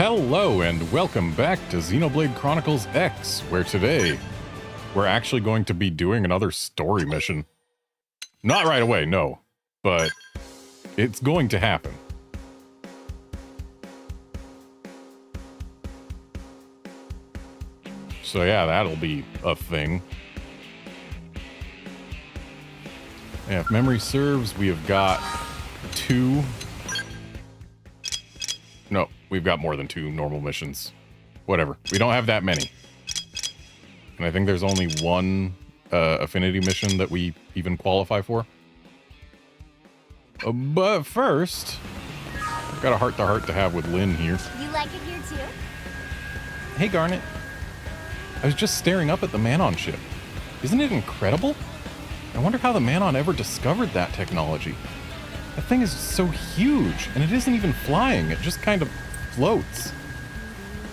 Hello and welcome back to Xenoblade Chronicles X, where today we're actually going to be doing another story mission. Not right away, no, but it's going to happen. So yeah, that'll be a thing. Yeah, if memory serves, we have got two... No, we've got more than two normal missions. Whatever. We don't have that many. And I think there's only one affinity mission that we even qualify for. But first, I've got a heart-to-heart to have with Lynn here. You like it here too? Hey, Garnet. I was just staring up at the Manon ship. Isn't it incredible? I wonder how the Manon ever discovered that technology. That thing is so huge, and it isn't even flying, it just kind of floats.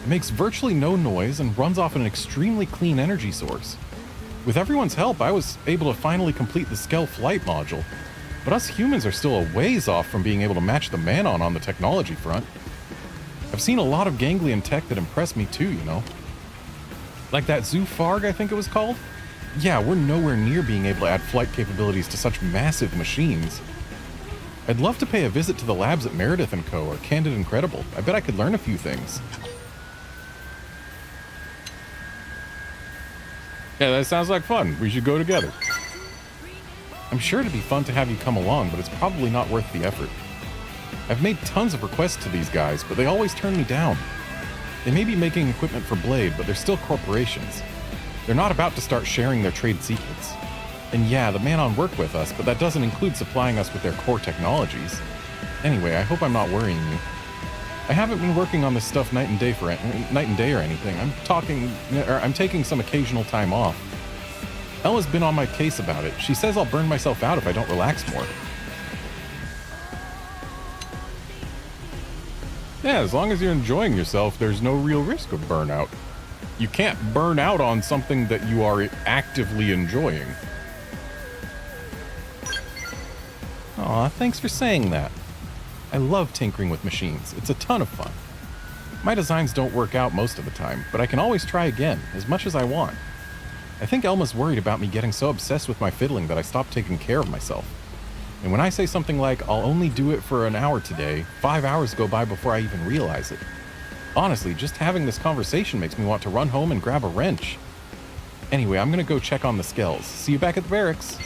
It makes virtually no noise and runs off an extremely clean energy source. With everyone's help, I was able to finally complete the Skell flight module, but us humans are still a ways off from being able to match the Manon on the technology front. I've seen a lot of ganglion tech that impressed me too, you know. Like that Zoofarg, I think it was called? Yeah, we're nowhere near being able to add flight capabilities to such massive machines. I'd love to pay a visit to the labs at Meredith & Co. or Candid Incredible. I bet I could learn a few things. Yeah, that sounds like fun. We should go together. I'm sure it'd be fun to have you come along, but it's probably not worth the effort. I've made tons of requests to these guys, but they always turn me down. They may be making equipment for Blade, but they're still corporations. They're not about to start sharing their trade secrets. And yeah, the Manon work with us, but that doesn't include supplying us with their core technologies. Anyway, I hope I'm not worrying you. I haven't been working on this stuff night and day or anything. I'm taking some occasional time off. Ella's been on my case about it. She says I'll burn myself out if I don't relax more. Yeah, as long as you're enjoying yourself, there's no real risk of burnout. You can't burn out on something that you are actively enjoying. Aw, thanks for saying that. I love tinkering with machines. It's a ton of fun. My designs don't work out most of the time, but I can always try again, as much as I want. I think Elma's worried about me getting so obsessed with my fiddling that I stopped taking care of myself. And when I say something like, I'll only do it for an hour today, 5 hours go by before I even realize it. Honestly, just having this conversation makes me want to run home and grab a wrench. Anyway, I'm gonna go check on the Skells. See you back at the barracks.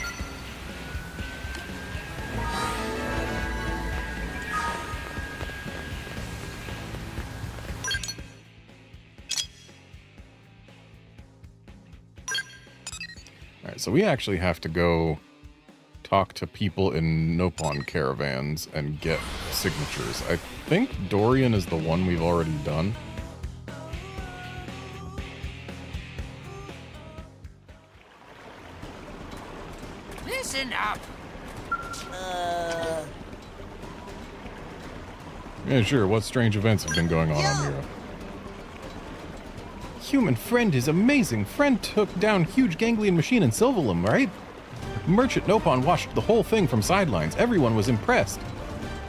Alright, so we actually have to go talk to people in Nopon caravans and get signatures. I think Dorian is the one we've already done. Listen up. Yeah, sure. What strange events have been going on Mira? Human Friend is amazing. Friend took down huge ganglion machine in Sylvalum, right? Merchant Nopon watched the whole thing from sidelines. Everyone was impressed.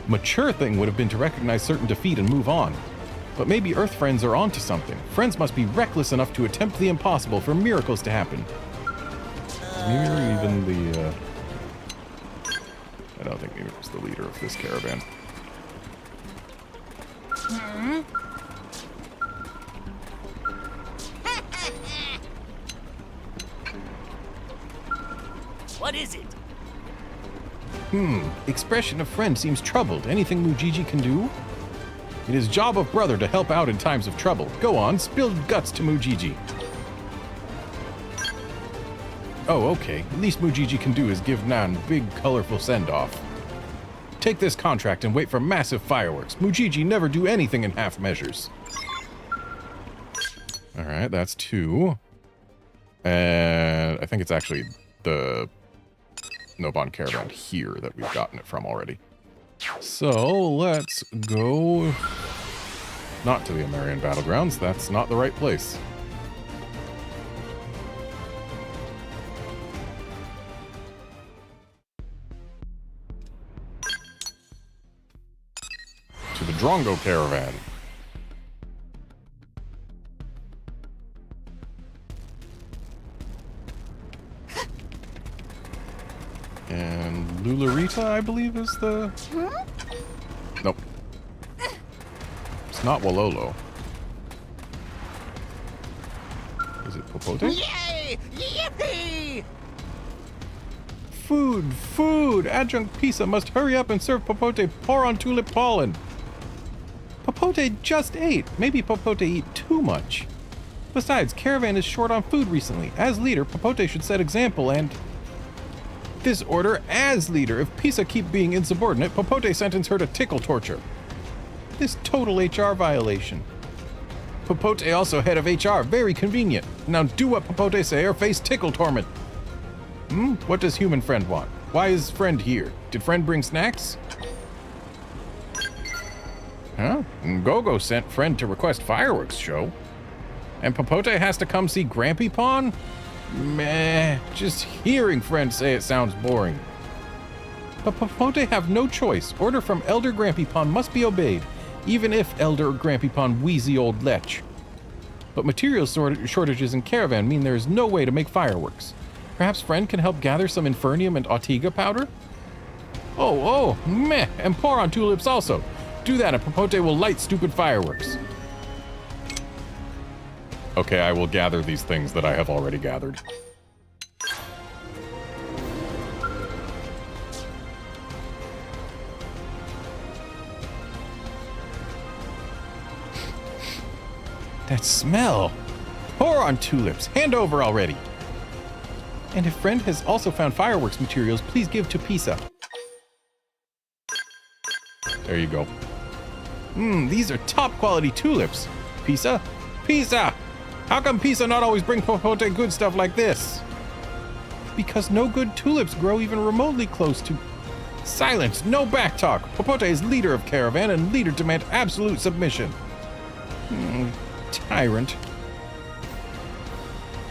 Mature thing would have been to recognize certain defeat and move on. But maybe Earth Friends are onto something. Friends must be reckless enough to attempt the impossible for miracles to happen. Is Mimir even the, I don't think Mimir was the leader of this caravan. What is it? Expression of Friend seems troubled. Anything Mujiji can do? It is job of brother to help out in times of trouble. Go on, spill guts to Mujiji. Oh, okay. Least Mujiji can do is give Nan big, colorful send-off. Take this contract and wait for massive fireworks. Mujiji never do anything in half measures. Alright, that's 2. And I think it's actually the Nopon caravan here that we've gotten it from already. So let's go not to the Amarian Battlegrounds. That's not the right place. To the Drongo caravan. Lularita, I believe, is the... Nope. It's not Wololo. Is it Popote? Yay! Yippee! Food! Food! Adjunct Pisa must hurry up and serve Popote pour on tulip pollen. Popote just ate. Maybe Popote eat too much. Besides, Caravan is short on food recently. As leader, Popote should set example and... This order as leader. If Pisa keep being insubordinate, Popote sentence her to tickle torture. This total HR violation. Popote also head of HR. Very convenient. Now do what Popote say or face tickle torment. What does human friend want? Why is friend here? Did friend bring snacks? Huh? Gogo sent friend to request fireworks show. And Popote has to come see Grampy Pond? Meh, just hearing friend say it sounds boring. But Popote have no choice. Order from Elder Grampy Pond must be obeyed, even if Elder Grampy Pond wheezy old lech. But material shortages in Caravan mean there is no way to make fireworks. Perhaps friend can help gather some Infernium and Autiga powder? Oh, meh, and pour on tulips also. Do that and Popote will light stupid fireworks. Okay, I will gather these things that I have already gathered. That smell! Pour on tulips! Hand over already! And if friend has also found fireworks materials, please give to Pisa. There you go. These are top quality tulips. Pisa? Pisa! How come Pisa not always bring Popote good stuff like this? Because no good tulips grow even remotely close to... Silence! No backtalk! Popote is leader of Caravan and leader demand absolute submission. Tyrant.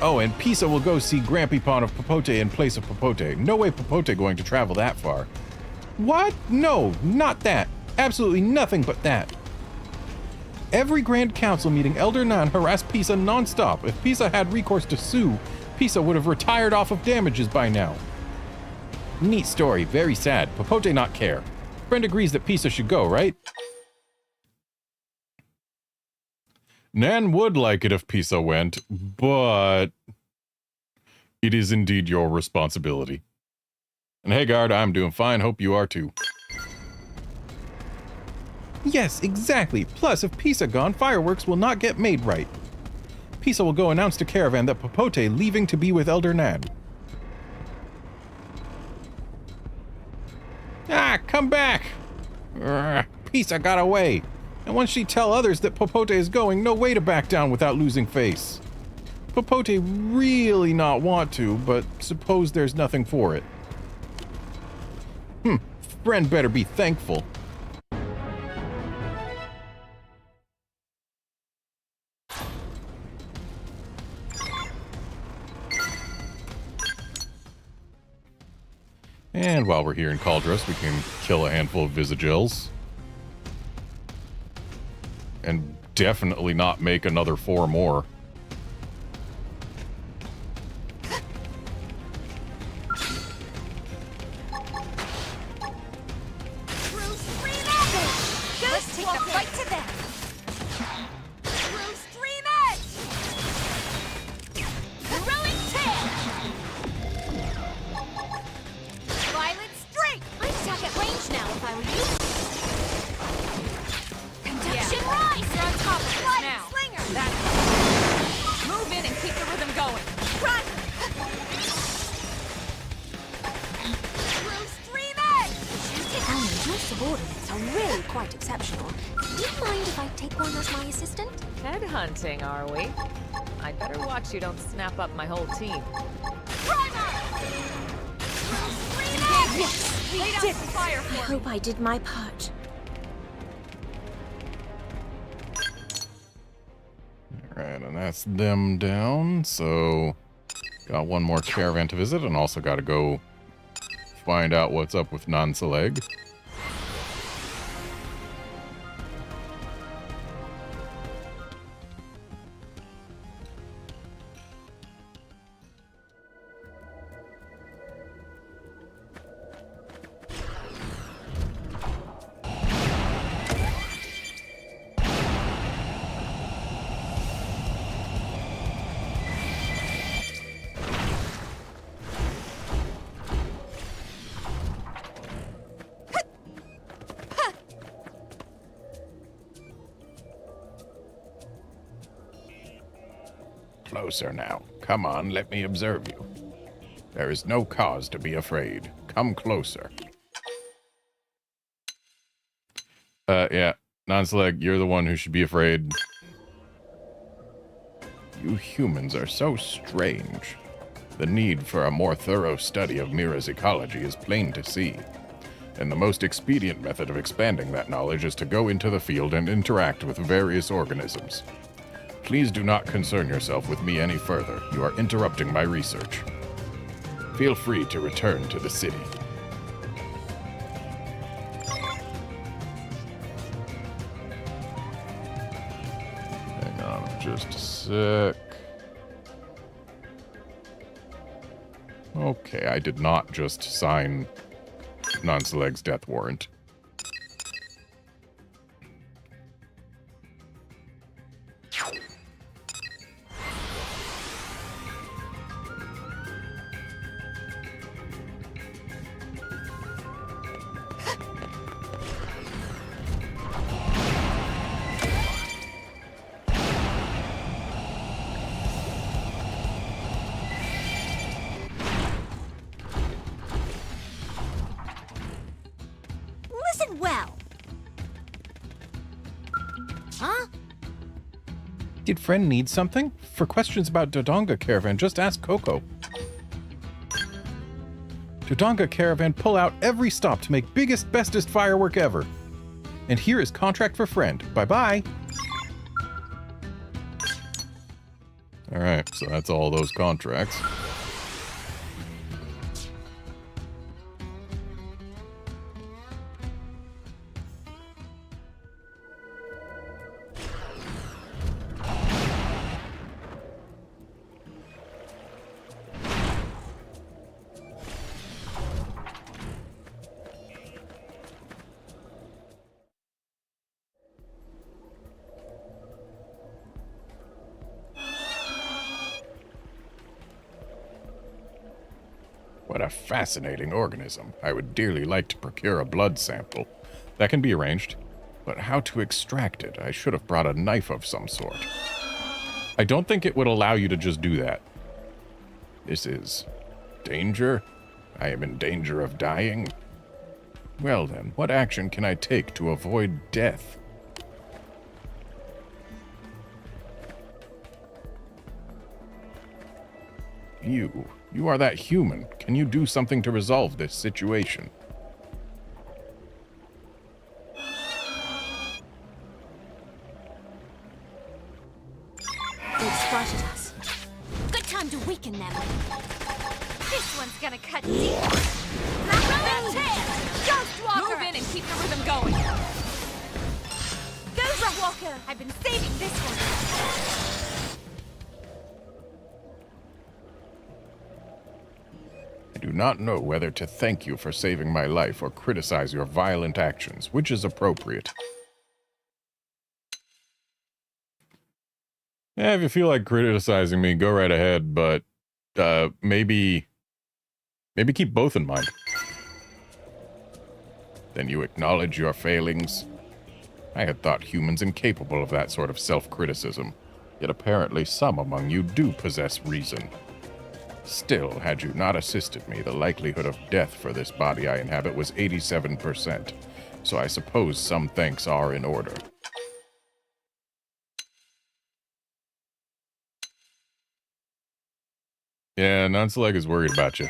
Oh, and Pisa will go see Grampy Pond of Popote in place of Popote. No way Popote going to travel that far. What? No, not that. Absolutely nothing but that. Every Grand Council meeting, Elder Nan harassed Pisa non-stop. If Pisa had recourse to sue, Pisa would have retired off of damages by now. Neat story, very sad. Popote not care. Friend agrees that Pisa should go, right? Nan would like it if Pisa went, but it is indeed your responsibility. And hey, guard, I'm doing fine. Hope you are too. Yes, exactly. Plus, if Pisa gone, fireworks will not get made right. Pisa will go announce to Caravan that Popote leaving to be with Elder Nan. Ah, come back! Pisa got away. And once she tell others that Popote is going, no way to back down without losing face. Popote really not want to, but suppose there's nothing for it. Friend better be thankful. And while we're here in Cauldros, we can kill a handful of Visagils. And definitely not make another 4 more. Let's take the fight to them. Through Stream Edge! Thrilling Tail! Violet Streak! I'd attack at range now if I were you. Conduction Rise! You're on top of it now. Slinger! Move in and keep the rhythm going. Run! Through Stream Edge! Elmer, your subordinates are really quite exceptional. Do you mind if I take one as my assistant? Headhunting, are we? I'd better watch you don't snap up my whole team. Yes, we Lay down did! some fire I for me. hope I did my part. Alright, and that's them down, so got one more caravan to visit, and also got to go find out what's up with Nansaleg. Closer now. Come on, let me observe you. There is no cause to be afraid. Come closer. Yeah. Non-Select, you're the one who should be afraid. You humans are so strange. The need for a more thorough study of Mira's ecology is plain to see. And the most expedient method of expanding that knowledge is to go into the field and interact with various organisms. Please do not concern yourself with me any further. You are interrupting my research. Feel free to return to the city. Hang on just a sec. Okay, I did not just sign Non-Select's death warrant. Listen well. Huh? Did friend need something? For questions about Dodonga Caravan, just ask Coco. Dodonga Caravan pull out every stop to make biggest, bestest firework ever. And here is contract for friend. Bye-bye. Alright, so that's all those contracts. What a fascinating organism. I would dearly like to procure a blood sample. That can be arranged. But how to extract it? I should have brought a knife of some sort. I don't think it would allow you to just do that. This is danger? I am in danger of dying? Well then, what action can I take to avoid death? You are that human. Can you do something to resolve this situation? They've spotted us. Good time to weaken them. This one's gonna cut deep. Move in and keep the rhythm going. Go, Walker! I've been saving this one. I do not know whether to thank you for saving my life or criticize your violent actions. Which is appropriate? Yeah, if you feel like criticizing me, go right ahead, but maybe keep both in mind. Then you acknowledge your failings? I had thought humans incapable of that sort of self-criticism, yet apparently some among you do possess reason. Still, had you not assisted me, the likelihood of death for this body I inhabit was 87%, so I suppose some thanks are in order. Yeah, Non-Select is worried about you.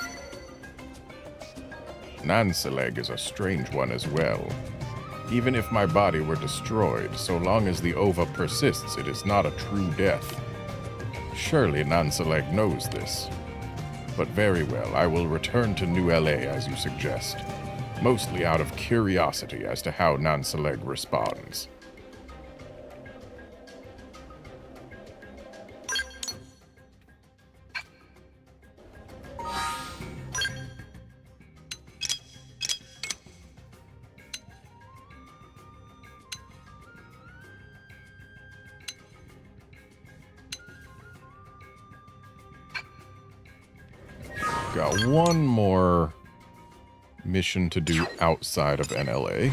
Nanseleg is a strange one as well. Even if my body were destroyed, so long as the ova persists, it is not a true death. Surely Nanseleg knows this. But very well, I will return to New LA as you suggest, mostly out of curiosity as to how Nanseleg responds. Got one more mission to do outside of NLA.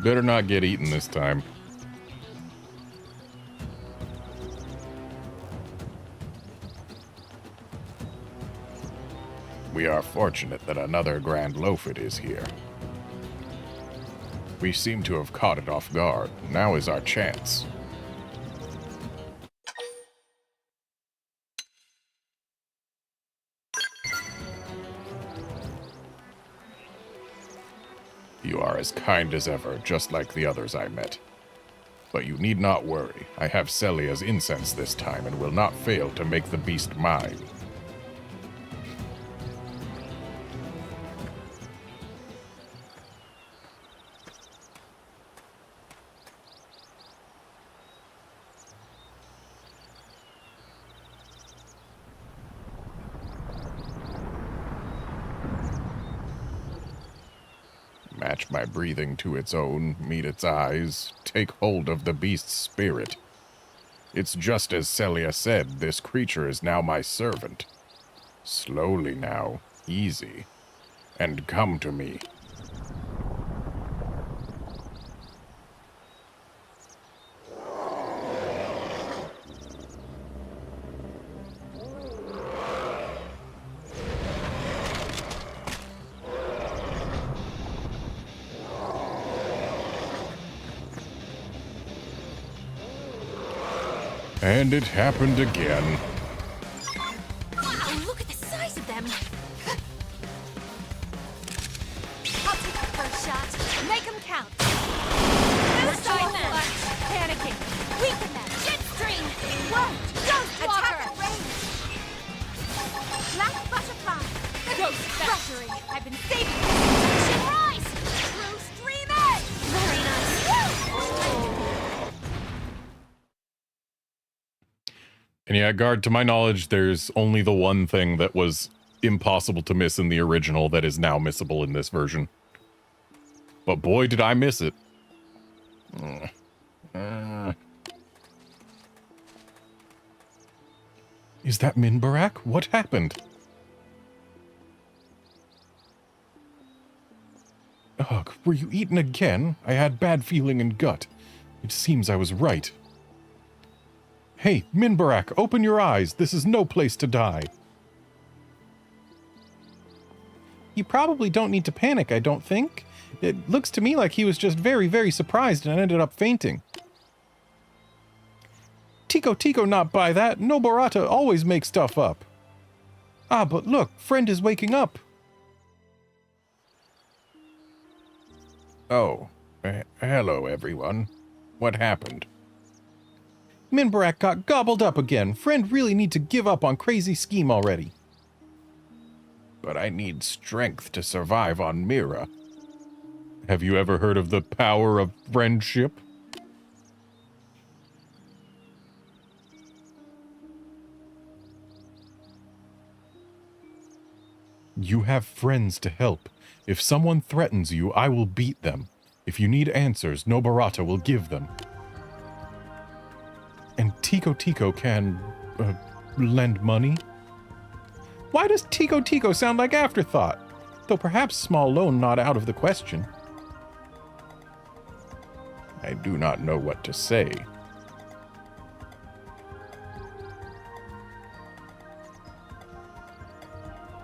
Better not get eaten this time. We are fortunate that another Grand Loafit is here. We seem to have caught it off guard. Now is our chance. You are as kind as ever, just like the others I met. But you need not worry. I have Celia's incense this time and will not fail to make the beast mine. Match my breathing to its own, meet its eyes, take hold of the beast's spirit. It's just as Celia said, this creature is now my servant. Slowly now, easy, and come to me. And it happened again. Wow, look at the size of them! I'll take the first shot. Make them count. Suicide them. Panicking. Weaken them. Jet stream. Won't. Ghost walker. Attack at range. Black butterfly. Ghost battery. I've been saving you. Tension rise. True stream edge. Very nice. And yeah, Guard, to my knowledge, there's only the one thing that was impossible to miss in the original that is now missable in this version. But boy, did I miss it. Is that Minbarak? What happened? Ugh, were you eaten again? I had bad feeling in gut. It seems I was right. Hey, Minbarak, open your eyes. This is no place to die. You probably don't need to panic, I don't think. It looks to me like he was just very, very surprised and ended up fainting. Tico not buy that. No Barata always makes stuff up. Ah, but look, friend is waking up. Oh, hello everyone. What happened? Minbarak got gobbled up again. Friend really need to give up on crazy scheme already. But I need strength to survive on Mira. Have you ever heard of the power of friendship? You have friends to help. If someone threatens you, I will beat them. If you need answers, no Barata will give them. And Tico can, lend money? Why does Tico sound like afterthought? Though perhaps small loan not out of the question. I do not know what to say.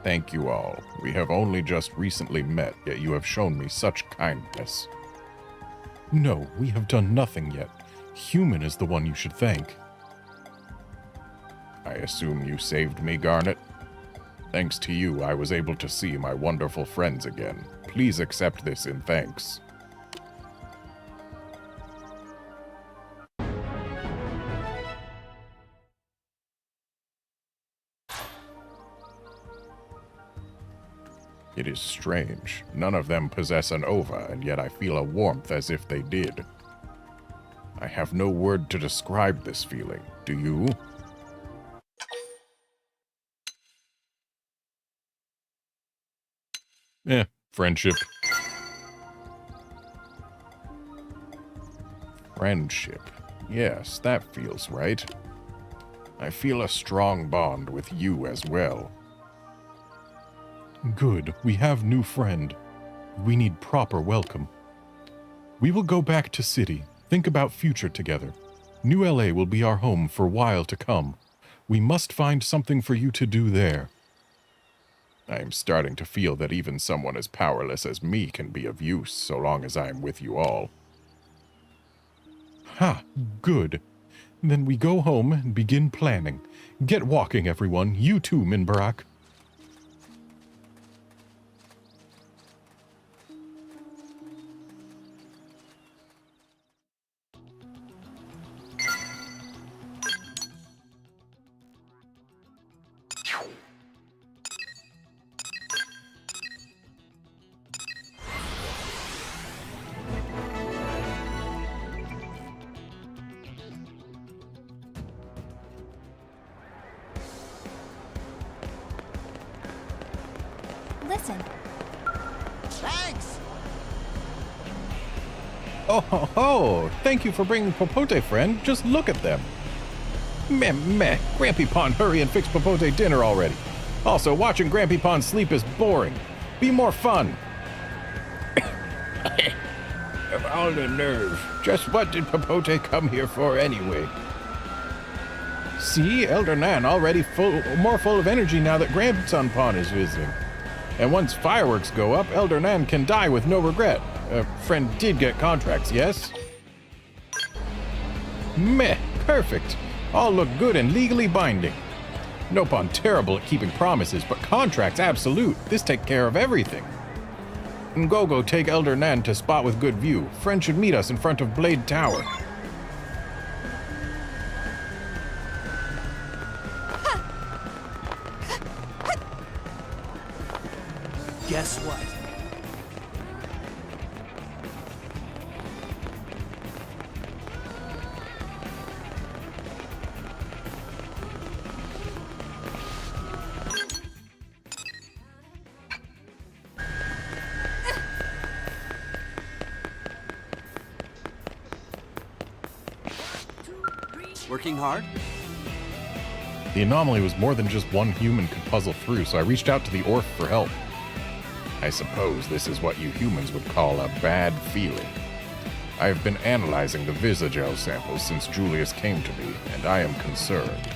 Thank you all. We have only just recently met, yet you have shown me such kindness. No, we have done nothing yet. Human is the one you should thank. I assume you saved me, Garnet? Thanks to you, I was able to see my wonderful friends again. Please accept this in thanks. It is strange. None of them possess an ova, and yet I feel a warmth as if they did. I have no word to describe this feeling. Do you? Friendship. Friendship. Yes, that feels right. I feel a strong bond with you as well. Good, we have new friend. We need proper welcome. We will go back to city, think about future together. New LA will be our home for a while to come. We must find something for you to do there. I am starting to feel that even someone as powerless as me can be of use so long as I am with you all. Ha, good. Then we go home and begin planning. Get walking, everyone. You too, Minbarak. Listen. Thanks! Oh ho ho! Thank you for bringing Popote, friend. Just look at them. Meh. Grampy Pond, hurry and fix Popote dinner already. Also, watching Grampy Pond sleep is boring. Be more fun. Of all the nerve. Just what did Popote come here for anyway? See, Elder Nan already more full of energy now that Grandson Pond is visiting. And once fireworks go up, Elder Nan can die with no regret. Friend did get contracts, yes? Meh, perfect. All look good and legally binding. Nopon terrible at keeping promises, but contracts absolute. This take care of everything. Ngogo take Elder Nan to spot with good view. Friend should meet us in front of Blade Tower. Guess what? Working hard? The anomaly was more than just one human could puzzle through, so I reached out to the Orf for help. I suppose this is what you humans would call a bad feeling. I have been analyzing the Visagel samples since Julius came to me, and I am concerned.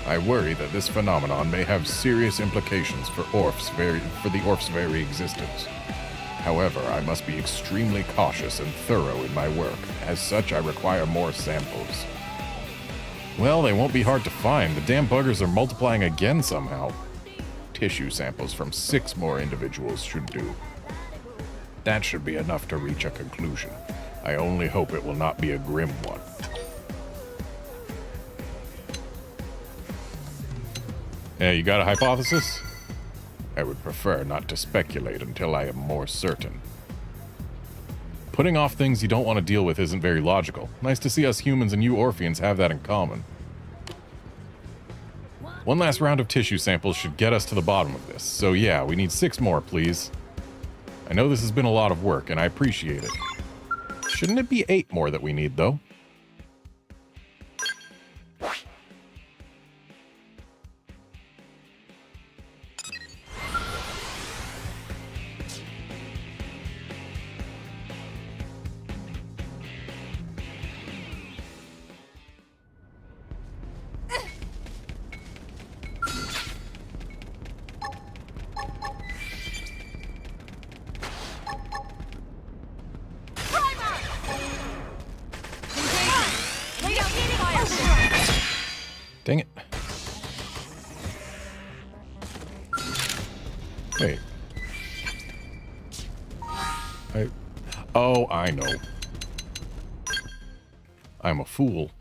I worry that this phenomenon may have serious implications for the Orf's very existence. However, I must be extremely cautious and thorough in my work. As such, I require more samples. Well, they won't be hard to find. The damn buggers are multiplying again somehow. Tissue samples from 6 more individuals should do. That should be enough to reach a conclusion. I only hope it will not be a grim one. Yeah, you got a hypothesis? I would prefer not to speculate until I am more certain. Putting off things you don't want to deal with isn't very logical. Nice to see us humans and you Orpheans have that in common. One last round of tissue samples should get us to the bottom of this. So yeah, we need 6 more, please. I know this has been a lot of work, and I appreciate it. Shouldn't it be 8 more that we need, though? Dang it. Wait. Oh, I know. I'm a fool.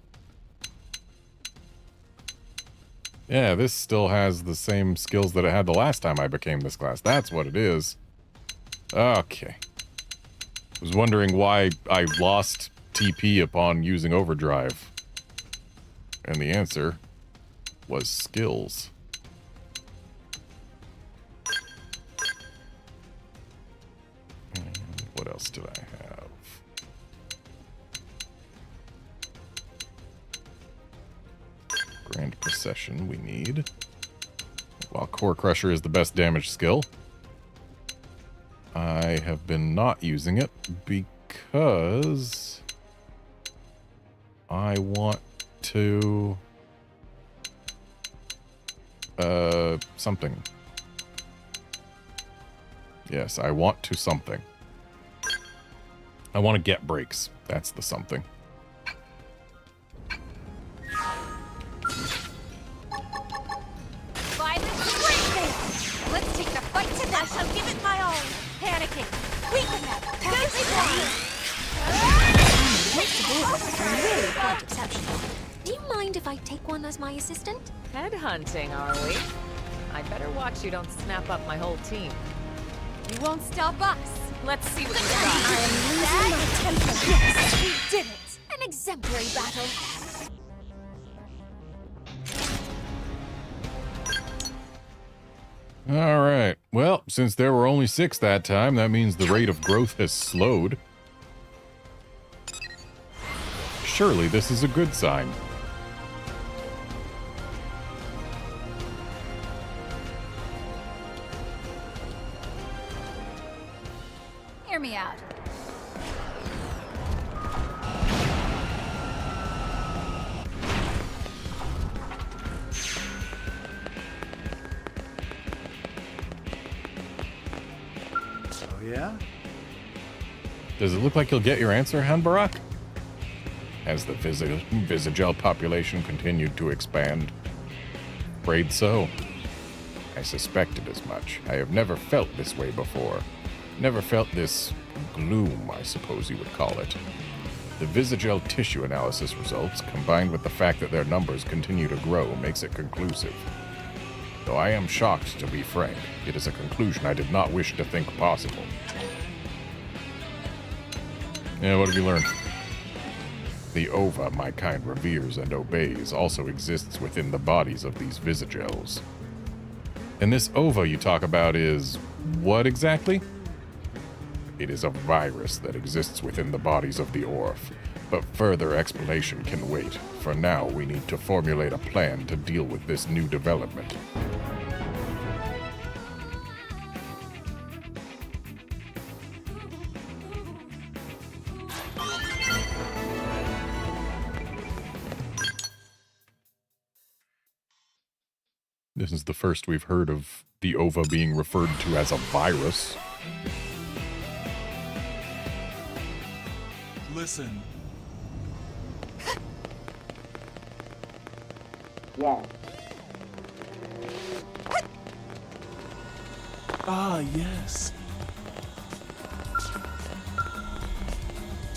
Yeah, this still has the same skills that it had the last time I became this class. That's what it is. Okay. Was wondering why I lost TP upon using overdrive. And the answer was skills. And what else did I have? Grand Procession we need. While Core Crusher is the best damage skill, I have been not using it because because I want to something. Yes, I want to something. I want to get breaks. That's the something. By the great thing! Let's take the fight to them! I shall give it my all! Panicking! Weaken them! This Most of all, are really quite exceptional. Do you mind if I take one as my assistant? Headhunting, are we? I'd better watch you don't snap up my whole team. You won't stop us! Let's see what you I got. am losing my temper. Yes, we did it! An exemplary battle. All right. Well, since there were only 6 that time, that means the rate of growth has slowed. Surely this is a good sign. Hear me out. Oh, yeah? Does it look like you'll get your answer, Hanbarak? Has the Visagel population continued to expand? Afraid so. I suspected as much. I have never felt this way before. Never felt this gloom, I suppose you would call it. The Visagel tissue analysis results, combined with the fact that their numbers continue to grow, makes it conclusive. Though I am shocked, to be frank, it is a conclusion I did not wish to think possible. Yeah, what have you learned? The ova my kind reveres and obeys also exists within the bodies of these Visagels. And this ova you talk about is what exactly? It is a virus that exists within the bodies of the Orf, but further explanation can wait. For now, we need to formulate a plan to deal with this new development. This is the first we've heard of the ova being referred to as a virus. Listen. Yes. Ah, yes.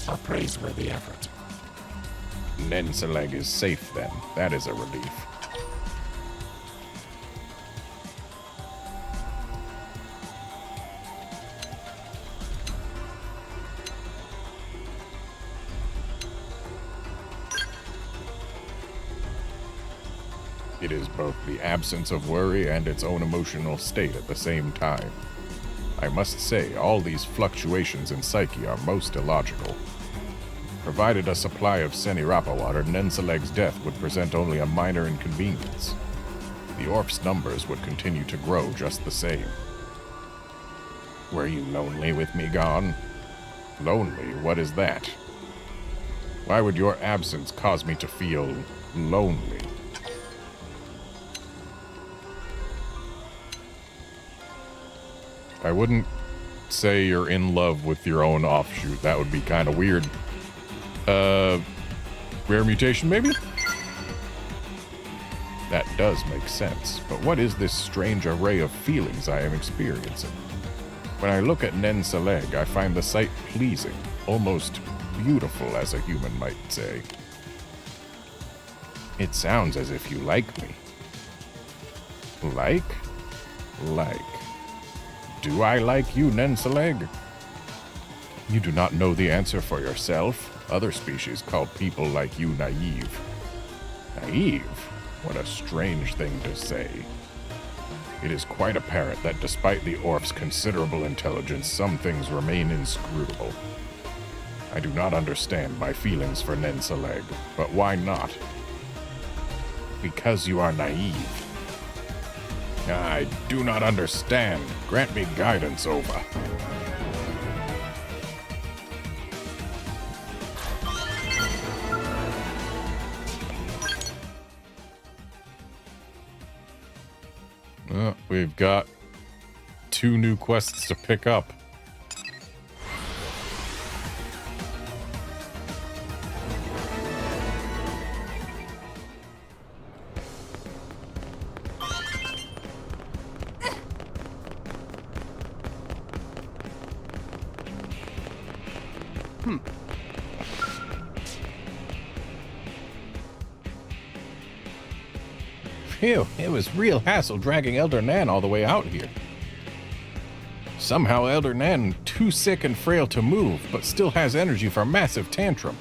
A praiseworthy effort. Nenseleg is safe then. That is a relief. It is both the absence of worry and its own emotional state at the same time. I must say, all these fluctuations in psyche are most illogical. Provided a supply of Senirapa water, Nenseleg's death would present only a minor inconvenience. The Orf's numbers would continue to grow just the same. Were you lonely with me gone? Lonely? What is that? Why would your absence cause me to feel lonely? I wouldn't say you're in love with your own offshoot. That would be kind of weird. Rare mutation, maybe? That does make sense. But what is this strange array of feelings I am experiencing? When I look at Nenseleg, I find the sight pleasing, almost beautiful, as a human might say. It sounds as if you like me. Like? Like. Do I like you, Nenseleg? You do not know the answer for yourself. Other species call people like you naive. Naive? What a strange thing to say. It is quite apparent that despite the Orf's considerable intelligence, some things remain inscrutable. I do not understand my feelings for Nenseleg, but why not? Because you are naive. I do not understand. Grant me guidance, Ova. We've got 2 new quests to pick up. Phew, it was real hassle dragging Elder Nan all the way out here. Somehow Elder Nan too sick and frail to move, but still has energy for a massive tantrum.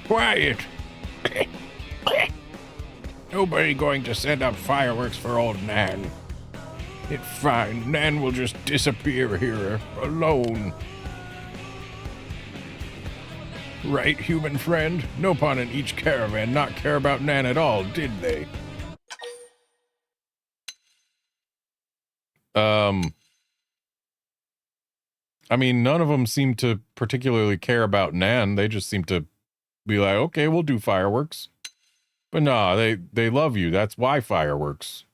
Quiet! Nobody going to send up fireworks for old Nan. It's fine. Nan will just disappear here, alone. Right, human friend? No pawn in each caravan not care about Nan at all, did they? I mean, none of them seem to particularly care about Nan. They just seem to be like, okay, we'll do fireworks. But nah, they love you. That's why fireworks.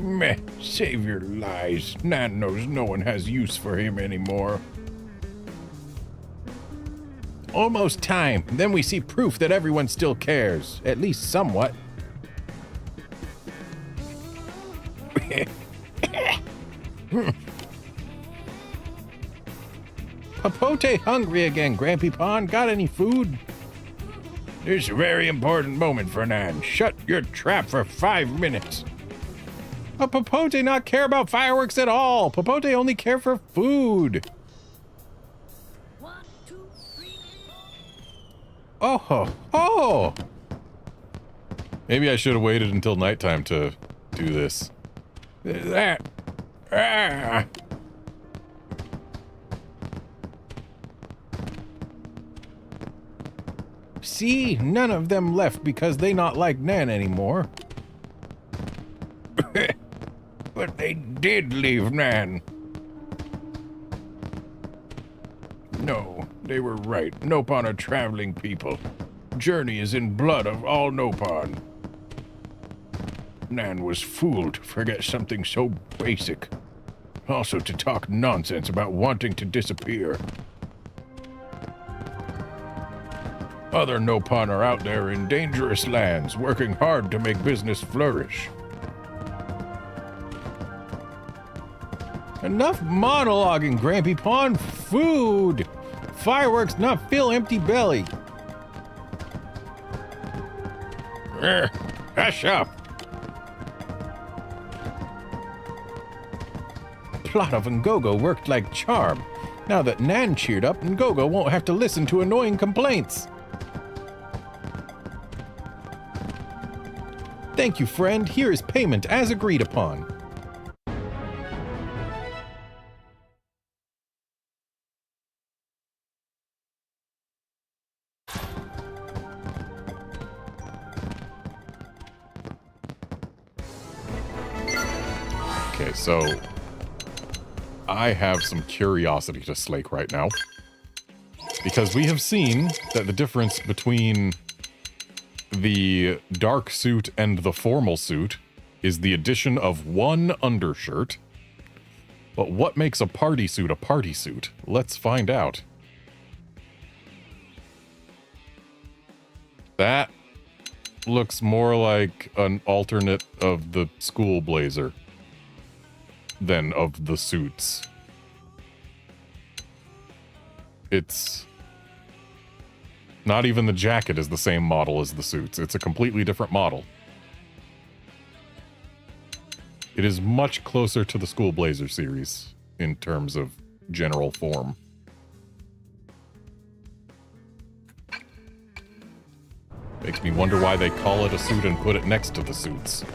Meh, save your lies. Nan knows no one has use for him anymore. Almost time. Then we see proof that everyone still cares. At least somewhat. Papote hungry again, Grampy Pond. Got any food? This is a very important moment for Nan. Shut your trap for 5 minutes. But Papote not care about fireworks at all. Papote only care for food. 1, 2, 3. Oh. Maybe I should have waited until nighttime to do this. That. Ah. See, none of them left because they not like Nan anymore. But they did leave Nan. No, they were right. Nopon are traveling people. Journey is in blood of all Nopon. Nan was fooled to forget something so basic. Also to talk nonsense about wanting to disappear. Other Nopon are out there in dangerous lands, working hard to make business flourish. Enough monologuing, Grampy Pond. Food! Fireworks not fill empty belly. Hush up! Plot of Ngogo worked like charm. Now that Nan cheered up, Ngogo won't have to listen to annoying complaints. Thank you, friend. Here is payment as agreed upon. Okay, so I have some curiosity to slake right now, because we have seen that the difference between the dark suit and the formal suit is the addition of one undershirt. But what makes a party suit a party suit? Let's find out. That looks more like an alternate of the school blazer than of the suits. It's not even the jacket is the same model as the suits. It's a completely different model. It is much closer to the School Blazer series in terms of general form. Makes me wonder why they call it a suit and put it next to the suits.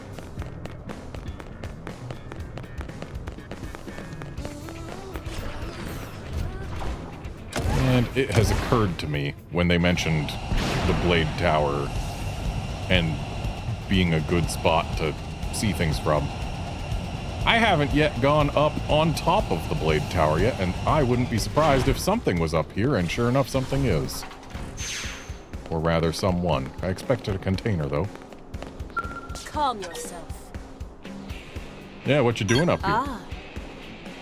And it has occurred to me when they mentioned the Blade Tower and being a good spot to see things from. I haven't yet gone up on top of the Blade Tower yet, and I wouldn't be surprised if something was up here, and sure enough, something is. Or rather, someone. I expected a container, though. Calm yourself. Yeah, what you doing up here? Ah.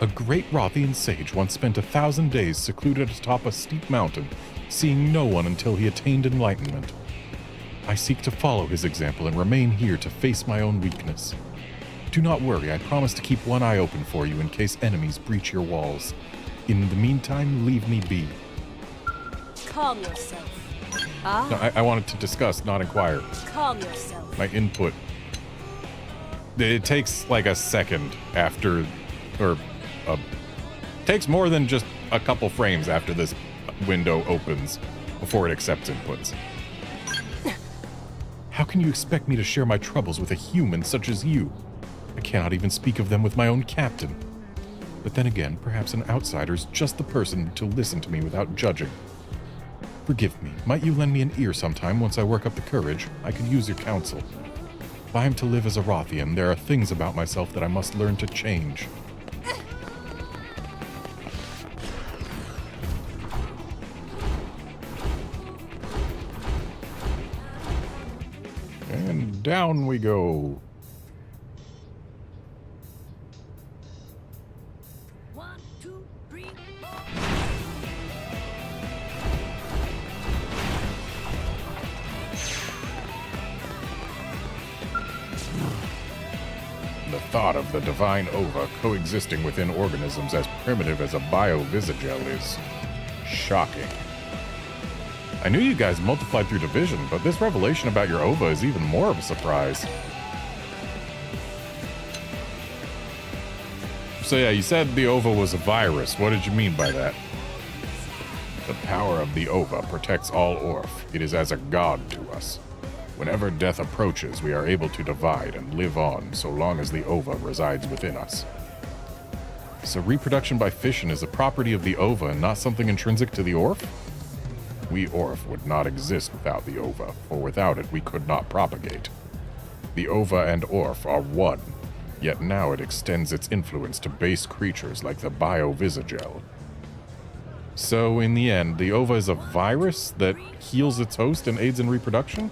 A great Rothian sage once spent 1,000 days secluded atop a steep mountain, seeing no one until he attained enlightenment. I seek to follow his example and remain here to face my own weakness. Do not worry, I promise to keep one eye open for you in case enemies breach your walls. In the meantime, leave me be. Calm yourself. No, I wanted to discuss, not inquire. Calm yourself. My input. It takes like a second after, or takes more than just a couple frames after this window opens before it accepts inputs. How can you expect me to share my troubles with a human such as you? I cannot even speak of them with my own captain. But then again, perhaps an outsider's just the person to listen to me without judging. Forgive me. Might you lend me an ear sometime once I work up the courage? I could use your counsel. If I am to live as a Rothian, there are things about myself that I must learn to change. And down we go. The thought of the divine ova coexisting within organisms as primitive as a bio-visagel is shocking. I knew you guys multiplied through division, but this revelation about your ova is even more of a surprise. So yeah, you said the ova was a virus. What did you mean by that? The power of the ova protects all Orf. It is as a god to us. Whenever death approaches, we are able to divide and live on so long as the ova resides within us. So reproduction by fission is a property of the ova and not something intrinsic to the Orf? We Orf would not exist without the ova, for without it we could not propagate. The ova and Orf are one, yet now it extends its influence to base creatures like the bio-visagel. So in the end, the ova is a virus that heals its host and aids in reproduction?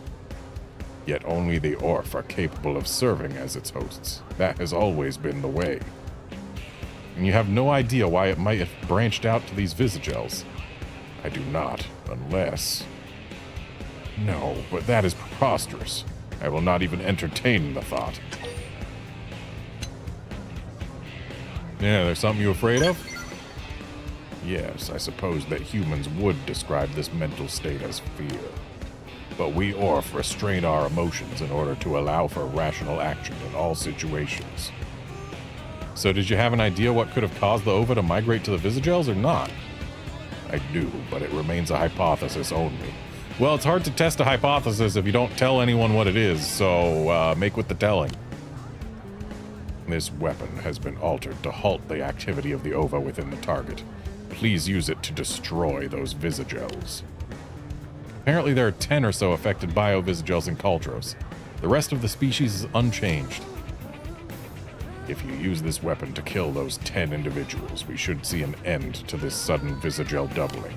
Yet only the Orf are capable of serving as its hosts. That has always been the way. And you have no idea why it might have branched out to these visagels. I do not, unless... No, but that is preposterous. I will not even entertain the thought. Yeah, there's something you afraid of? Yes, I suppose that humans would describe this mental state as fear. But we Orf restrain our emotions in order to allow for rational action in all situations. So did you have an idea what could have caused the ova to migrate to the visagels or not? I do, but it remains a hypothesis only. Well, it's hard to test a hypothesis if you don't tell anyone what it is, so make with the telling. This weapon has been altered to halt the activity of the ova within the target. Please use it to destroy those visagels. Apparently there are 10 or so affected bio-visagels in Kaltros. The rest of the species is unchanged. If you use this weapon to kill those 10 individuals, we should see an end to this sudden visagel doubling.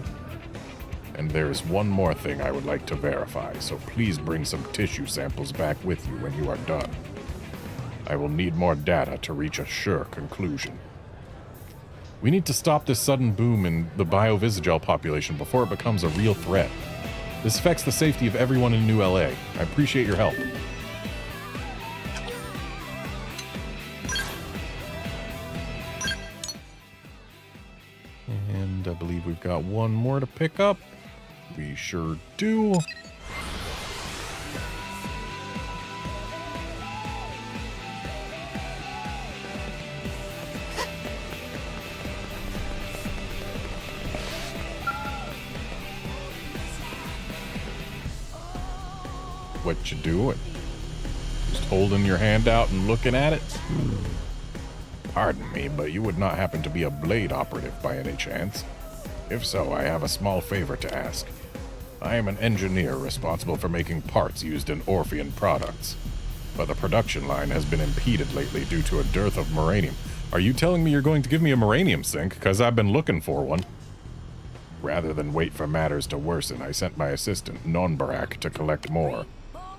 And there is one more thing I would like to verify, so please bring some tissue samples back with you when you are done. I will need more data to reach a sure conclusion. We need to stop this sudden boom in the bio-visagel population before it becomes a real threat. This affects the safety of everyone in New LA. I appreciate your help. And I believe we've got one more to pick up. We sure do. What you doing? Just holding your hand out and looking at it? Pardon me, but you would not happen to be a blade operative by any chance? If so, I have a small favor to ask. I am an engineer responsible for making parts used in Orphean products, but the production line has been impeded lately due to a dearth of moranium. Are you telling me you're going to give me a moranium sink? Because I've been looking for one. Rather than wait for matters to worsen, I sent my assistant, Nonbarak, to collect more.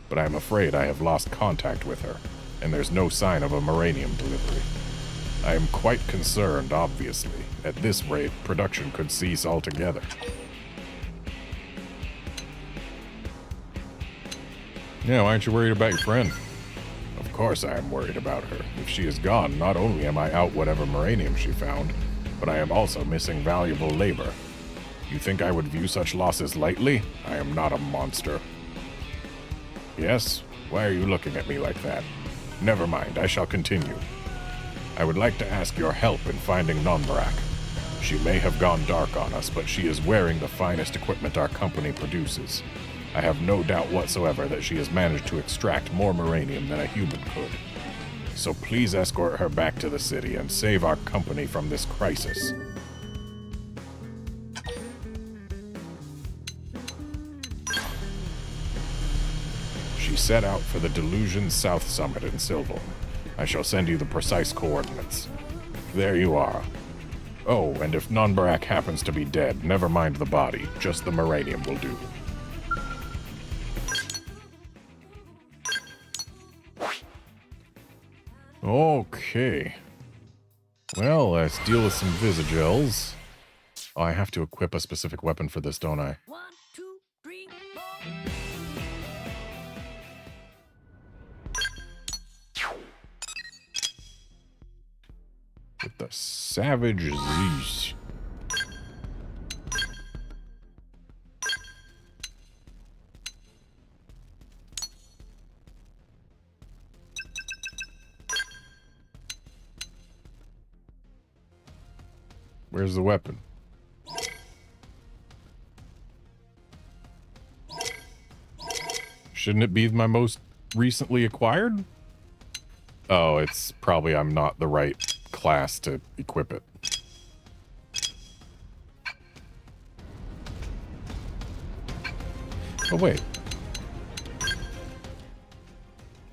But I am afraid I have lost contact with her, and there's no sign of a Moranium delivery. I am quite concerned, obviously. At this rate, production could cease altogether. Yeah, why aren't you worried about your friend? Of course I am worried about her. If she is gone, not only am I out whatever Moranium she found, but I am also missing valuable labor. You think I would view such losses lightly? I am not a monster. Yes? Why are you looking at me like that? Never mind, I shall continue. I would like to ask your help in finding Nonbarak. She may have gone dark on us, but she is wearing the finest equipment our company produces. I have no doubt whatsoever that she has managed to extract more Moranium than a human could. So please escort her back to the city and save our company from this crisis. She set out for the Delusion South Summit in Silval. I shall send you the precise coordinates. There you are. Oh, and if Nonbarak happens to be dead, never mind the body. Just the Moranium will do. Okay. Well, let's deal with some Visagels. Oh, I have to equip a specific weapon for this, don't I? 1, 2, 3, 4. With the Savage Zeus. Where's the weapon? Shouldn't it be my most recently acquired? Oh, it's probably I'm not the right class to equip it. Oh, wait.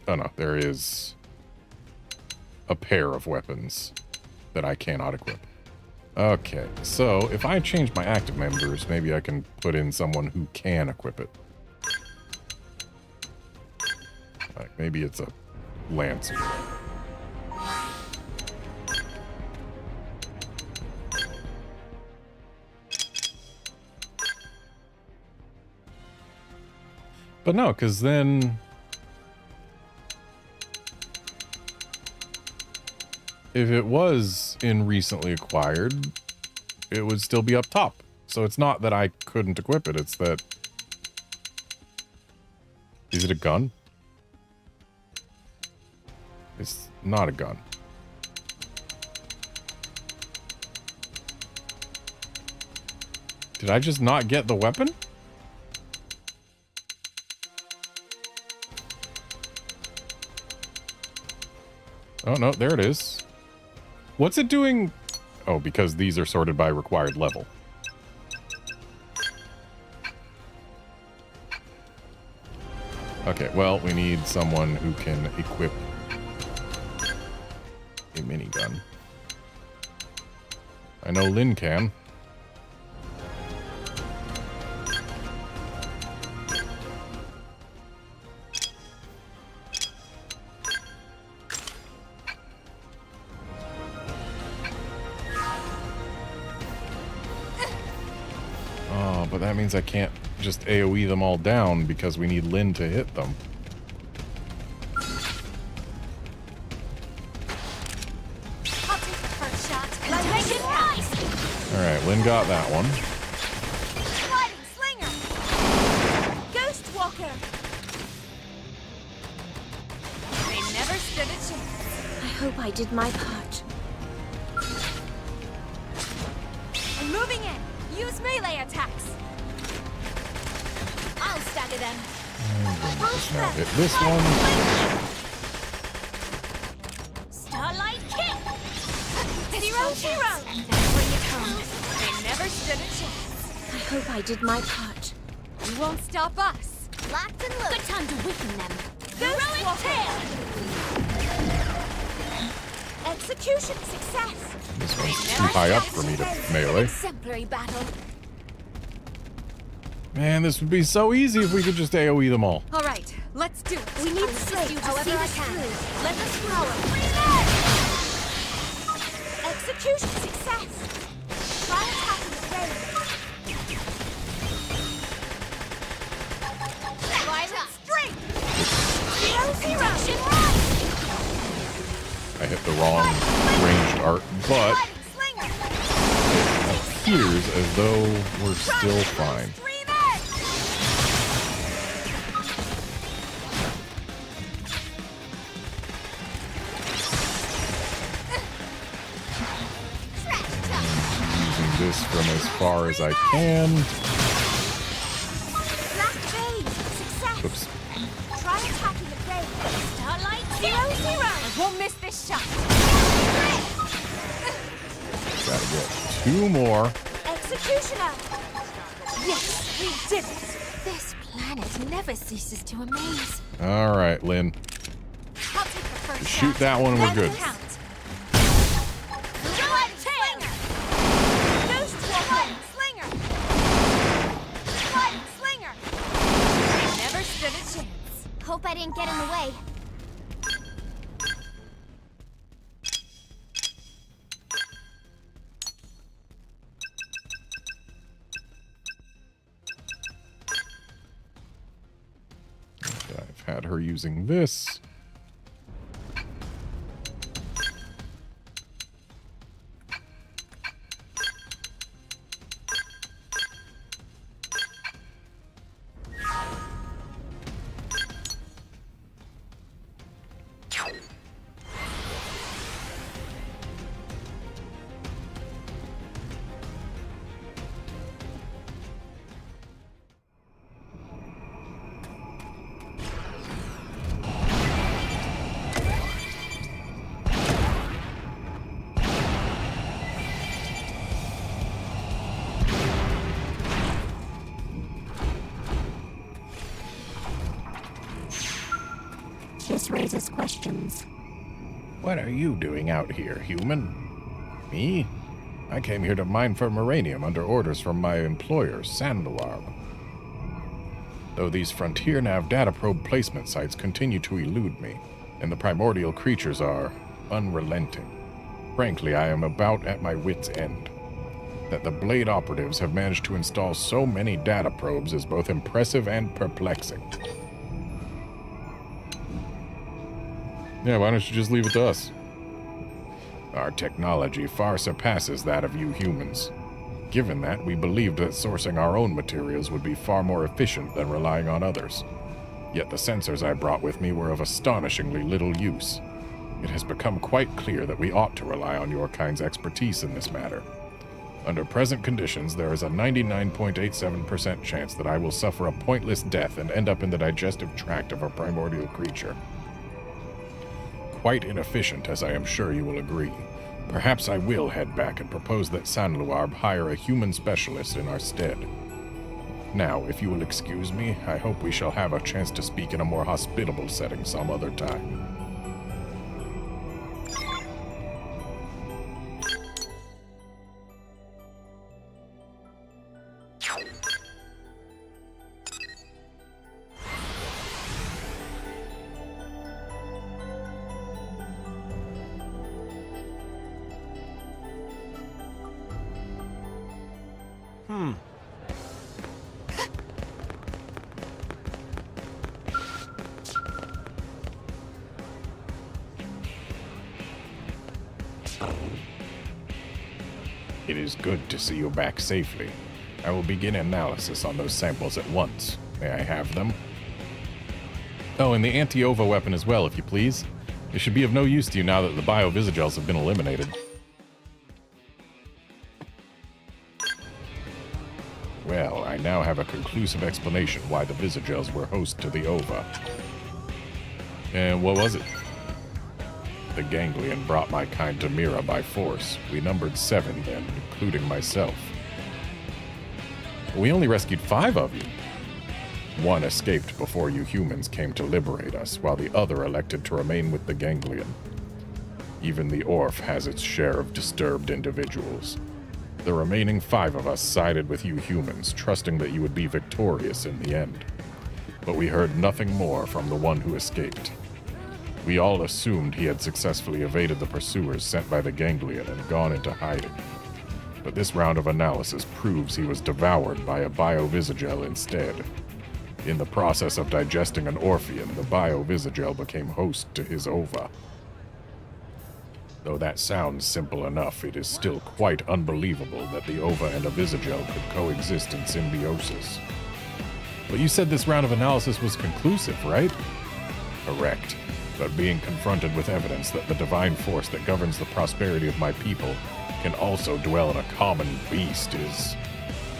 Oh, no. There is a pair of weapons that I cannot equip. Okay, so if I change my active members, maybe I can put in someone who can equip it. Like, maybe it's a Lancer. But no, because then if it was in recently acquired, it would still be up top. So it's not that I couldn't equip it, it's that... Is it a gun? It's not a gun. Did I just not get the weapon? Oh, no, there it is. What's it doing? Oh, because these are sorted by required level. Okay, well, we need someone who can equip a minigun. I know Lynn can. But that means I can't just AoE them all down because we need Lynn to hit them. I'll take the first shot. Let's make it nice. Alright, Lynn got that one. Sliding slinger. Ghost walker. They never stood a chance. I hope I did my part. I'm moving in. Use melee attacks. I'll stagger them. Just now hit this one. Starlight kick. Zero. Bring it home. They never stood a chance. I hope I did my part. You won't stop us. Locked and loaded. Good time to weaken them. Ghost tear. Execution success. This one's too high up for me to melee. Exemplary battle. Man, this would be so easy if we could just AoE them all. All right, let's do it. We need I'll to assist slay you to however see I this can. through. Let us power. Execution success. Try attacking the range. Violent strength. 0-0. I hit the wrong ranged art, but Slinger. it appears as though we're still fine. Stream edge. Using this from as far as I can. Black Vein. Success. Oops. Try attacking the range. Starlight 0-0. I won't miss this shot. Gotta get 2 more. Executioner. Yes, we did it. This planet never ceases to amaze. All right, Lynn. I'll take the first Just shoot shot. that one and we're good. Count. Blood Slinger. Ghost Woman. Slinger. Blood Slinger. Never stood a chance. Hope I didn't get in the way. I've had her using this. This raises questions. What are you doing out here, human? Me? I came here to mine for uranium under orders from my employer, Xenoblade. Though these frontier nav data probe placement sites continue to elude me, and the primordial creatures are unrelenting. Frankly, I am about at my wit's end. That the Blade operatives have managed to install so many data probes is both impressive and perplexing. Yeah, why don't you just leave it to us? Our technology far surpasses that of you humans. Given that, we believed that sourcing our own materials would be far more efficient than relying on others. Yet the sensors I brought with me were of astonishingly little use. It has become quite clear that we ought to rely on your kind's expertise in this matter. Under present conditions, there is a 99.87% chance that I will suffer a pointless death and end up in the digestive tract of a primordial creature. Quite inefficient, as I am sure you will agree. Perhaps I will head back and propose that Sanluarb hire a human specialist in our stead. Now, if you will excuse me, I hope we shall have a chance to speak in a more hospitable setting some other time. It is good to see you back safely. I will begin analysis on those samples at once. May I have them? Oh, and the anti-OVA weapon as well, if you please. It should be of no use to you now that the bio-visagels have been eliminated. Well, I now have a conclusive explanation why the Visagels were host to the OVA. And what was it? The Ganglion brought my kind to Mira by force. We numbered 7 then, including myself. We only rescued 5 of you. 1 escaped before you humans came to liberate us, while the other elected to remain with the Ganglion. Even the Orph has its share of disturbed individuals. The remaining 5 of us sided with you humans, trusting that you would be victorious in the end. But we heard nothing more from the one who escaped. We all assumed he had successfully evaded the pursuers sent by the Ganglion and gone into hiding. But this round of analysis proves he was devoured by a biovisagel instead. In the process of digesting an Orphean, the biovisagel became host to his ova. Though that sounds simple enough, it is still quite unbelievable that the ova and a visagel could coexist in symbiosis. But you said this round of analysis was conclusive, right? Correct. But being confronted with evidence that the divine force that governs the prosperity of my people can also dwell in a common beast is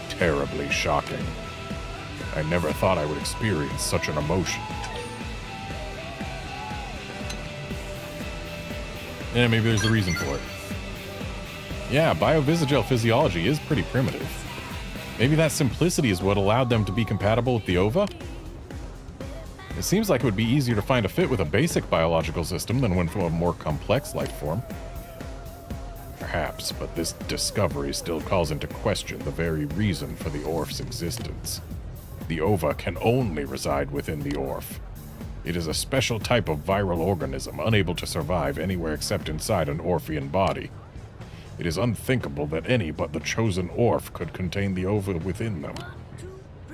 terribly shocking. I never thought I would experience such an emotion. Yeah, maybe there's a reason for it. Yeah, biovisagel physiology is pretty primitive. Maybe that simplicity is what allowed them to be compatible with the ova? It seems like it would be easier to find a fit with a basic biological system than one from a more complex life form. Perhaps, but this discovery still calls into question the very reason for the Orf's existence. The ova can only reside within the Orf. It is a special type of viral organism, unable to survive anywhere except inside an Orphean body. It is unthinkable that any but the chosen Orf could contain the ova within them.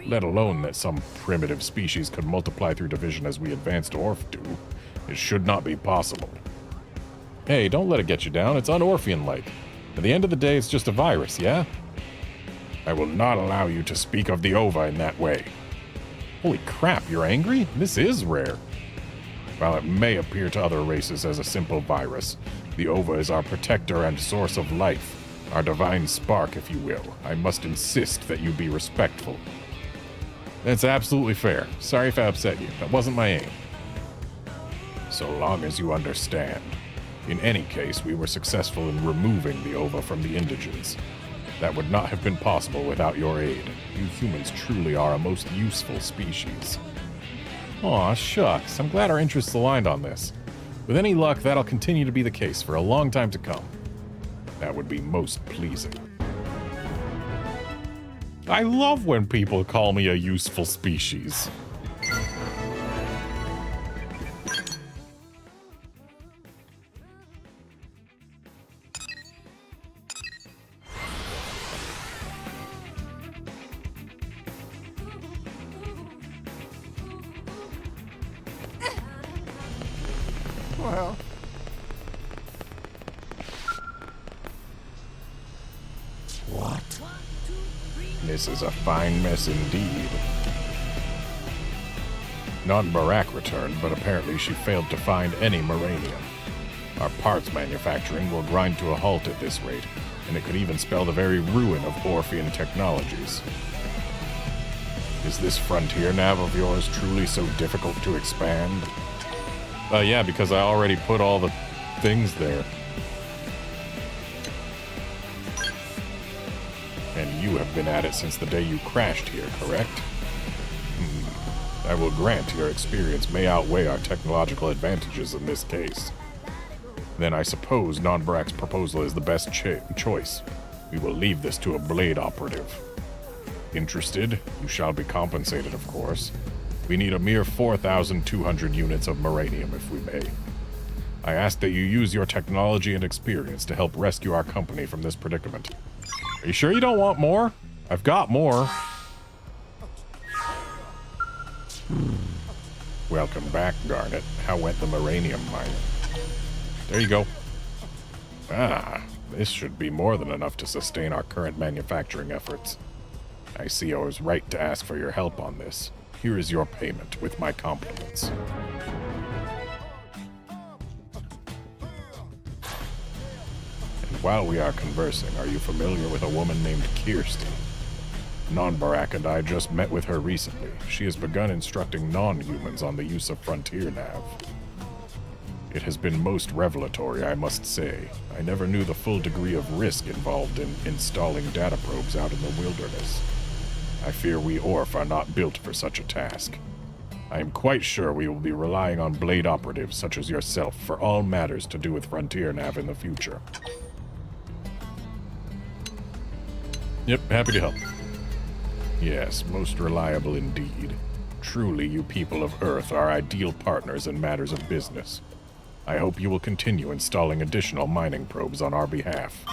Let alone that some primitive species could multiply through division as we advanced Orf do. It should not be possible. Hey, don't let it get you down. It's un-Orphean-like. At the end of the day, it's just a virus, yeah? I will not allow you to speak of the ova in that way. Holy crap, you're angry? This is rare. While it may appear to other races as a simple virus, the ova is our protector and source of life, our divine spark, if you will. I must insist that you be respectful. That's absolutely fair. Sorry if I upset you. That wasn't my aim. So long as you understand. In any case, we were successful in removing the ova from the indigents. That would not have been possible without your aid. You humans truly are a most useful species. Aw, shucks. I'm glad our interests aligned on this. With any luck, that'll continue to be the case for a long time to come. That would be most pleasing. I love when people call me a useful species. Well, what? This is a fine mess indeed. Non-Barak returned, but apparently she failed to find any Moranium. Our parts manufacturing will grind to a halt at this rate, and it could even spell the very ruin of Orphean technologies. Is this frontier nav of yours truly so difficult to expand? Yeah, because I already put all the things there. And you have been at it since the day you crashed here, correct? I will grant your experience may outweigh our technological advantages in this case. Then I suppose Non-Barak's proposal is the best choice. We will leave this to a blade operative. Interested? You shall be compensated, of course. We need a mere 4,200 units of Moranium, if we may. I ask that you use your technology and experience to help rescue our company from this predicament. Are you sure you don't want more? I've got more. Welcome back, Garnet. How went the Moranium mine? There you go. Ah, this should be more than enough to sustain our current manufacturing efforts. I see I was right to ask for your help on this. Here is your payment, with my compliments. And while we are conversing, are you familiar with a woman named Kirsty? Non-Barak and I just met with her recently. She has begun instructing non-humans on the use of Frontier Nav. It has been most revelatory, I must say. I never knew the full degree of risk involved in installing data probes out in the wilderness. I fear we Orf are not built for such a task. I am quite sure we will be relying on blade operatives such as yourself for all matters to do with Frontier Nav in the future. Yep, happy to help. Yes, most reliable indeed. Truly, you people of Earth are ideal partners in matters of business. I hope you will continue installing additional mining probes on our behalf.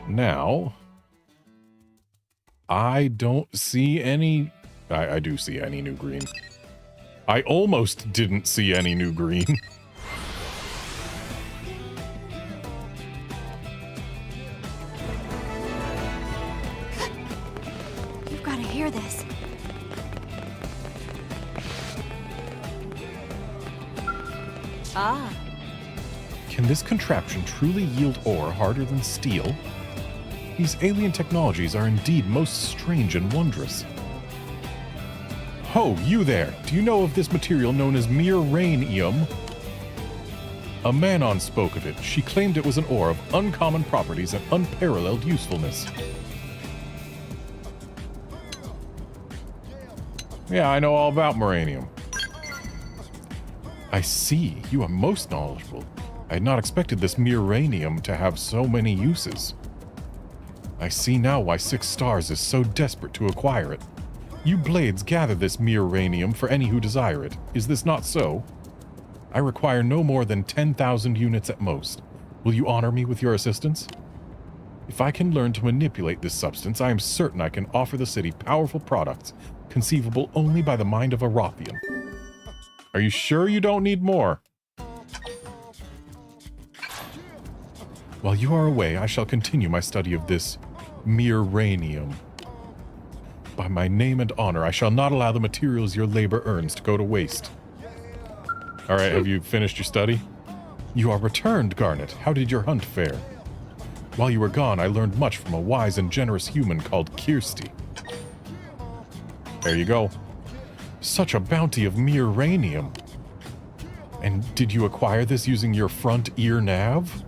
Now, I don't see any... I do see any new green. I almost didn't see any new green. You've got to hear this. Ah, Can this contraption truly yield ore harder than steel? These alien technologies are indeed most strange and wondrous. Ho, you there! Do you know of this material known as mere rhenium? A Manon spoke of it. She claimed it was an ore of uncommon properties and unparalleled usefulness. Yeah, I know all about moranium. I see. You are most knowledgeable. I had not expected this mere rhenium to have so many uses. I see now why 6 Stars is so desperate to acquire it. You Blades gather this mere rhenium for any who desire it. Is this not so? I require no more than 10,000 units at most. Will you honor me with your assistance? If I can learn to manipulate this substance, I am certain I can offer the city powerful products conceivable only by the mind of a Rothian. Are you sure you don't need more? While you are away, I shall continue my study of this mere rhenium. By my name and honor, I shall not allow the materials your labor earns to go to waste. All right, have you finished your study? You are returned, Garnet. How did your hunt fare? While you were gone, I learned much from a wise and generous human called Kirsty. There you go. Such a bounty of mere rhenium. And did you acquire this using your front ear nav?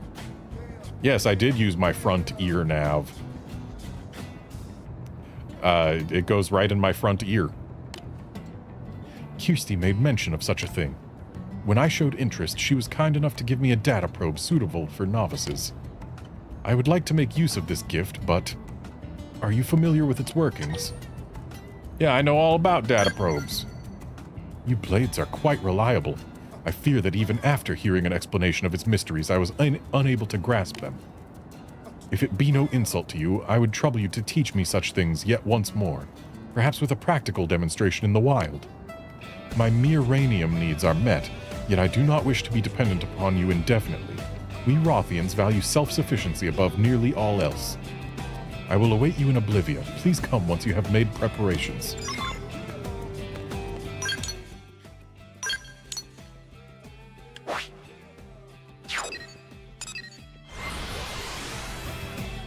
Yes, I did use my front ear nav. It goes right in my front ear. Kirsty made mention of such a thing. When I showed interest, she was kind enough to give me a data probe suitable for novices. I would like to make use of this gift, but... Are you familiar with its workings? Yeah, I know all about data probes. You Blades are quite reliable. I fear that even after hearing an explanation of its mysteries, I was unable to grasp them. If it be no insult to you, I would trouble you to teach me such things yet once more, perhaps with a practical demonstration in the wild. My mere rhenium needs are met, yet I do not wish to be dependent upon you indefinitely. We Rothians value self-sufficiency above nearly all else. I will await you in Oblivia. Please come once you have made preparations.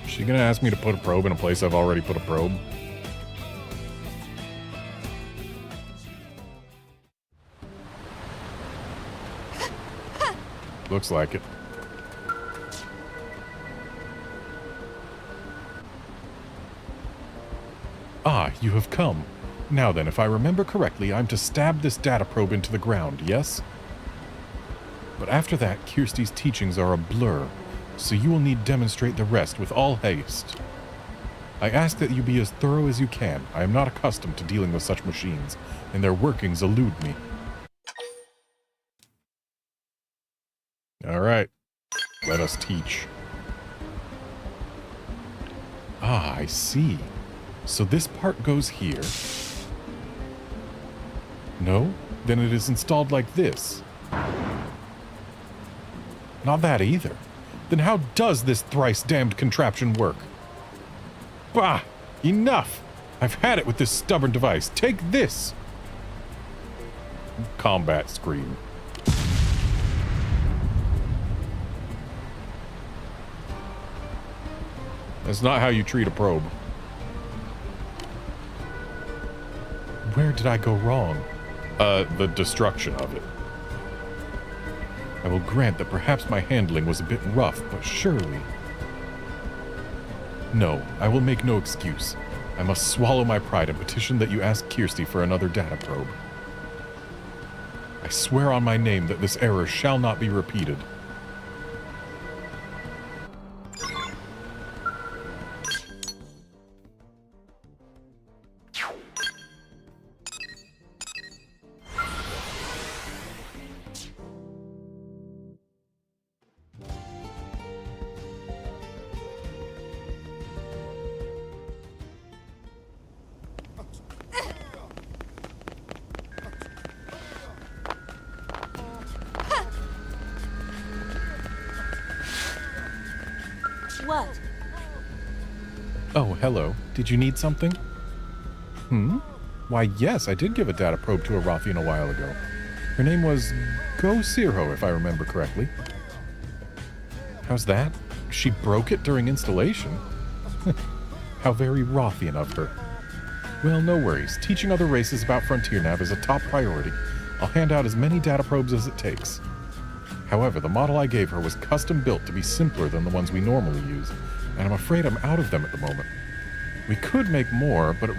Is she gonna ask me to put a probe in a place I've already put a probe? Looks like it. Ah, you have come. Now then, if I remember correctly, I'm to stab this data probe into the ground, yes? But after that, Kirsty's teachings are a blur, so you will need to demonstrate the rest with all haste. I ask that you be as thorough as you can. I am not accustomed to dealing with such machines, and their workings elude me. All right, let us teach. Ah, I see. So this part goes here. No? Then it is installed like this. Not that either. Then how does this thrice-damned contraption work? Bah! Enough! I've had it with this stubborn device. Take this! Combat screen. That's not how you treat a probe. Where did I go wrong? The destruction of it. I will grant that perhaps my handling was a bit rough, but surely... No, I will make no excuse. I must swallow my pride and petition that you ask Kirsty for another data probe. I swear on my name that this error shall not be repeated. What? Oh, hello. Did you need something? Why, yes, I did give a data probe to a Rothian a while ago. Her name was Go Sirho, if I remember correctly. How's that? She broke it during installation? How very Rothian of her. Well, no worries. Teaching other races about Frontier Nav is a top priority. I'll hand out as many data probes as it takes. However, the model I gave her was custom built to be simpler than the ones we normally use, and I'm afraid I'm out of them at the moment. We could make more, but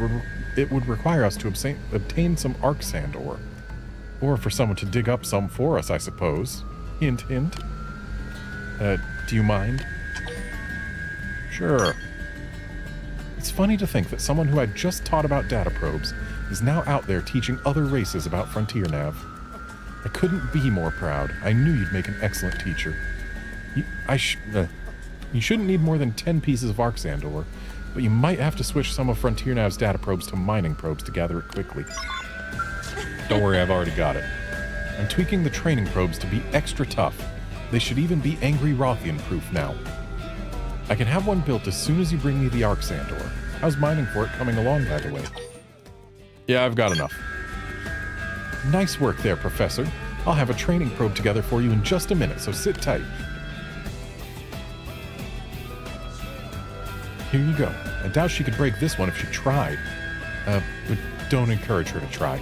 it would require us to obtain some arc sand ore. Or for someone to dig up some for us, I suppose. Hint, hint. Do you mind? Sure. It's funny to think that someone who I'd just taught about data probes is now out there teaching other races about Frontier Nav. I couldn't be more proud. I knew you'd make an excellent teacher. You shouldn't need more than 10 pieces of arc sand ore, but you might have to switch some of Frontier Nav's data probes to mining probes to gather it quickly. Don't worry, I've already got it. I'm tweaking the training probes to be extra tough. They should even be Angry Rothian proof now. I can have one built as soon as you bring me the arc sand ore. How's mining for it coming along, by the way? Yeah, I've got enough. Nice work there, Professor. I'll have a training probe together for you in just a minute, so sit tight. Here you go. I doubt she could break this one if she tried. But don't encourage her to try.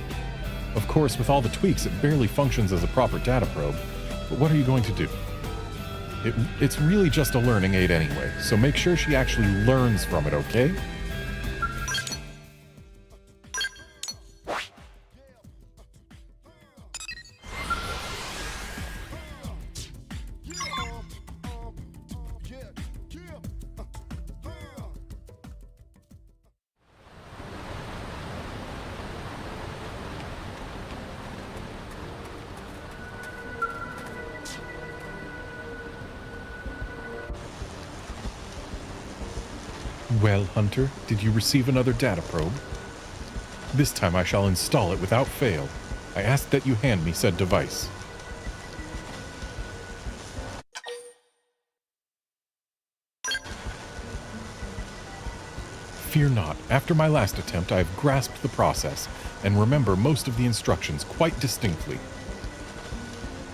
Of course, with all the tweaks, it barely functions as a proper data probe. But what are you going to do? It's really just a learning aid anyway, so make sure she actually learns from it, okay? Well, Hunter, did you receive another data probe? This time I shall install it without fail. I ask that you hand me said device. Fear not. After my last attempt, I have grasped the process and remember most of the instructions quite distinctly.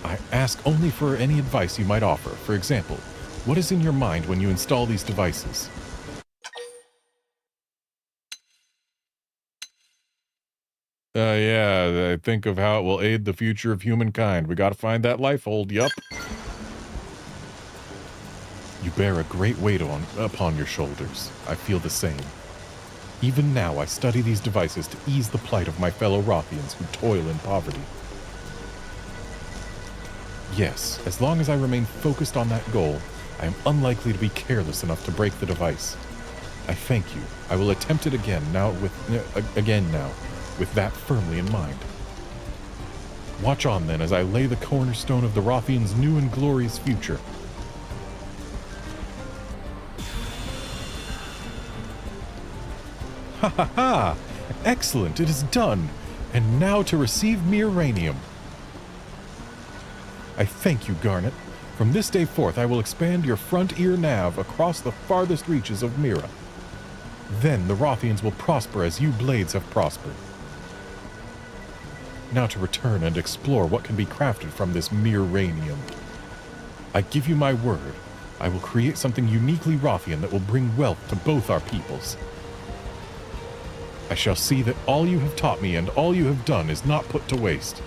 I ask only for any advice you might offer. For example, what is in your mind when you install these devices? Yeah, I think of how it will aid the future of humankind. We gotta find that life hold, yup. You bear a great weight upon your shoulders. I feel the same. Even now, I study these devices to ease the plight of my fellow Rothians who toil in poverty. Yes, as long as I remain focused on that goal, I am unlikely to be careless enough to break the device. I thank you. I will attempt it again now, with that firmly in mind. Watch on, then, as I lay the cornerstone of the Rothians' new and glorious future. Ha ha ha! Excellent, it is done! And now to receive me uranium. I thank you, Garnet. From this day forth, I will expand your front ear nav across the farthest reaches of Mira. Then the Rothians will prosper as you blades have prospered. Now to return and explore what can be crafted from this Miranium. I give you my word, I will create something uniquely Rothian that will bring wealth to both our peoples. I shall see that all you have taught me and all you have done is not put to waste.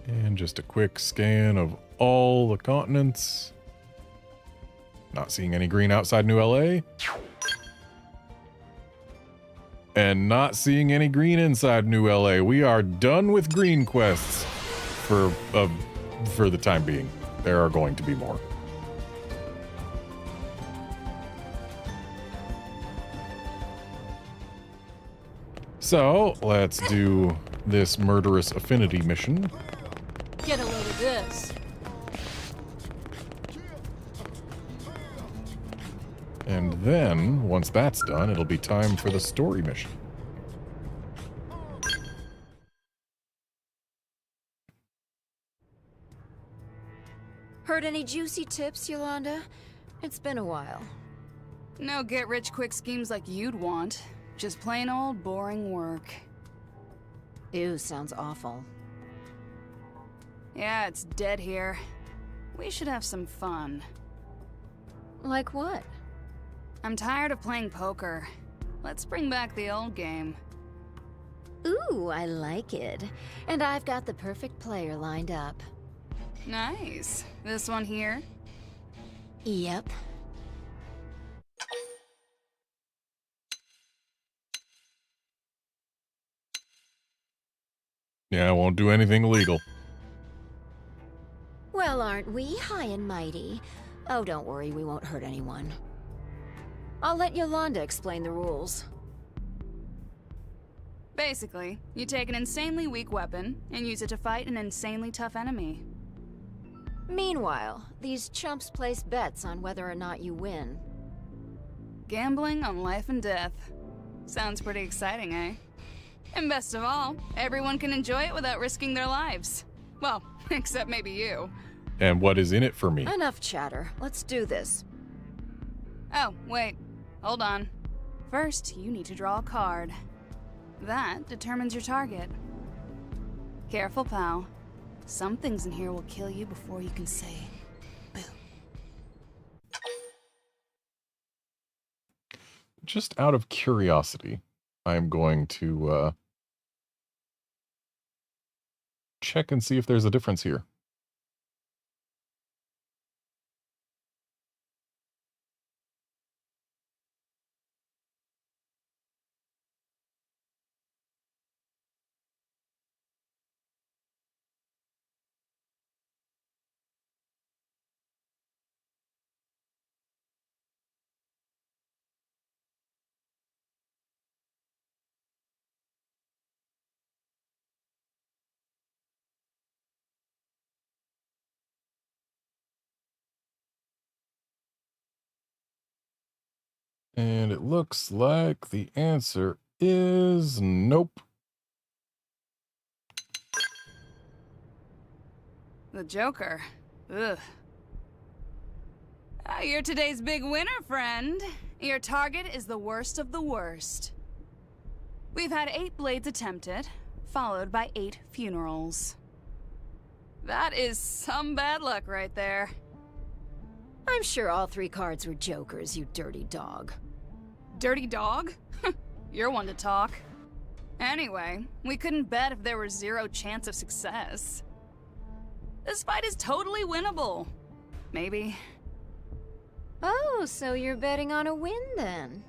And just a quick scan of all the continents. Not seeing any green outside New LA. And not seeing any green inside New LA. We are done with green quests for the time being. There are going to be more. So, let's do this murderous affinity mission. Get a load of this. And then, once that's done, it'll be time for the story mission. Heard any juicy tips, Yolanda? It's been a while. No get-rich-quick schemes like you'd want. Just plain old boring work. Ew, sounds awful. Yeah, it's dead here. We should have some fun. Like what? I'm tired of playing poker. Let's bring back the old game. Ooh, I like it. And I've got the perfect player lined up. Nice. This one here? Yep. Yeah, I won't do anything illegal. Well, aren't we high and mighty? Oh, don't worry, we won't hurt anyone. I'll let Yolanda explain the rules. Basically, you take an insanely weak weapon and use it to fight an insanely tough enemy. Meanwhile, these chumps place bets on whether or not you win. Gambling on life and death. Sounds pretty exciting, eh? And best of all, everyone can enjoy it without risking their lives. Well, except maybe you. And what is in it for me? Enough chatter. Let's do this. Oh, wait. Hold on. First, you need to draw a card. That determines your target. Careful, pal. Some things in here will kill you before you can say boo. Just out of curiosity, I'm going to check and see if there's a difference here. And it looks like the answer is nope. The Joker. Ugh. You're today's big winner, friend. Your target is the worst of the worst. We've had 8 blades attempted, followed by 8 funerals. That is some bad luck right there. I'm sure all 3 cards were jokers, you dirty dog. Dirty dog? You're one to talk. Anyway, we couldn't bet if there were 0 chance of success. This fight is totally winnable. Maybe. Oh, so you're betting on a win then?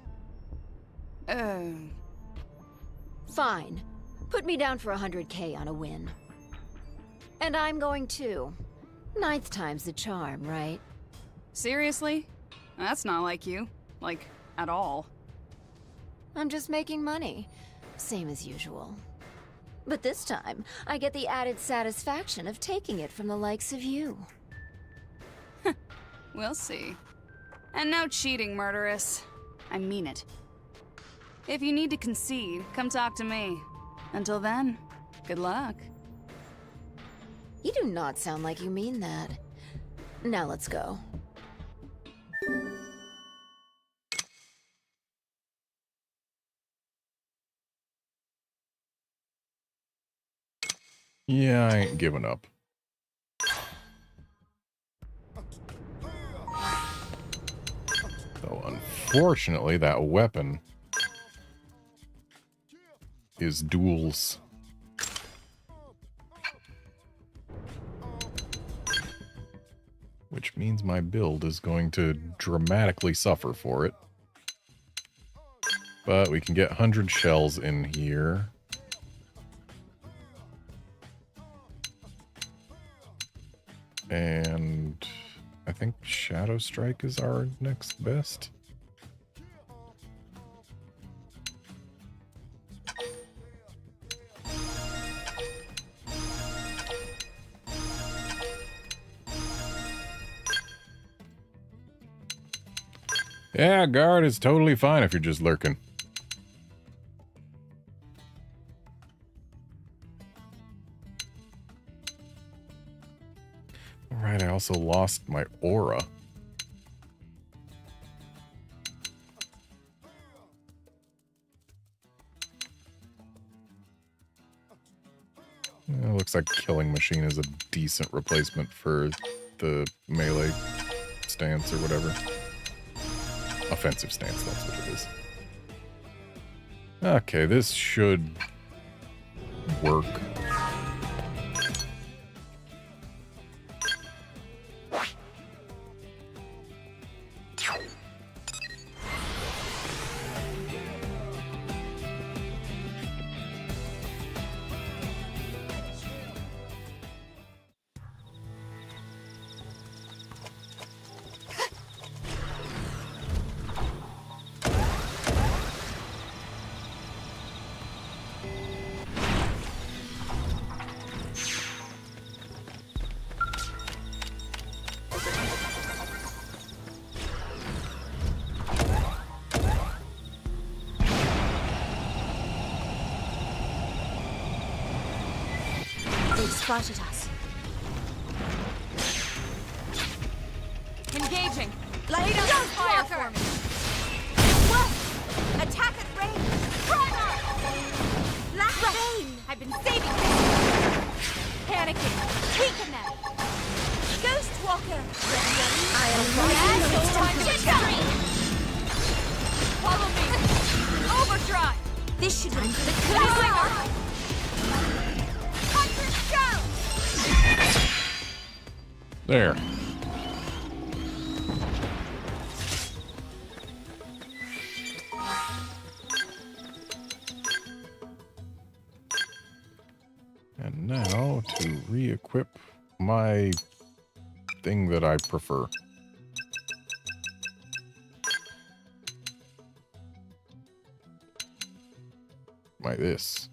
Fine. Put me down for 100K on a win. And I'm going too. 9th time's the charm, right? Seriously? That's not like you. Like, at all. I'm just making money. Same as usual. But this time, I get the added satisfaction of taking it from the likes of you. We'll see. And no cheating, murderess. I mean it. If you need to concede, come talk to me. Until then, good luck. You do not sound like you mean that. Now let's go. Yeah, I ain't giving up. Though unfortunately, that weapon is duels. Which means my build is going to dramatically suffer for it. But we can get 100 shells in here. And I think Shadow Strike is our next best. Yeah, guard is totally fine if you're just lurking. Alright, I also also lost my aura. Looks like Killing Machine is a decent replacement for the melee stance or whatever. Offensive stance, that's what it is. Okay, this should work. They spotted us. Engaging. Lay down fire for me. Whoa! Attack at range. Primer! Black rain. I've been saving them. Panicking. Weaken them. Ghost Walker. I am Yes, time to victory. Follow me. Overdrive. This should be the clear. There. And now to re-equip my thing that I prefer. My this.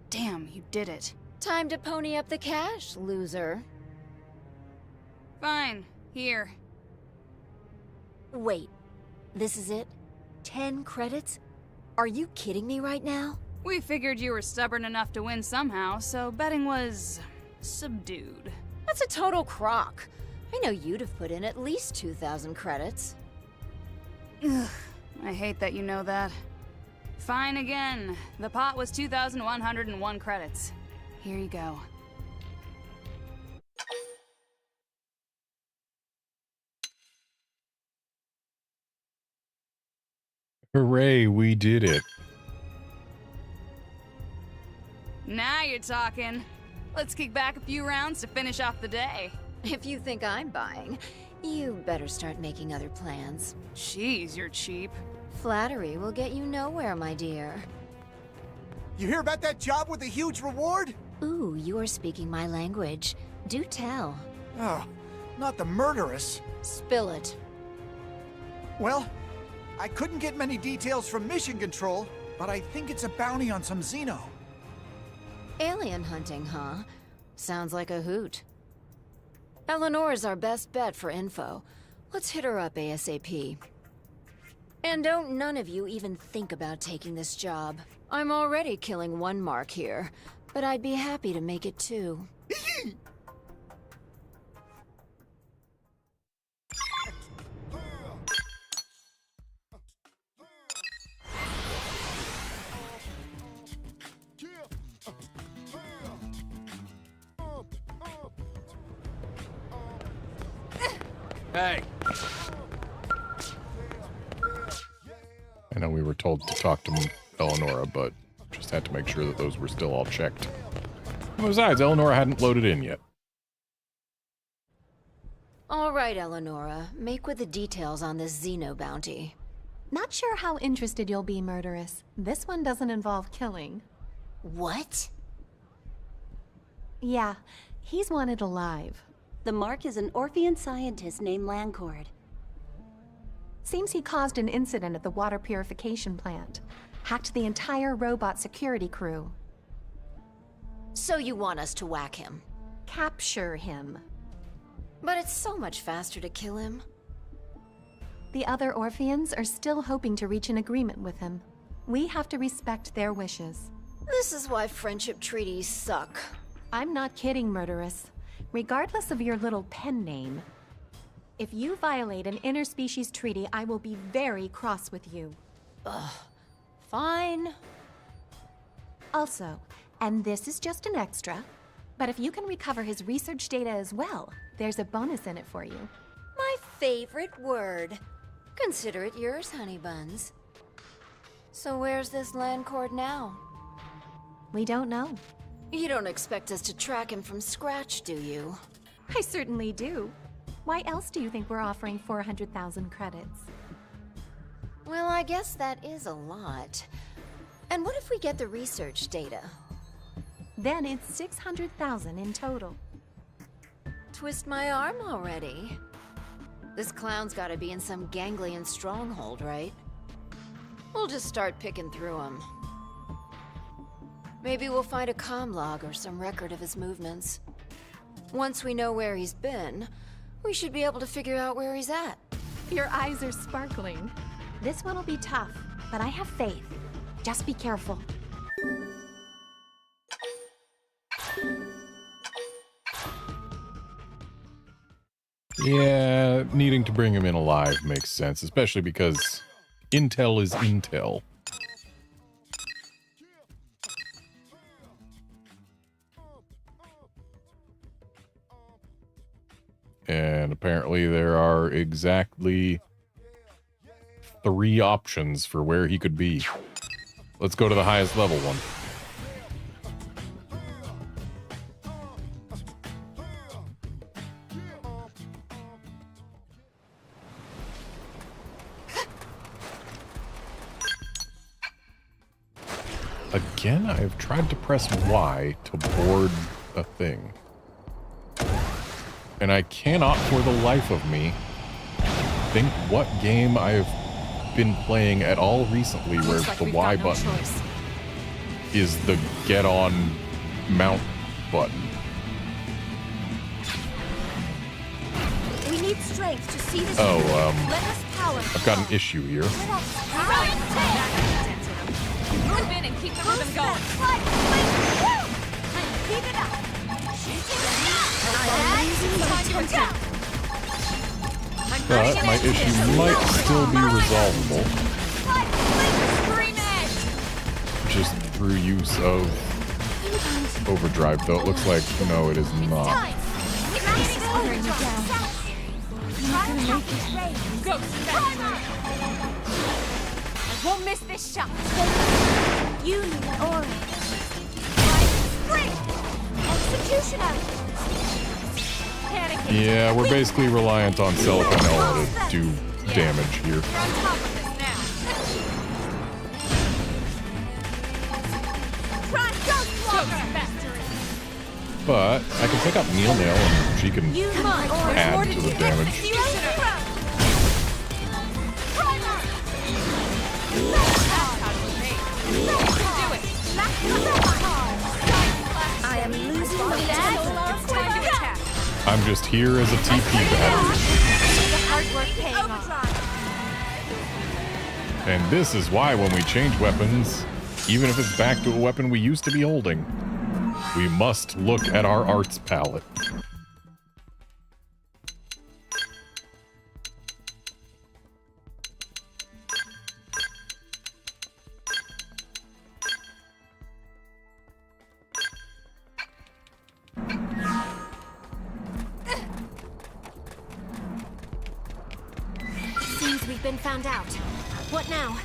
Damn, you did it. Time to pony up the cash, loser. Fine. Here. Wait, this is it? 10 credits? Are you kidding me right now? We figured you were stubborn enough to win somehow, so betting was subdued. That's a total crock. I know you'd have put in at least 2,000 credits. Ugh, I hate that you know that. Fine again. The pot was 2,101 credits. Here you go. Hooray, we did it. Now you're talking. Let's kick back a few rounds to finish off the day. If you think I'm buying, you better start making other plans. Jeez, you're cheap. Flattery will get you nowhere, my dear. You hear about that job with the huge reward? Ooh, you are speaking my language. Do tell. Oh, not the murderess. Spill it. Well, I couldn't get many details from Mission Control, but I think it's a bounty on some Xeno. Alien hunting, huh? Sounds like a hoot. Eleanor's our best bet for info. Let's hit her up ASAP. And don't none of you even think about taking this job. I'm already killing one mark here, but I'd be happy to make it 2. Hey! I know we were told to talk to Eleonora, but just had to make sure that those were still all checked. And besides, Eleonora hadn't loaded in yet. All right, Eleonora. Make with the details on this Xeno bounty. Not sure how interested you'll be, Murderous. This one doesn't involve killing. What? Yeah, he's wanted alive. The mark is an Orphean scientist named Lancord. Seems he caused an incident at the water purification plant. Hacked the entire robot security crew. So you want us to whack him? Capture him. But it's so much faster to kill him. The other Orpheans are still hoping to reach an agreement with him. We have to respect their wishes. This is why friendship treaties suck. I'm not kidding, Murderous. Regardless of your little pen name, if you violate an interspecies treaty, I will be very cross with you. Fine. Also, and this is just an extra, but if you can recover his research data as well, there's a bonus in it for you. My favorite word. Consider it yours, honey buns. So where's this Landcord now? We don't know. You don't expect us to track him from scratch, do you? I certainly do. Why else do you think we're offering 400,000 credits? Well, I guess that is a lot. And what if we get the research data? Then it's 600,000 in total. Twist my arm already. This clown's gotta be in some ganglion stronghold, right? We'll just start picking through him. Maybe we'll find a comm log or some record of his movements. Once we know where he's been, we should be able to figure out where he's at. Your eyes are sparkling. This one will be tough, but I have faith. Just be careful. Yeah, needing to bring him in alive makes sense, especially because intel is intel. And apparently there are exactly 3 options for where he could be. Let's go to the highest level one. Again, I have tried to press Y to board a thing. And I cannot for the life of me think what game I've been playing at all recently where the Y button is the get on mount button. We need strength to see this. Oh, Let us power. I've got an issue here. Move in and keep the rhythm going. Keep it up. But my issue might still be resolvable just through use of overdrive, though it looks like no, it is not. I won't miss this shot. You need an orange. Executioner. Yeah, we're basically reliant on Celicanella to do damage here. We're on top of this now. But I can pick up Neil Nail and she can add to the damage. I am losing the battle. It's time to attack. I'm just here as a TP battery. The hard work paying off. And this is why when we change weapons, even if it's back to a weapon we used to be holding, we must look at our arts palette. Seems we've been found out. What now?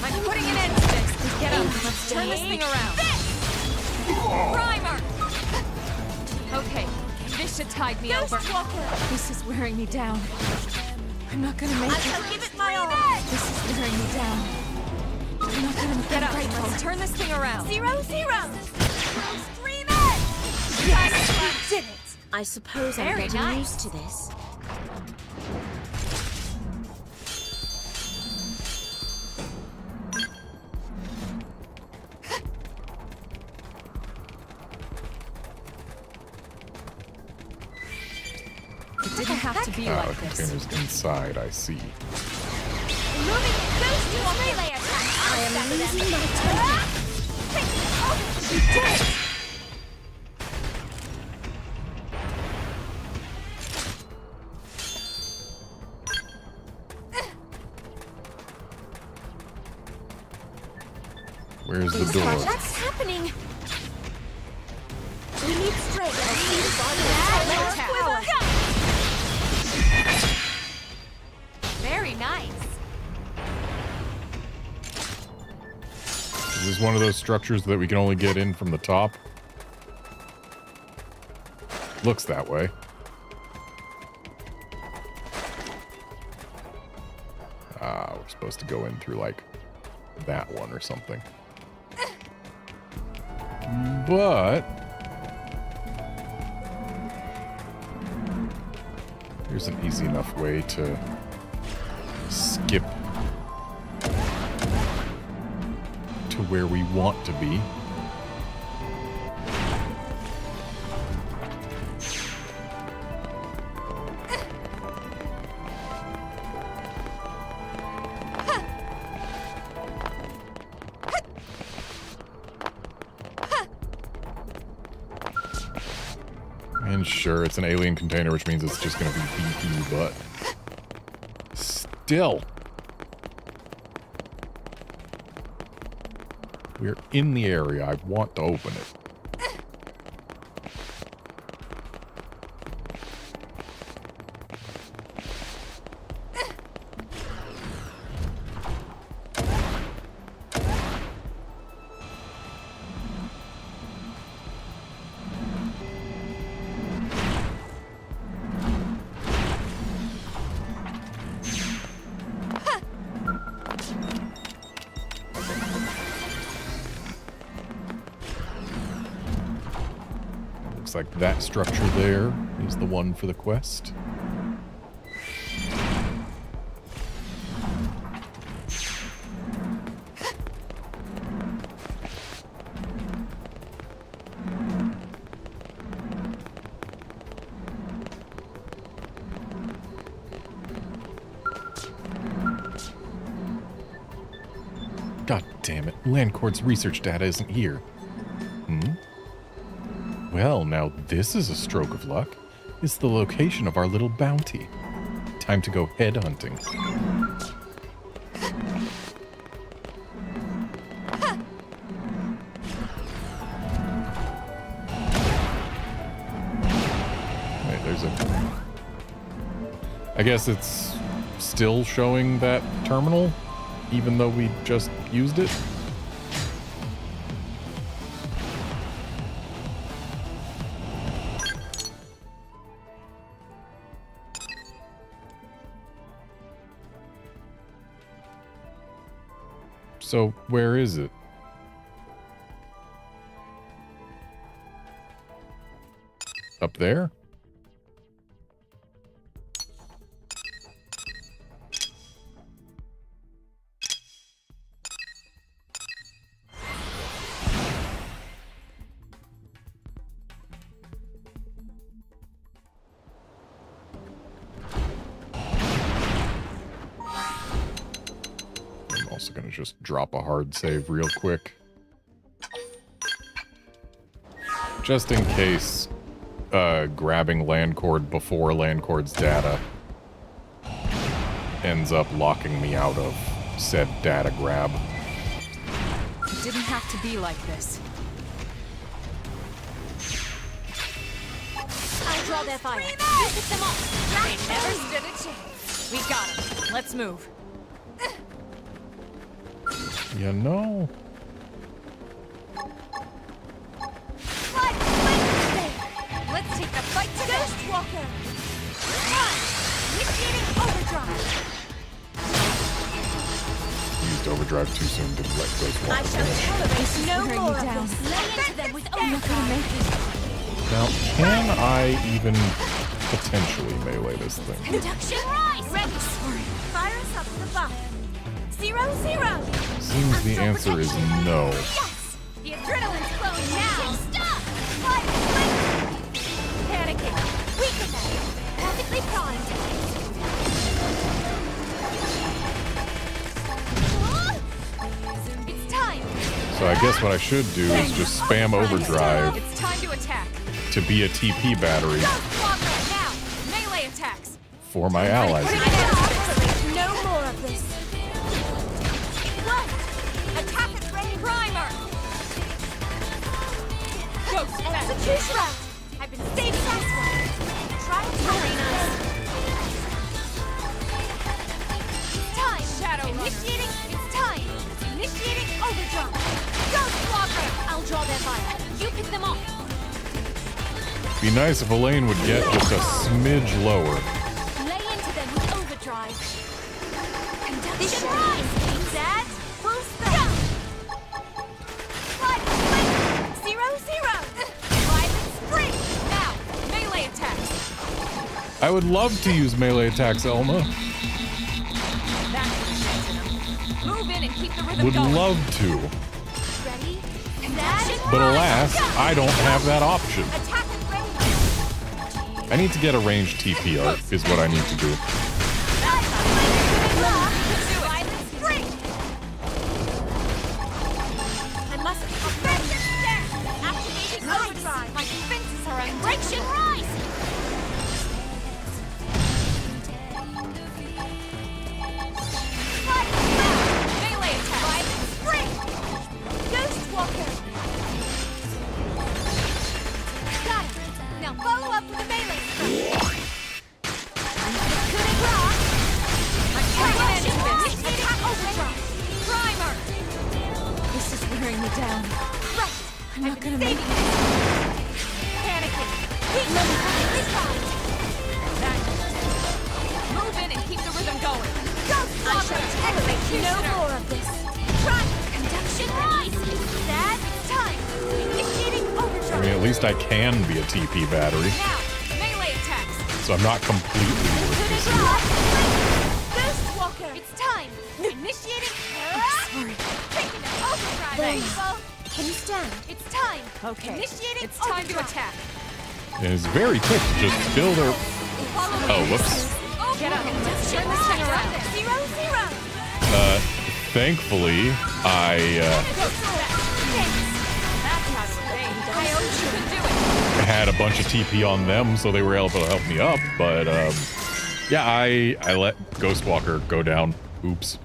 I'm putting an end to this. Get up. Let's turn this thing around. Primer! Okay, this should tide me over. This is wearing me down. I'm not gonna make it. Give it my all. This is wearing me down. Get up. Let's turn this thing around. 0-0. Stream it! Yes, you did it. I suppose I'm Very getting nice. used to this. It didn't have to be Ah, the like this. container's inside, I see. Moving ghost relay attack. I am losing my temper. You did it. Where's the door? What's happening? We need strength. Very nice. Is this one of those structures that we can only get in from the top? Looks that way. Ah, we're supposed to go in through, like, that one or something. But here's an easy enough way to skip to where we want to be. And sure, it's an alien container, which means it's just going to be beefy, but still. We're in the area. I want to open it. Looks like that structure there is the one for the quest. God damn it, Landcord's research data isn't here. Hmm? Well, now this is a stroke of luck. It's the location of our little bounty. Time to go head hunting. Wait, there's a... I guess it's still showing that terminal, even though we just used it. So, where is it? Up there? Also gonna just drop a hard save real quick. Just in case grabbing Landcord before Landcord's data ends up locking me out of said data grab. It didn't have to be like this. I'll draw their fire. You pick them off. They never stood a chance. We got him. Let's move. You know. Let's take the fight to Ghost Walker. Initiating overdrive. used overdrive too soon. Didn't let Ghostwalker finish. No more of this. Lay into them with overdrive. Now, can I even potentially melee this thing? Conduction rise. Ready. Fire us up with a buff. 0-0. Seems the answer is no. Yes. The adrenaline's flowing now. Stop. Panicking. Weaken them. Perfectly primed. It's time. So I guess what I should do is just spam overdrive It's time to attack. to be a TP battery Now, melee attacks. for my allies. No more of this. Whoa. Attack at range. Primer. Ghost effect. Execution route. I've been saving this one. Try and very nice. It's time. Shadow runner. Initiating. It's time. Initiating overdrive. Ghost Walker. I'll draw their fire. You pick them off. Be nice if Elaine would get just a smidge lower. Lay into them with overdrive. Conduction rise. Dad. Full spell. 0-0. Violent spring. Now, melee attacks. I would love to use melee attacks, Elma. That's move in and keep the rhythm Would going. love to. Ready? Conduction But rise. alas, I don't have that option. Attack at range. I need to get a ranged TP art, is what I need to do. Violent spring. I must offensive stare. Activating overdrive. My defenses are under. Conduction rise. Melee attack. Violent spring. Ghost Walker. Got it. Now follow up with a melee spring. Good rock. Attack overdrive. Primer. This is wearing me down. Right. I'm not gonna make it. Panicking. Keep moving. Move in and keep the rhythm going. Ghost Walker. No more of this. Try. Conduction rise. Dad, it's time. Initiating I overdrive. mean, at least I can be a TP battery, Now, melee attacks. so I'm not completely worthless Good here. rock. Ghost Walker. It's time. Initiating. Sorry. Taking an overdrive. Thanks. Can you stand? It's time. Okay. Initiating It's time to overdrive. attack. And it's very quick to just fill their... Oh, whoops. Get up. Let's turn this thing around. 0-0. Thankfully, I had a bunch of TP on them, so they were able to help me up, but, yeah, I let Ghostwalker go down. Oops.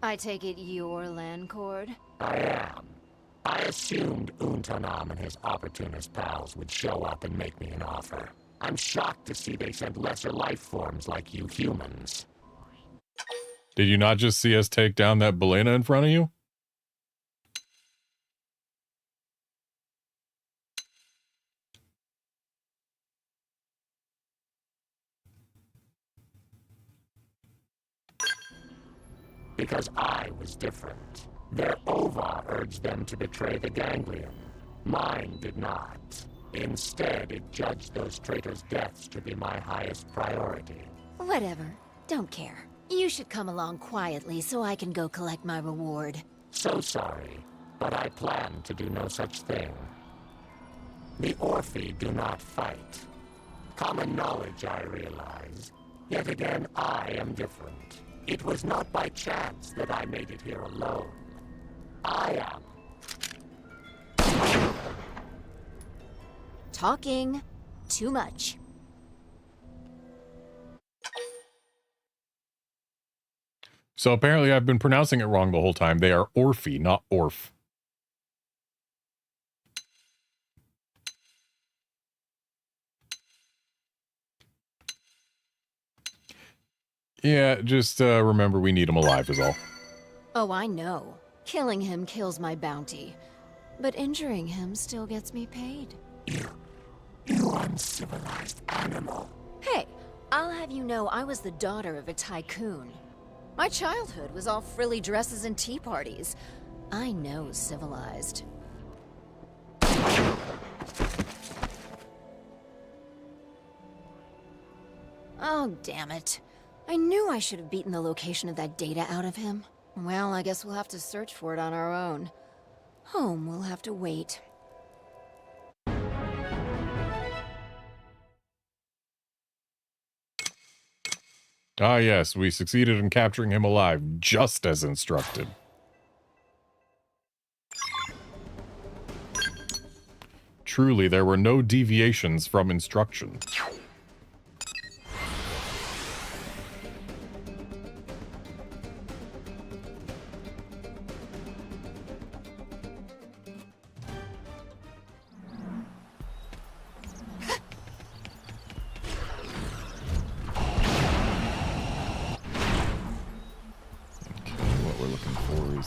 I take it you're Landcord? I am. I assumed Untanam and his opportunist pals would show up and make me an offer. I'm shocked to see they sent lesser life forms like you humans. Did you not just see us take down that Belena in front of you? Because I was different. Their Ova urged them to betray the Ganglion. Mine did not. Instead, it judged those traitors' deaths to be my highest priority. Whatever. Don't care. You should come along quietly so I can go collect my reward. So sorry, but I plan to do no such thing. The Orphi do not fight. Common knowledge, I realize. Yet again, I am different. It was not by chance that I made it here alone. I am. Talking too much. So apparently I've been pronouncing it wrong the whole time. They are Orphi, not Orf. Yeah, just remember we need him alive is all. Oh, I know. Killing him kills my bounty. But injuring him still gets me paid. You uncivilized animal. Hey, I'll have you know I was the daughter of a tycoon. My childhood was all frilly dresses and tea parties. I know civilized. Oh, damn it. I knew I should have beaten the location of that data out of him. Well, I guess we'll have to search for it on our own. Home will have to wait. Ah yes, we succeeded in capturing him alive, just as instructed. Truly, there were no deviations from instruction.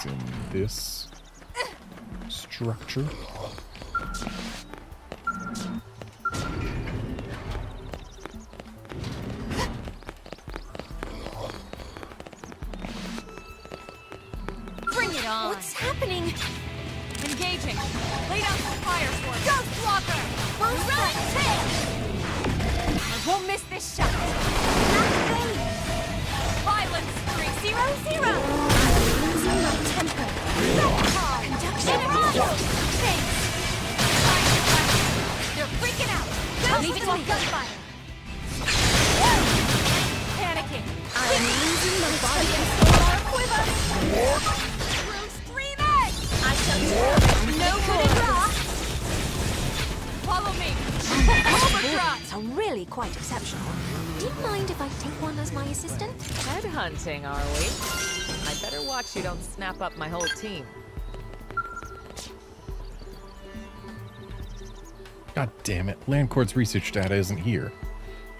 In this structure. Bring it on! What's happening? Engaging! Lay down some fire for it! Ghost Walker! Boost the I won't miss this shot! Violence 3-0-0! Losing my temper. Conduction Thanks. They're freaking out! Leave it to me. Gunfire! Panicking! I'm losing my body and Through stream it! I shall do no good draw. Follow me! Overdrive! So really quite exceptional. Do you mind if I take one as my assistant? Headhunting, are we? I better watch you don't snap up my whole team. God damn it, Landcort's research data isn't here.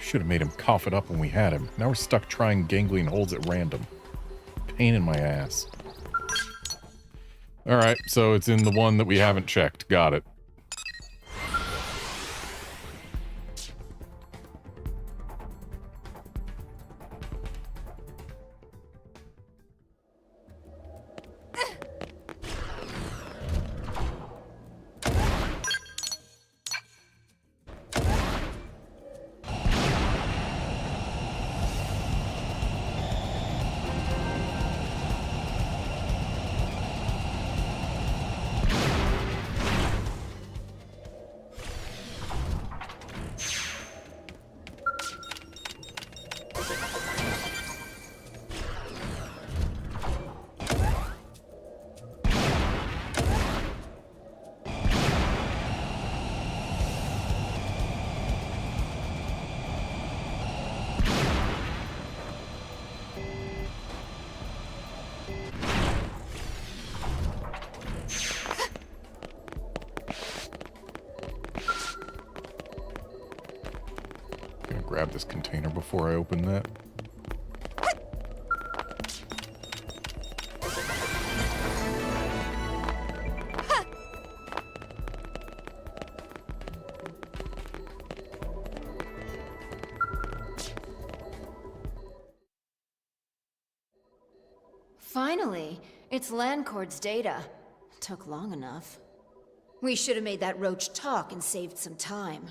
Should have made him cough it up when we had him. Now we're stuck trying ganglion holds at random. Pain in my ass. Alright, so it's in the one that we haven't checked. Got it. Grab this container before I open that. Finally, it's Landcord's data. Took long enough. We should have made that roach talk and saved some time.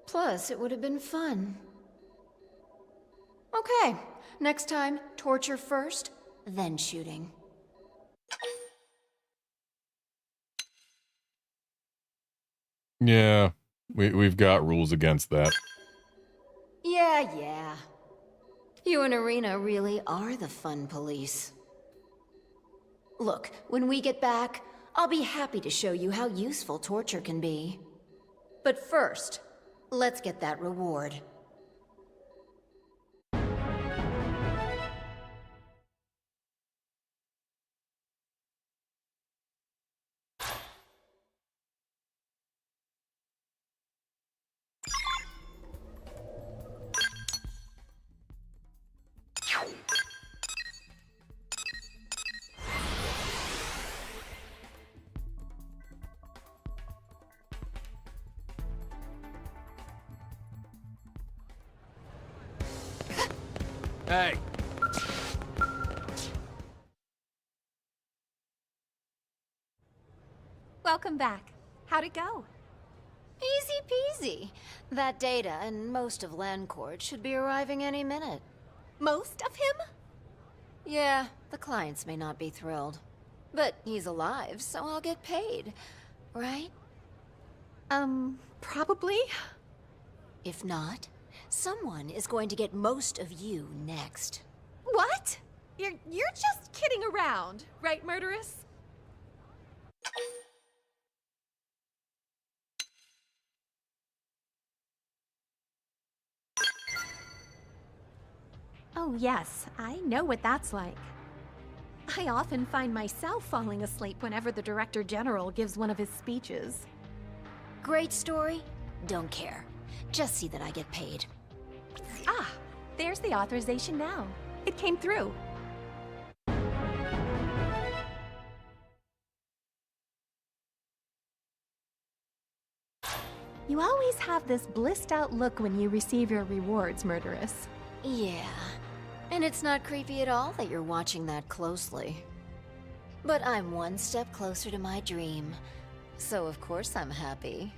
Plus, it would have been fun. Okay, next time, torture first, then shooting. Yeah, we've got rules against that. Yeah. You and Irina really are the fun police. Look, when we get back, I'll be happy to show you how useful torture can be. But first, let's get that reward. Hey! Welcome back. How'd it go? Easy peasy. That data and most of Landcourt should be arriving any minute. Most of him? Yeah, the clients may not be thrilled. But he's alive, so I'll get paid. Right? Probably. If not, someone is going to get most of you next. What? You're just kidding around, right, Murderous? Oh yes, I know what that's like. I often find myself falling asleep whenever the Director General gives one of his speeches. Great story? Don't care. Just see that I get paid. Ah, there's the authorization now. It came through. You always have this blissed out look when you receive your rewards, Murderous. Yeah. And it's not creepy at all that you're watching that closely. But I'm one step closer to my dream. So of course I'm happy.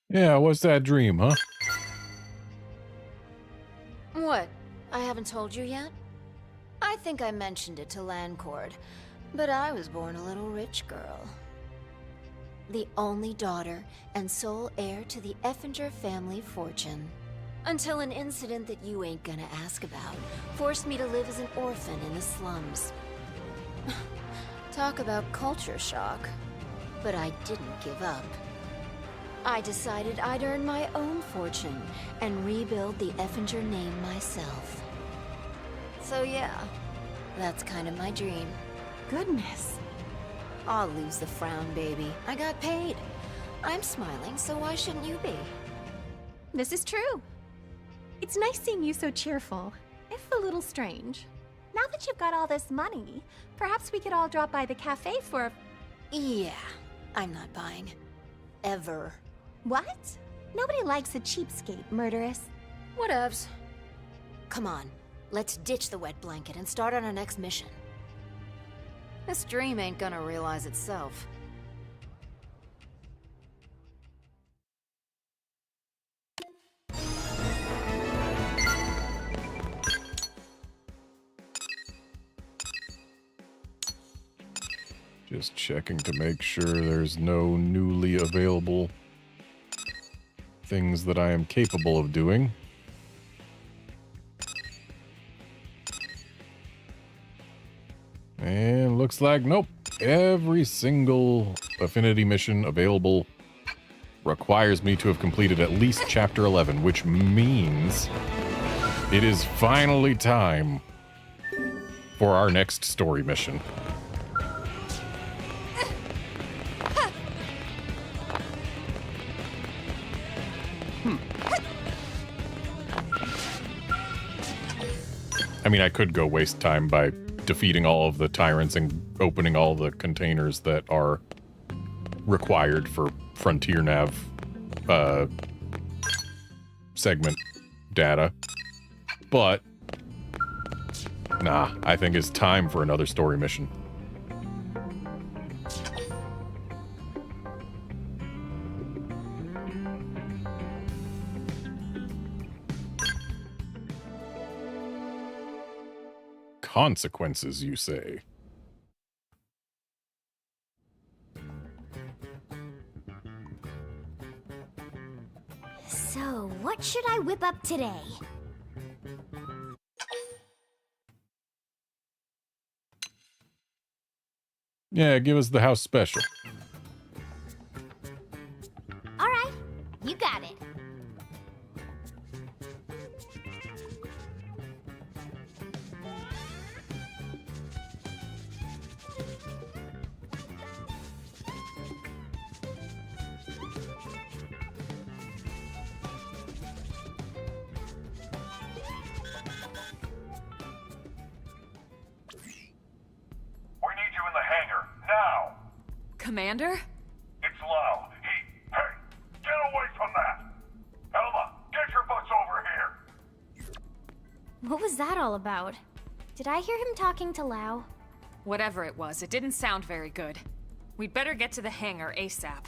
Yeah, what's that dream, huh? What? I haven't told you yet? I think I mentioned it to Landcourt, but I was born a little rich girl. The only daughter and sole heir to the Effinger family fortune. Until an incident that you ain't gonna ask about forced me to live as an orphan in the slums. Talk about culture shock. But I didn't give up. I decided I'd earn my own fortune and rebuild the Effinger name myself. So yeah, that's kind of my dream. Goodness. I'll lose the frown, baby. I got paid. I'm smiling, so why shouldn't you be? This is true. It's nice seeing you so cheerful, if a little strange. Now that you've got all this money, perhaps we could all drop by the cafe for... Yeah, I'm not buying. Ever. What? Nobody likes a cheapskate, Murderous. Whatevs. Come on, let's ditch the wet blanket and start on our next mission. This dream ain't gonna realize itself. Just checking to make sure there's no newly available things that I am capable of doing. And looks like, nope, every single Affinity mission available requires me to have completed at least Chapter 11, which means it is finally time for our next story mission. I mean, I could go waste time by defeating all of the tyrants and opening all the containers that are required for Frontier Nav segment data. But, nah, I think it's time for another story mission. Consequences, you say? So, what should I whip up today? Yeah, give us the house special. All right, you got it. Commander? It's Lau. Hey, get away from that! What was that all about? Did I hear him talking to Lau? Whatever it was, it didn't sound very good. We'd better get to the hangar ASAP.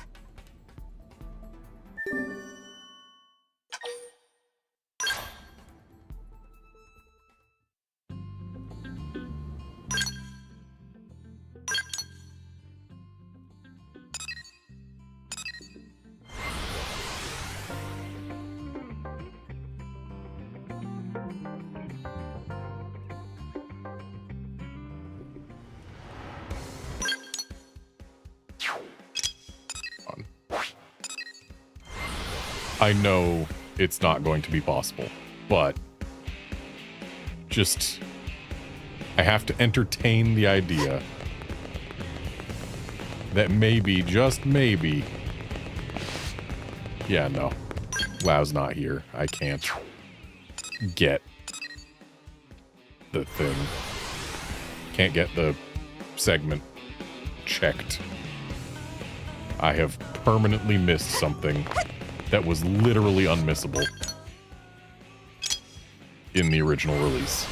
I know it's not going to be possible, but just I have to entertain the idea that maybe, just maybe, yeah, no, Lau's not here. I can't get the thing. Can't get the segment checked. I have permanently missed something that was literally unmissable in the original release.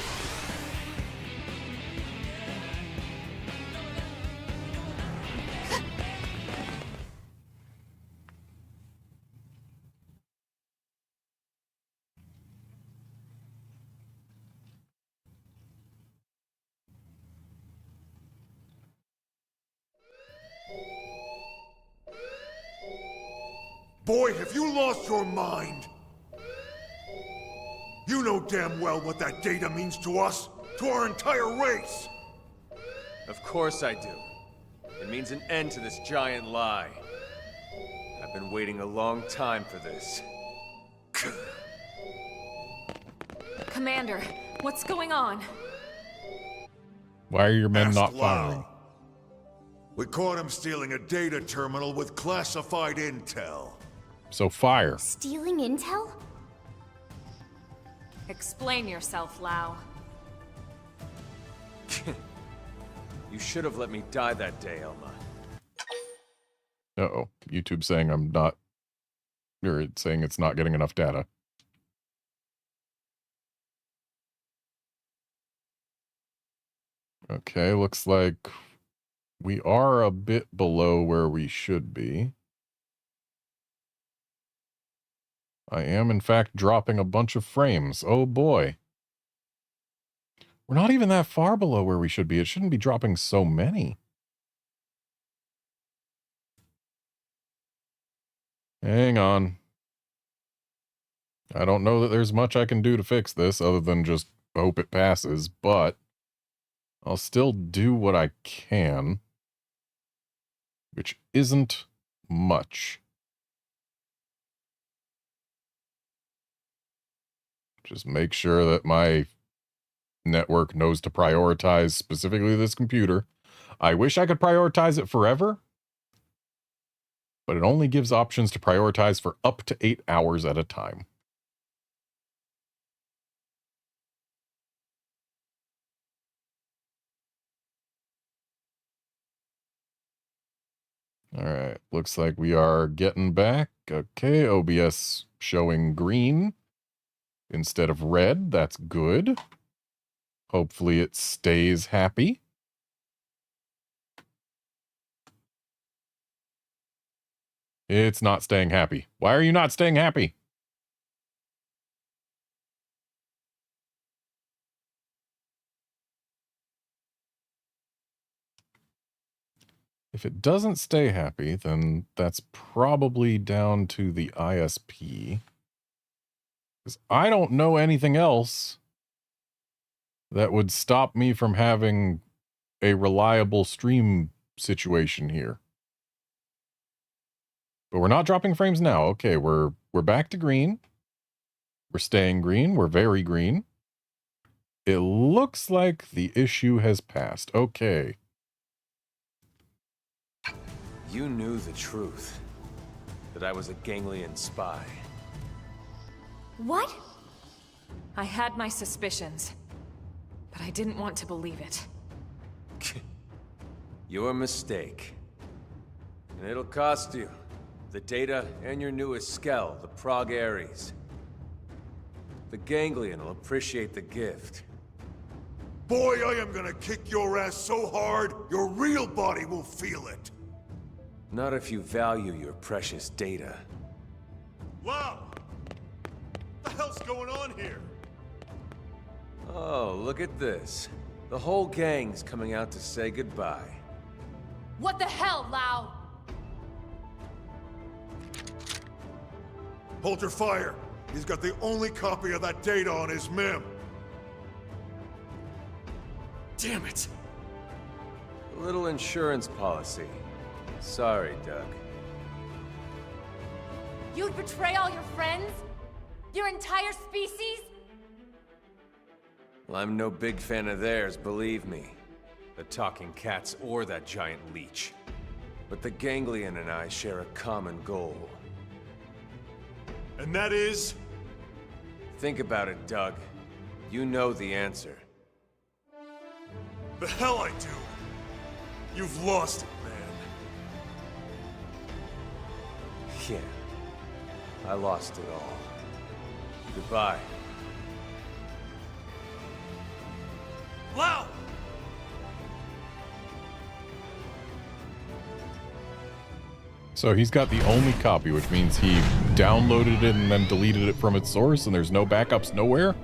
Boy, have you lost your mind! You know damn well what that data means to us, to our entire race! Of course I do. It means an end to this giant lie. I've been waiting a long time for this. Commander, what's going on? Why are your men Ask not Lau. firing? We caught him stealing a data terminal with classified intel. So fire. Stealing intel? Explain yourself, Lau. You should have let me die that day, Elma. Uh-oh. YouTube saying I'm not, or it's saying it's not getting enough data. Okay, looks like we are a bit below where we should be. I am, in fact, dropping a bunch of frames. Oh, boy. We're not even that far below where we should be. It shouldn't be dropping so many. Hang on. I don't know that there's much I can do to fix this other than just hope it passes, but I'll still do what I can, which isn't much. Just make sure that my network knows to prioritize specifically this computer. I wish I could prioritize it forever, but it only gives options to prioritize for up to 8 hours at a time. All right, looks like we are getting back. Okay, OBS showing green instead of red. That's good. Hopefully it stays happy. It's not staying happy. Why are you not staying happy? If it doesn't stay happy, then that's probably down to the ISP. Because I don't know anything else that would stop me from having a reliable stream situation here. But we're not dropping frames now. Okay, we're back to green. We're staying green. We're very green. It looks like the issue has passed. Okay. You knew the truth. That I was a ganglion spy. What? I had my suspicions, but I didn't want to believe it. Your mistake. And it'll cost you. The data and your newest skell, the Prague Ares. The ganglion will appreciate the gift. Boy, I am gonna kick your ass so hard, your real body will feel it. Not if you value your precious data. Wow! What the hell's going on here? Oh, look at this. The whole gang's coming out to say goodbye. What the hell, Lau? Hold your fire. He's got the only copy of that data on his MIM. Damn it! A little insurance policy. Sorry, Doug. You'd betray all your friends? Your entire species? Well, I'm no big fan of theirs, believe me. The talking cats or that giant leech. But the ganglion and I share a common goal. And that is? Think about it, Doug. You know the answer. The hell I do! You've lost it, man. Yeah. I lost it all. Goodbye. Lau! So he's got the only copy, which means he downloaded it and then deleted it from its source, and there's no backups nowhere?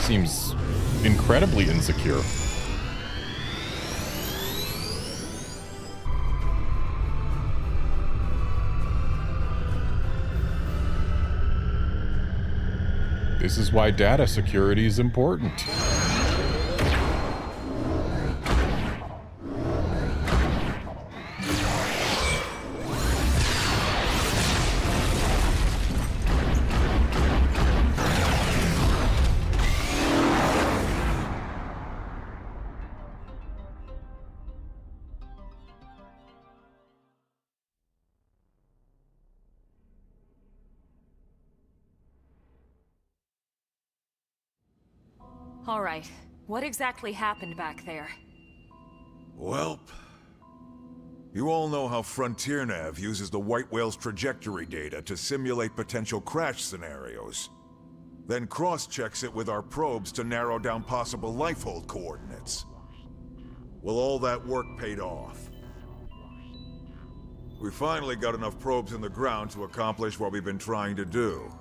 Seems incredibly insecure. This is why data security is important. All right. What exactly happened back there? Welp. You all know how Frontier Nav uses the White Whale's trajectory data to simulate potential crash scenarios. Then cross-checks it with our probes to narrow down possible lifehold coordinates. Well, all that work paid off. We finally got enough probes in the ground to accomplish what we've been trying to do.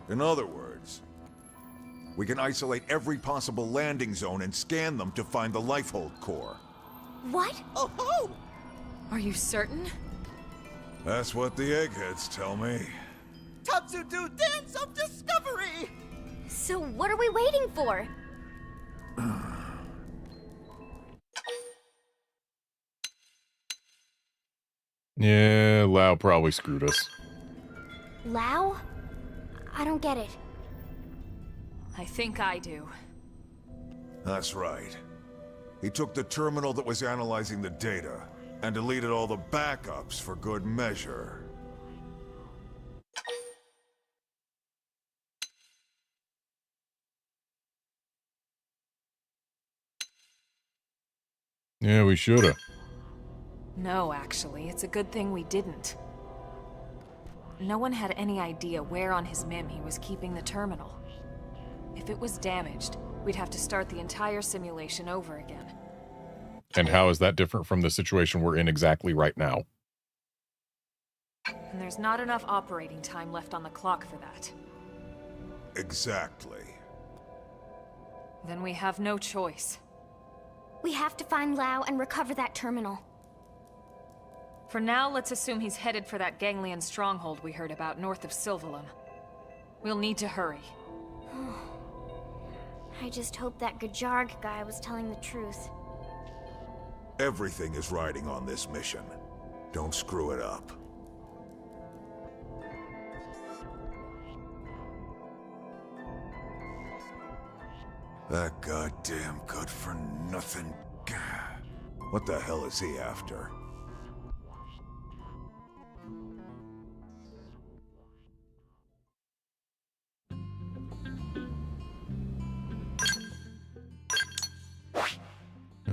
In other words, we can isolate every possible landing zone and scan them to find the lifehold core. What? Oh-ho! Are you certain? That's what the eggheads tell me. Tatsu-do dance of discovery! So what are we waiting for? Yeah, Lau probably screwed us. Lau? I don't get it. I think I do. That's right. He took the terminal that was analyzing the data and deleted all the backups for good measure. Yeah, we shoulda. No, actually, it's a good thing we didn't. No one had any idea where on his MIM he was keeping the terminal. If it was damaged, we'd have to start the entire simulation over again. And how is that different from the situation we're in exactly right now? And there's not enough operating time left on the clock for that. Exactly. Then we have no choice. We have to find Lau and recover that terminal. For now, let's assume he's headed for that ganglion stronghold we heard about north of Sylvalum. We'll need to hurry. I just hope that Gajarg guy was telling the truth. Everything is riding on this mission. Don't screw it up. That goddamn good-for-nothing... What the hell is he after?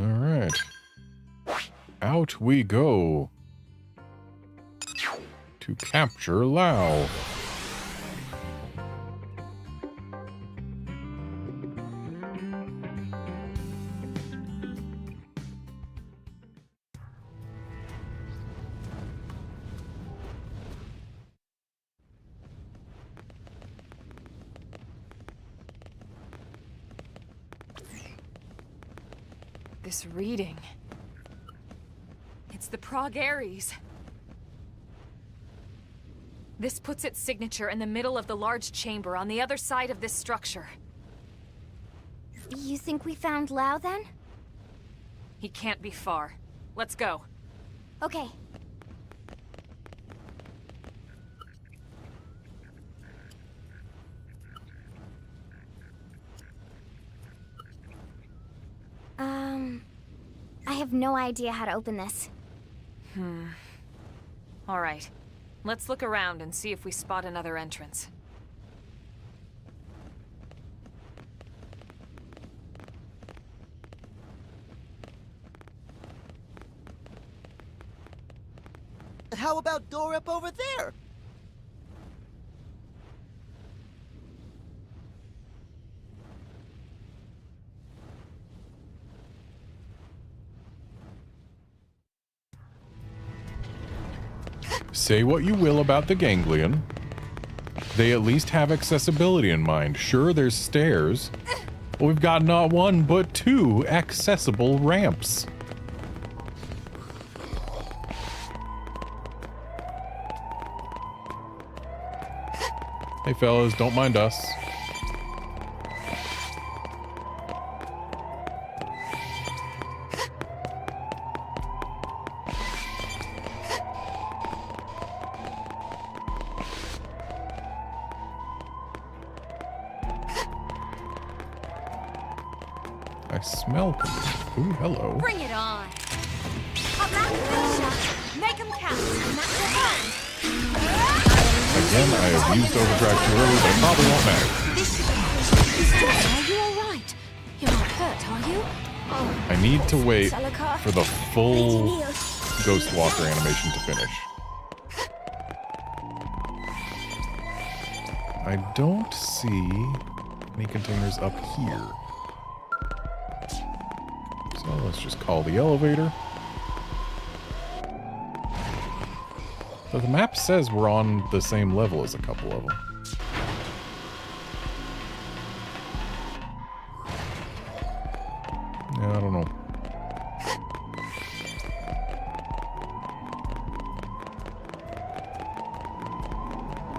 All right. Out we go. To capture Lau. This reading. It's the Prague Aries. This puts its signature in the middle of the large chamber on the other side of this structure. You think we found Lao then? He can't be far. Let's go. Okay. I have no idea how to open this. All right. Let's look around and see if we spot another entrance. How about door up over there? Say what you will about the ganglion. They at least have accessibility in mind. Sure, there's stairs, but we've got not one, but two accessible ramps. Hey fellas, don't mind us. I smell. Ooh, hello. Bring it on. Up that shot. Make 'em count. And that's the fun. Again, I have used overdrive too early, but it probably won't matter. Are you alright? You're not hurt, are you? Oh, I need to wait Celica. for the full Ghost Walker animation to finish. I don't see any containers up here. So let's just call the elevator. So the map says we're on the same level as a couple of them. Yeah, I don't know.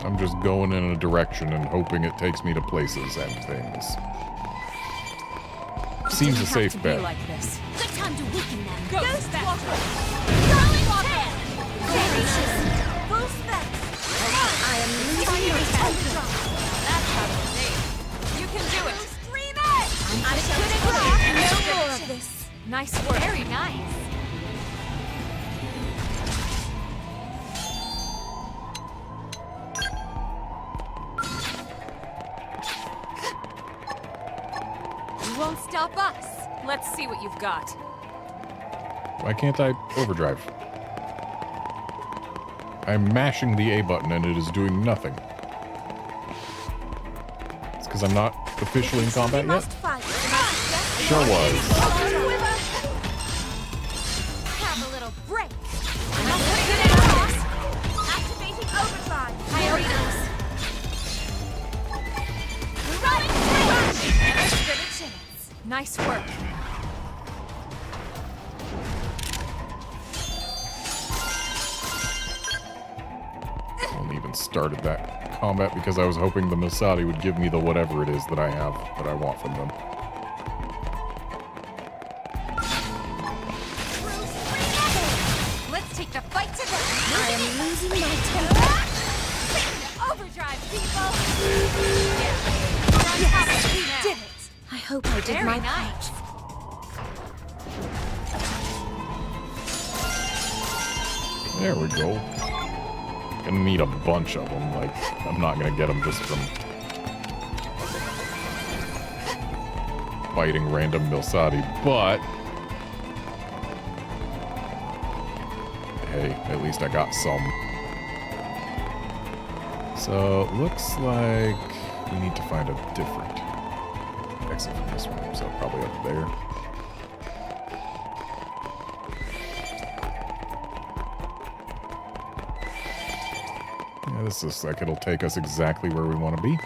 I'm just going in a direction and hoping it takes me to places and things. Seems a safe bet. Like this. Good time to weaken them. Ghost Walker. Rolling tail. Boost them. I am losing your temper. That's how to save. You can do it. Scream it. I shouldn't rock. No more of this. Nice work. Very nice. You won't stop us. Let's see what you've got. Why can't I overdrive? I'm mashing the A button and it is doing nothing. It's because I'm not officially in combat yet? Sure was. Have a little break. I'm putting it in cross. Activating overdrive. Priorities. Running through. Nice work. Only even started that combat because I was hoping the Masadi would give me the whatever it is that I have that I want from them. Let's take the fight to them. I am losing my temper. Overdrive, people. Yes, we did it. I hope I did my part. There we go. Gonna need a bunch of them. Like, I'm not gonna get them just from fighting random Milsadi, but hey, at least I got some. So, looks like we need to find a different exit from this one, so probably up there. Yeah, this looks like it'll take us exactly where we want to be.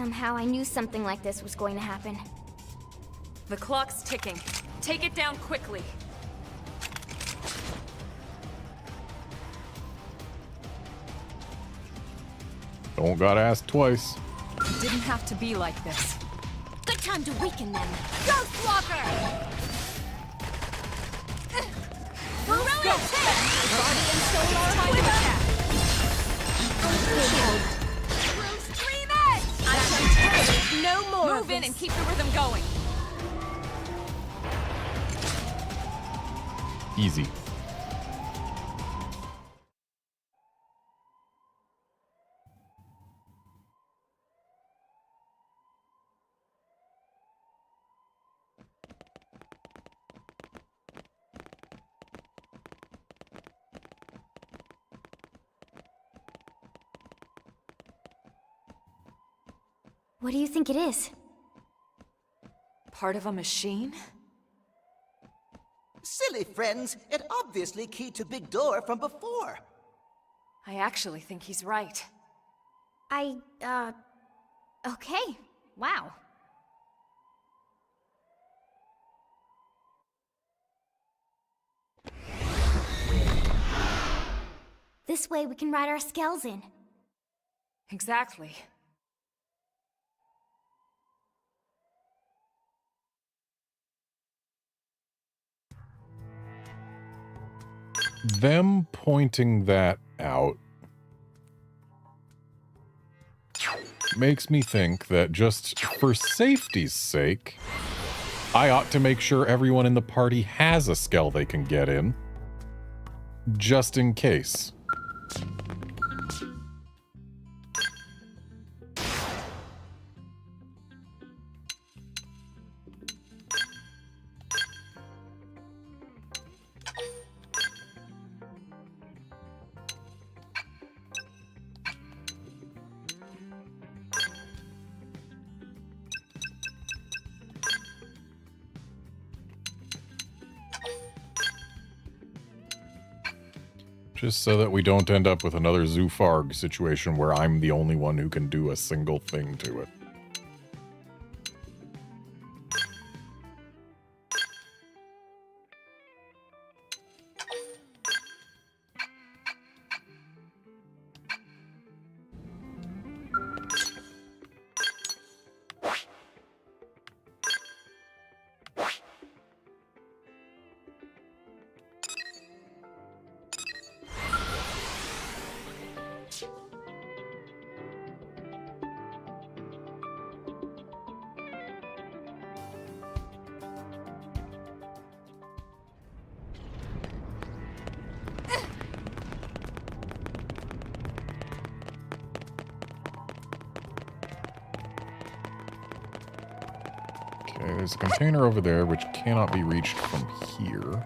Somehow I knew something like this was going to happen. The clock's ticking. Take it down quickly. Don't gotta ask twice. It didn't have to be like this. Good time to weaken them. Ghost Walker! Brilliant hit! Guardian Solar with attack! Stream Edge! I can take no more. Move in and keep the rhythm going. Easy. What do you think it is? Part of a machine? Silly friends, it obviously keyed to big door from before. I actually think he's right. Okay. Wow. This way we can ride our skells in. Exactly. Them pointing that out makes me think that just for safety's sake, I ought to make sure everyone in the party has a skell they can get in, just in case. Just so that we don't end up with another Zoofarg situation where I'm the only one who can do a single thing to it. Okay, there's a container over there which cannot be reached from here.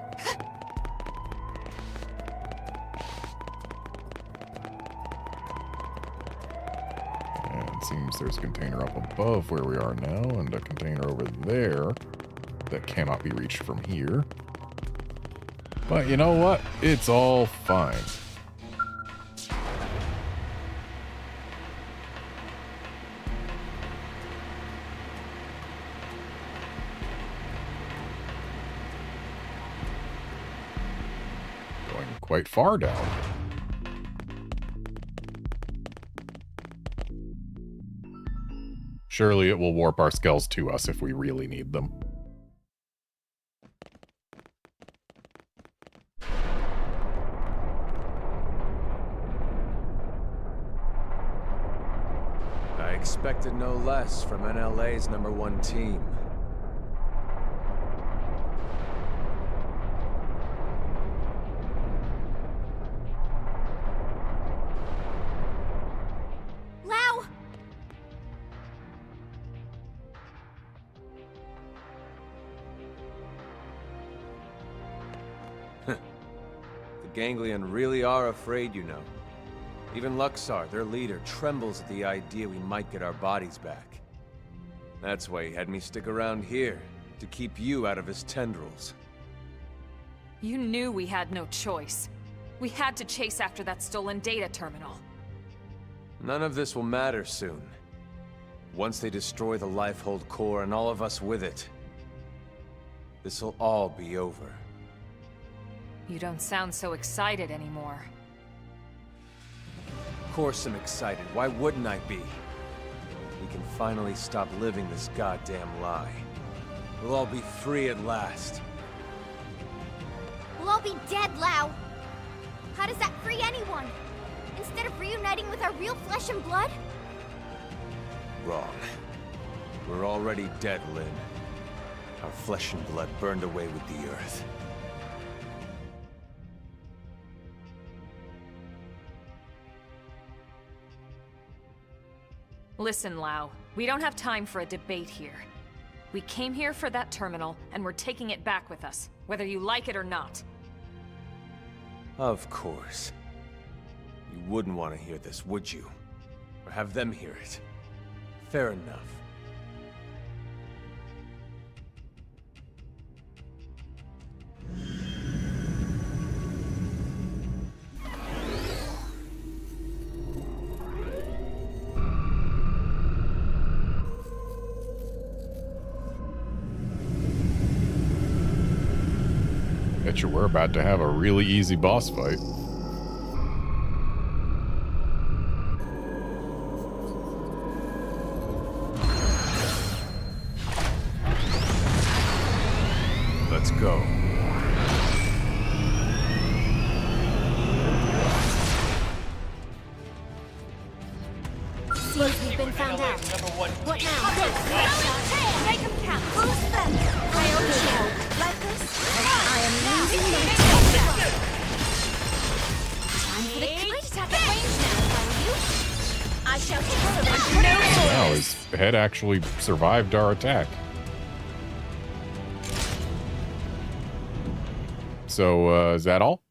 And it seems there's a container up above where we are now, and a container over there that cannot be reached from here. But you know what? It's all fine. Quite far down. Surely it will warp our skells to us if we really need them. I expected no less from NLA's #1 team. Ganglion really are afraid, you know. Even Luxar, their leader, trembles at the idea we might get our bodies back. That's why he had me stick around here, to keep you out of his tendrils. You knew we had no choice. We had to chase after that stolen data terminal. None of this will matter soon. Once they destroy the Lifehold core and all of us with it, this'll all be over. You don't sound so excited anymore. Of course I'm excited. Why wouldn't I be? We can finally stop living this goddamn lie. We'll all be free at last. We'll all be dead, Lau. How does that free anyone? Instead of reuniting with our real flesh and blood? Wrong. We're already dead, Lynn. Our flesh and blood burned away with the earth. Listen, Lau. We don't have time for a debate here. We came here for that terminal, and we're taking it back with us, whether you like it or not. Of course. You wouldn't want to hear this, would you? Or have them hear it? Fair enough. Bet you we're about to have a really easy boss fight. Let's go. Seems we've been found out. What now? Make them count. Who's that? I only know. Like this? I am losing my temper. Time for the kite attack at range now, if I were you. I shall hit her. Wow, his head actually survived our attack. So, is that all?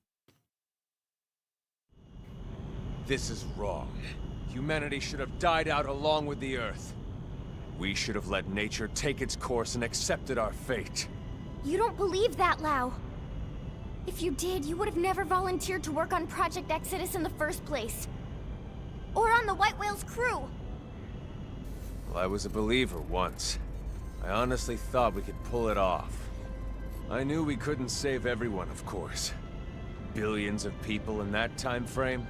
This is wrong. Humanity should have died out along with the Earth. We should have let nature take its course and accepted our fate. You don't believe that, Lau. If you did, you would have never volunteered to work on Project Exodus in the first place. Or on the White Whale's crew. Well, I was a believer once. I honestly thought we could pull it off. I knew we couldn't save everyone, of course. Billions of people in that time frame?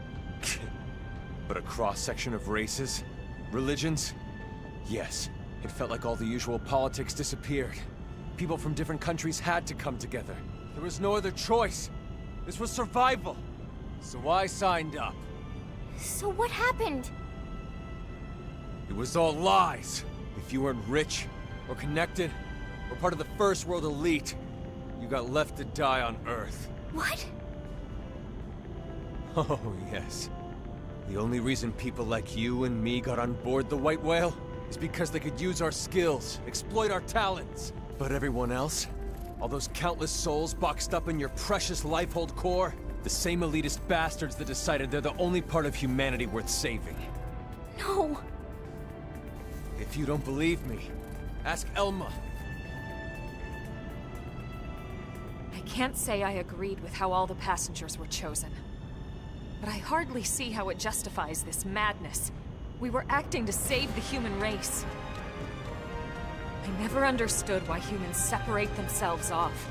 But a cross-section of races? Religions? Yes, it felt like all the usual politics disappeared. People from different countries had to come together. There was no other choice. This was survival. So I signed up. So what happened? It was all lies. If you weren't rich, or connected, or part of the First World elite, you got left to die on Earth. What? Oh, yes. The only reason people like you and me got on board the White Whale is because they could use our skills, exploit our talents. But everyone else? All those countless souls boxed up in your precious Lifehold core? The same elitist bastards that decided they're the only part of humanity worth saving. No. If you don't believe me, ask Elma. I can't say I agreed with how all the passengers were chosen. But I hardly see how it justifies this madness. We were acting to save the human race. I never understood why humans separate themselves off.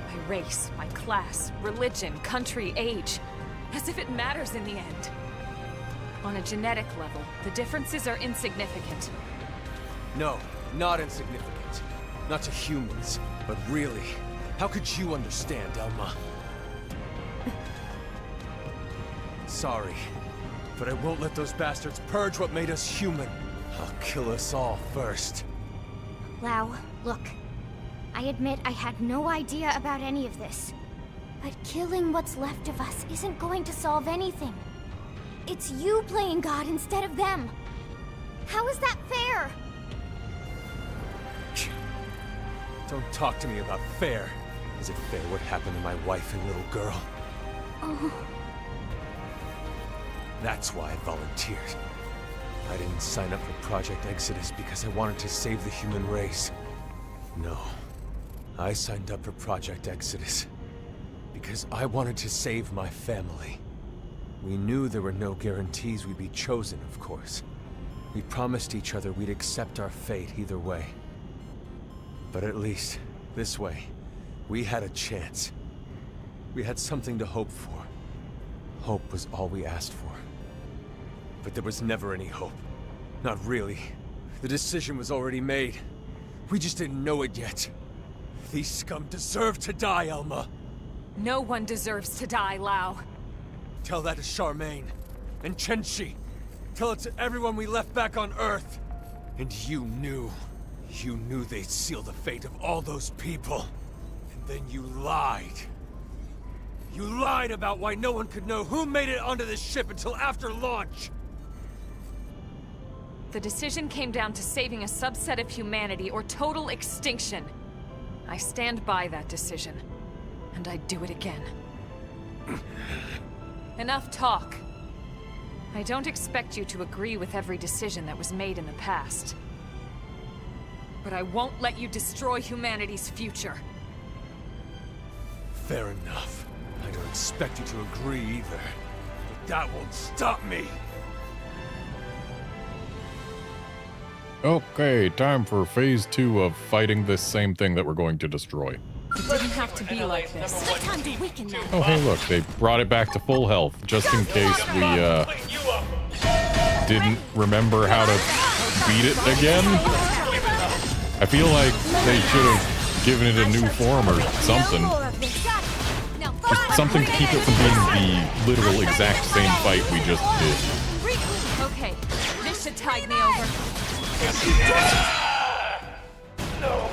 By race, by class, religion, country, age. As if it matters in the end. On a genetic level, the differences are insignificant. No, not insignificant. Not to humans. But really, how could you understand, Elma? Sorry, but I won't let those bastards purge what made us human. I'll kill us all first. Lau, look. I admit I had no idea about any of this. But killing what's left of us isn't going to solve anything. It's you playing God instead of them. How is that fair? Don't talk to me about fair. Is it fair what happened to my wife and little girl? Oh. That's why I volunteered. I didn't sign up for Project Exodus because I wanted to save the human race. No. I signed up for Project Exodus because I wanted to save my family. We knew there were no guarantees we'd be chosen, of course. We promised each other we'd accept our fate either way. But at least, this way, we had a chance. We had something to hope for. Hope was all we asked for. But there was never any hope. Not really. The decision was already made. We just didn't know it yet. These scum deserve to die, Elma. No one deserves to die, Lau. Tell that to Charmaine. And Chenshi. Tell it to everyone we left back on Earth. And you knew they'd seal the fate of all those people. And then you lied. You lied about why no one could know who made it onto this ship until after launch. The decision came down to saving a subset of humanity or total extinction. I stand by that decision. And I'd do it again. Enough talk. I don't expect you to agree with every decision that was made in the past. But I won't let you destroy humanity's future. Fair enough. I don't expect you to agree either. But that won't stop me! Okay, time for phase 2 of fighting this same thing that we're going to destroy. It didn't have to be like this. Time to weaken them. Oh, hey, look, they brought it back to full health, just in case we, didn't remember how to beat it again. I feel like they should have given it a new form or something. Just something to keep it from being the literal exact same fight we just did. Okay, this should tide me over. No,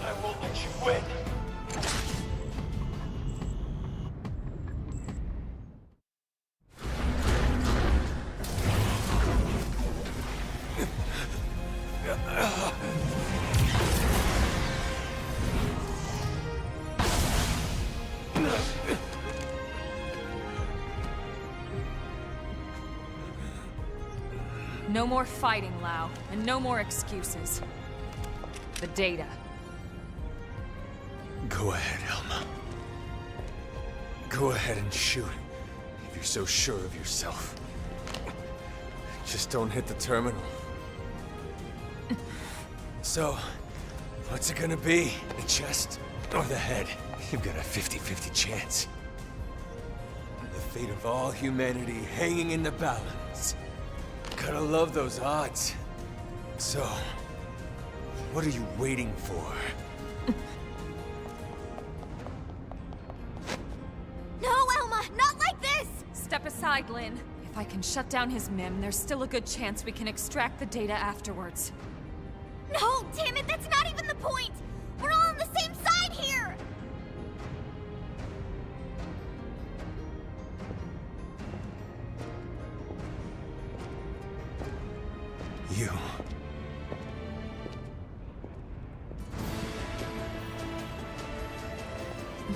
I won't let you win. No more fighting, Lau, and no more excuses. The data. Go ahead, Elma. Go ahead and shoot, if you're so sure of yourself. Just don't hit the terminal. So, what's it gonna be? The chest or the head? You've got a 50-50 chance. The fate of all humanity hanging in the balance. Gotta love those odds. So, what are you waiting for? No, Elma, not like this! Step aside, Lynn. If I can shut down his MIM, there's still a good chance we can extract the data afterwards. No, damn it, that's not even the point! We're all on the same side here! You.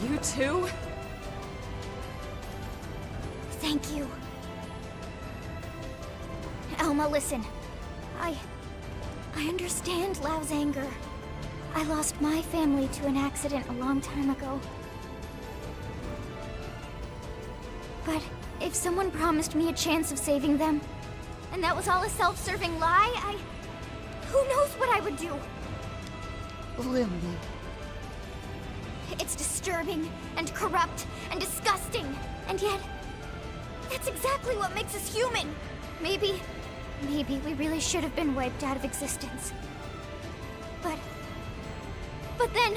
You too? Thank you. Elma, listen. I understand Lau's anger. I lost my family to an accident a long time ago. But if someone promised me a chance of saving them, and that was all a self-serving lie, who knows what I would do? Lily. It's disturbing, and corrupt, and disgusting, and yet, that's exactly what makes us human. Maybe we really should have been wiped out of existence. But then...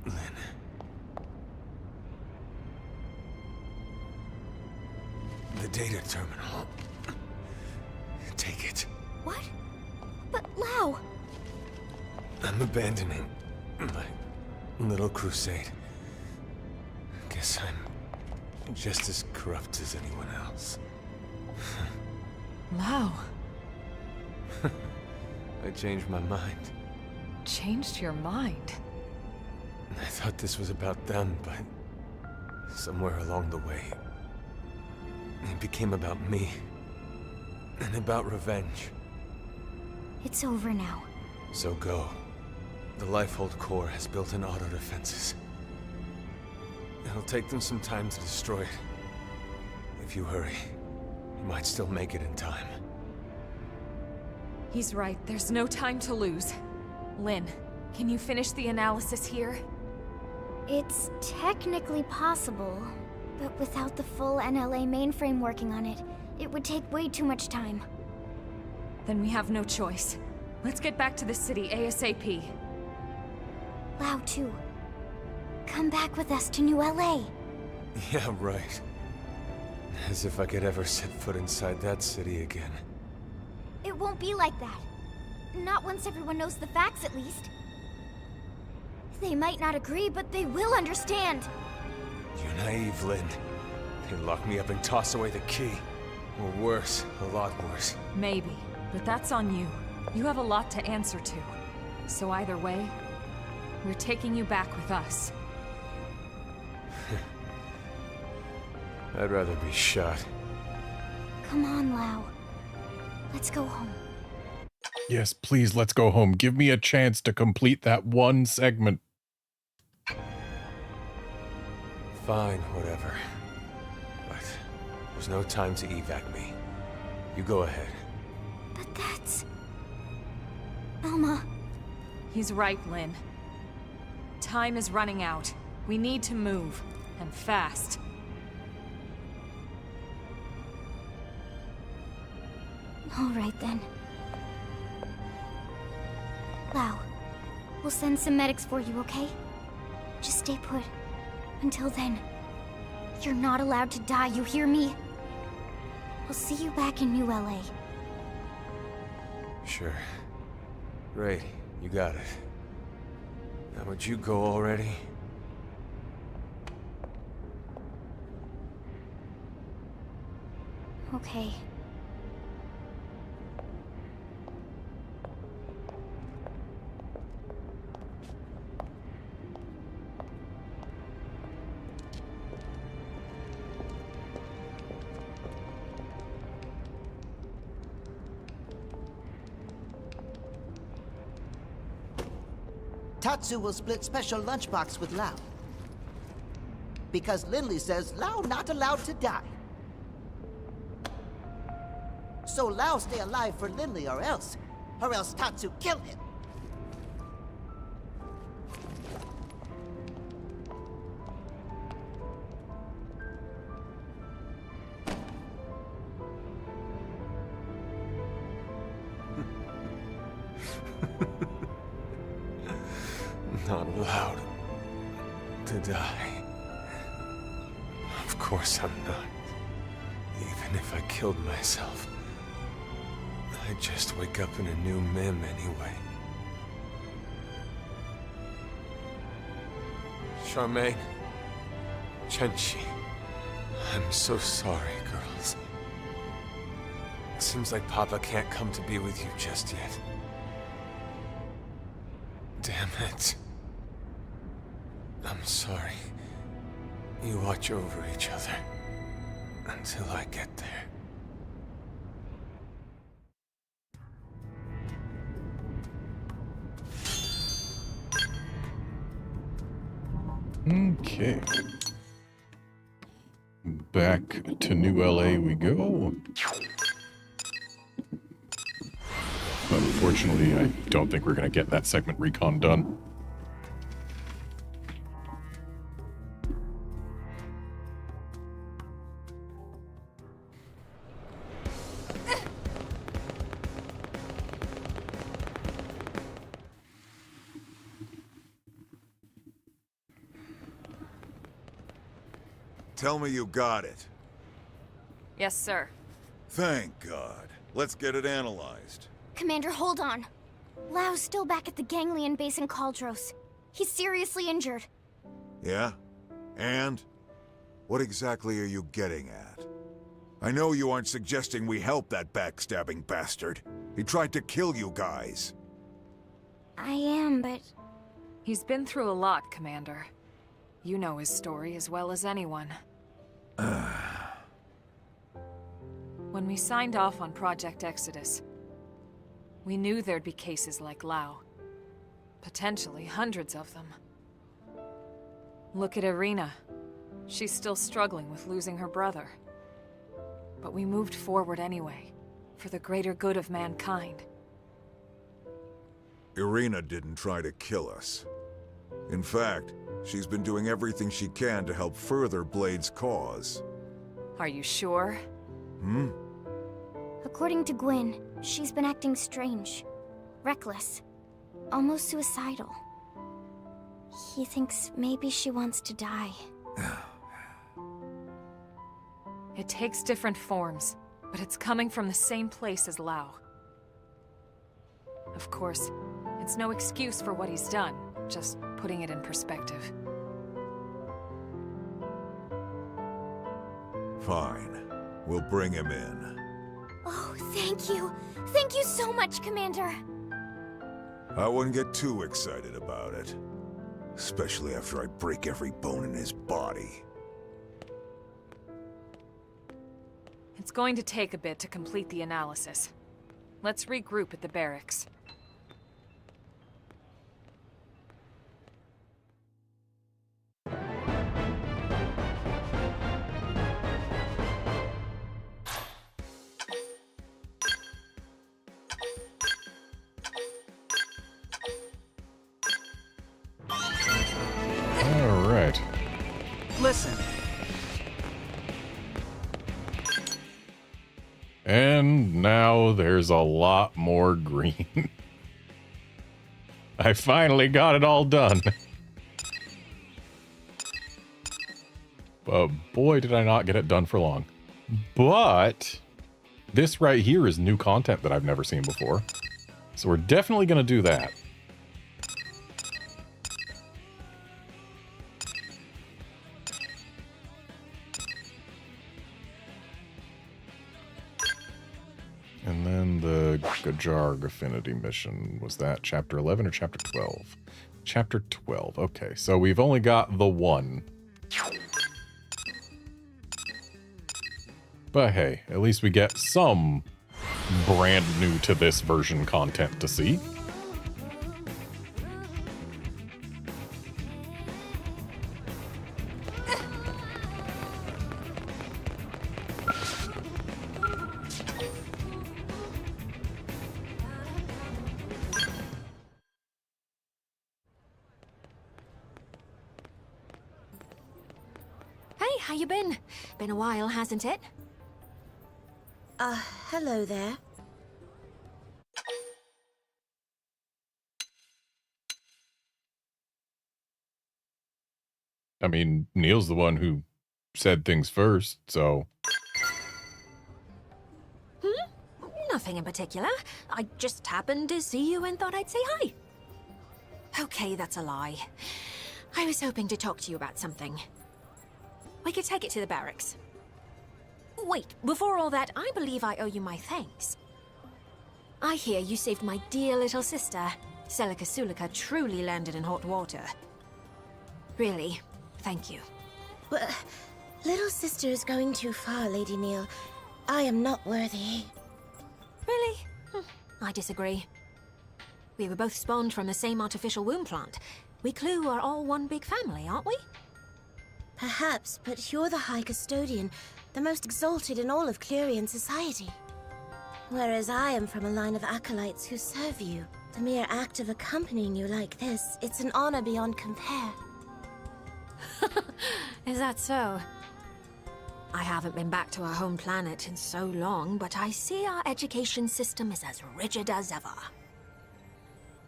Lynn. The data terminal. Take it. What? But Lau... I'm abandoning my little crusade. Guess I'm just as corrupt as anyone else. Lau. I changed my mind. Changed your mind? I thought this was about them, but somewhere along the way, it became about me. And about revenge. It's over now. So go. The Lifehold core has built-in auto defenses. It'll take them some time to destroy it. If you hurry, you might still make it in time. He's right. There's no time to lose. Lynn, can you finish the analysis here? It's technically possible, but without the full NLA mainframe working on it, it would take way too much time. Then we have no choice. Let's get back to the city ASAP. Lao too. Come back with us to New LA. Yeah, right. As if I could ever set foot inside that city again. It won't be like that. Not once everyone knows the facts, at least. They might not agree, but they will understand. You're naive, Lynn. They'd lock me up and toss away the key. Or worse, a lot worse. Maybe, but that's on you. You have a lot to answer to. So either way, we're taking you back with us. I'd rather be shot. Come on, Lao. Let's go home. Yes, please, let's go home. Give me a chance to complete that one segment. Fine, whatever. But there's no time to evac me. You go ahead. But that's... Elma. He's right, Lynn. Time is running out. We need to move, and fast. All right, then. Lao, we'll send some medics for you, okay? Just stay put. Until then, you're not allowed to die, you hear me? I'll see you back in New LA. Sure. Great, you got it. Now would you go already? Okay. Tatsu will split special lunchbox with Lao. Because Lindley says Lao not allowed to die. So Lao stay alive for Lindley or else Tatsu kill him. Not allowed to die. Of course I'm not. Even if I killed myself, I'd just wake up in a new Mim anyway. Charmaine, Chenchi, I'm so sorry, girls. It seems like Papa can't come to be with you just yet. Damn it. I'm sorry. You watch over each other until I get there. Okay. Back to New LA we go. Unfortunately, I don't think we're going to get that segment recon done. Tell me you got it. Yes, sir. Thank God. Let's get it analyzed. Commander, hold on. Lao's still back at the Ganglion base in Caldros. He's seriously injured. Yeah? And? What exactly are you getting at? I know you aren't suggesting we help that backstabbing bastard. He tried to kill you guys. I am, but... He's been through a lot, Commander. You know his story as well as anyone. When we signed off on Project Exodus, we knew there'd be cases like Lao. Potentially hundreds of them. Look at Irina. She's still struggling with losing her brother. But we moved forward anyway, for the greater good of mankind. Irina didn't try to kill us. In fact, she's been doing everything she can to help further Blade's cause. Are you sure? According to Gwyn, she's been acting strange, reckless, almost suicidal. He thinks maybe she wants to die. It takes different forms, but it's coming from the same place as Lao. Of course, it's no excuse for what he's done, just putting it in perspective. Fine. We'll bring him in. Oh, thank you. Thank you so much, Commander. I wouldn't get too excited about it. Especially after I break every bone in his body. It's going to take a bit to complete the analysis. Let's regroup at the barracks. All right. Listen. And now there's a lot more green. I finally got it all done. But boy, did I not get it done for long. But this right here is new content that I've never seen before. So we're definitely going to do that. And then the Gajarg Affinity mission. Was that chapter 11 or chapter 12? Chapter 12. Okay, so we've only got the one. But hey, at least we get some brand new to this version content to see. Hey, how you been? Been a while, hasn't it? Hello there. I mean, Neil's the one who said things first, so... Nothing in particular. I just happened to see you and thought I'd say hi. Okay, that's a lie. I was hoping to talk to you about something. We could take it to the barracks. Wait, before all that, I believe I owe you my thanks. I hear you saved my dear little sister. Celica Sulika truly landed in hot water. Really, thank you. But little sister is going too far, Lady Neil. I am not worthy. Really? I disagree. We were both spawned from the same artificial womb plant. We Clue are all one big family, aren't we? Perhaps, but you're the High Custodian, the most exalted in all of Clurian society. Whereas I am from a line of acolytes who serve you. The mere act of accompanying you like this, it's an honor beyond compare. Is that so? I haven't been back to our home planet in so long, but I see our education system is as rigid as ever.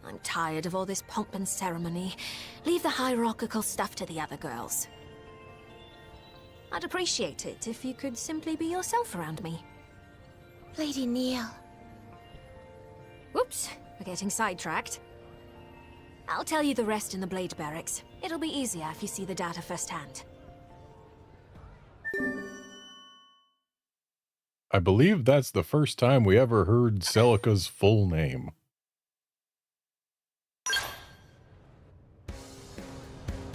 I'm tired of all this pomp and ceremony. Leave the hierarchical stuff to the other girls. I'd appreciate it if you could simply be yourself around me. Lady Neil. Whoops, we're getting sidetracked. I'll tell you the rest in the Blade Barracks. It'll be easier if you see the data firsthand. I believe that's the first time we ever heard Celica's full name.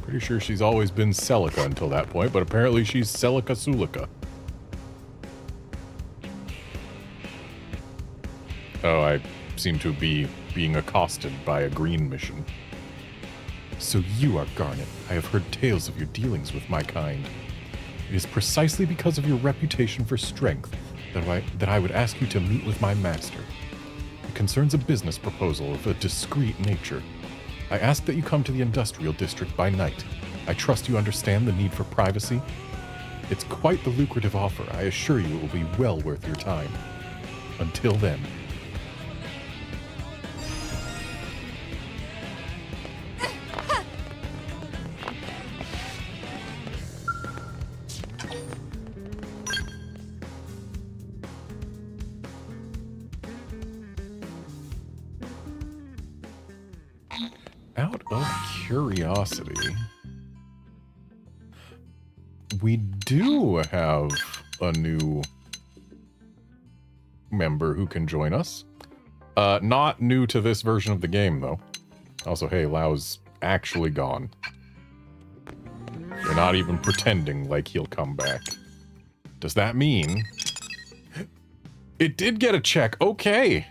Pretty sure she's always been Celica until that point, but apparently she's Celica Sulika. Oh, I seem to be being accosted by a green mission. So you are Garnet. I have heard tales of your dealings with my kind. It is precisely because of your reputation for strength that I would ask you to meet with my master. It concerns a business proposal of a discreet nature. I ask that you come to the industrial district by night. I trust you understand the need for privacy. It's quite the lucrative offer. I assure you it will be well worth your time. Until then. Out of curiosity, we do have a new member who can join us. Not new to this version of the game, though. Also, hey, Lau's actually gone. We're not even pretending like he'll come back. Does that mean... It did get a check. Okay.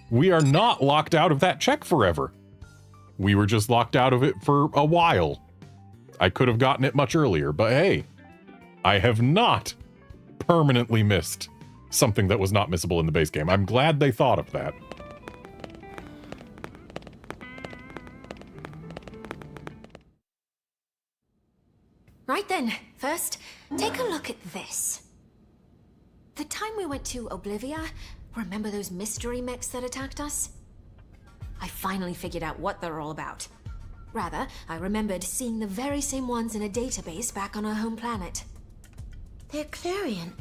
We are not locked out of that check forever. We were just locked out of it for a while. I could have gotten it much earlier, but hey, I have not permanently missed something that was not missable in the base game. I'm glad they thought of that. Right then, first, take a look at this. The time we went to Oblivia, remember those mystery mechs that attacked us? I finally figured out what they're all about. Rather, I remembered seeing the very same ones in a database back on our home planet. They're Clarion,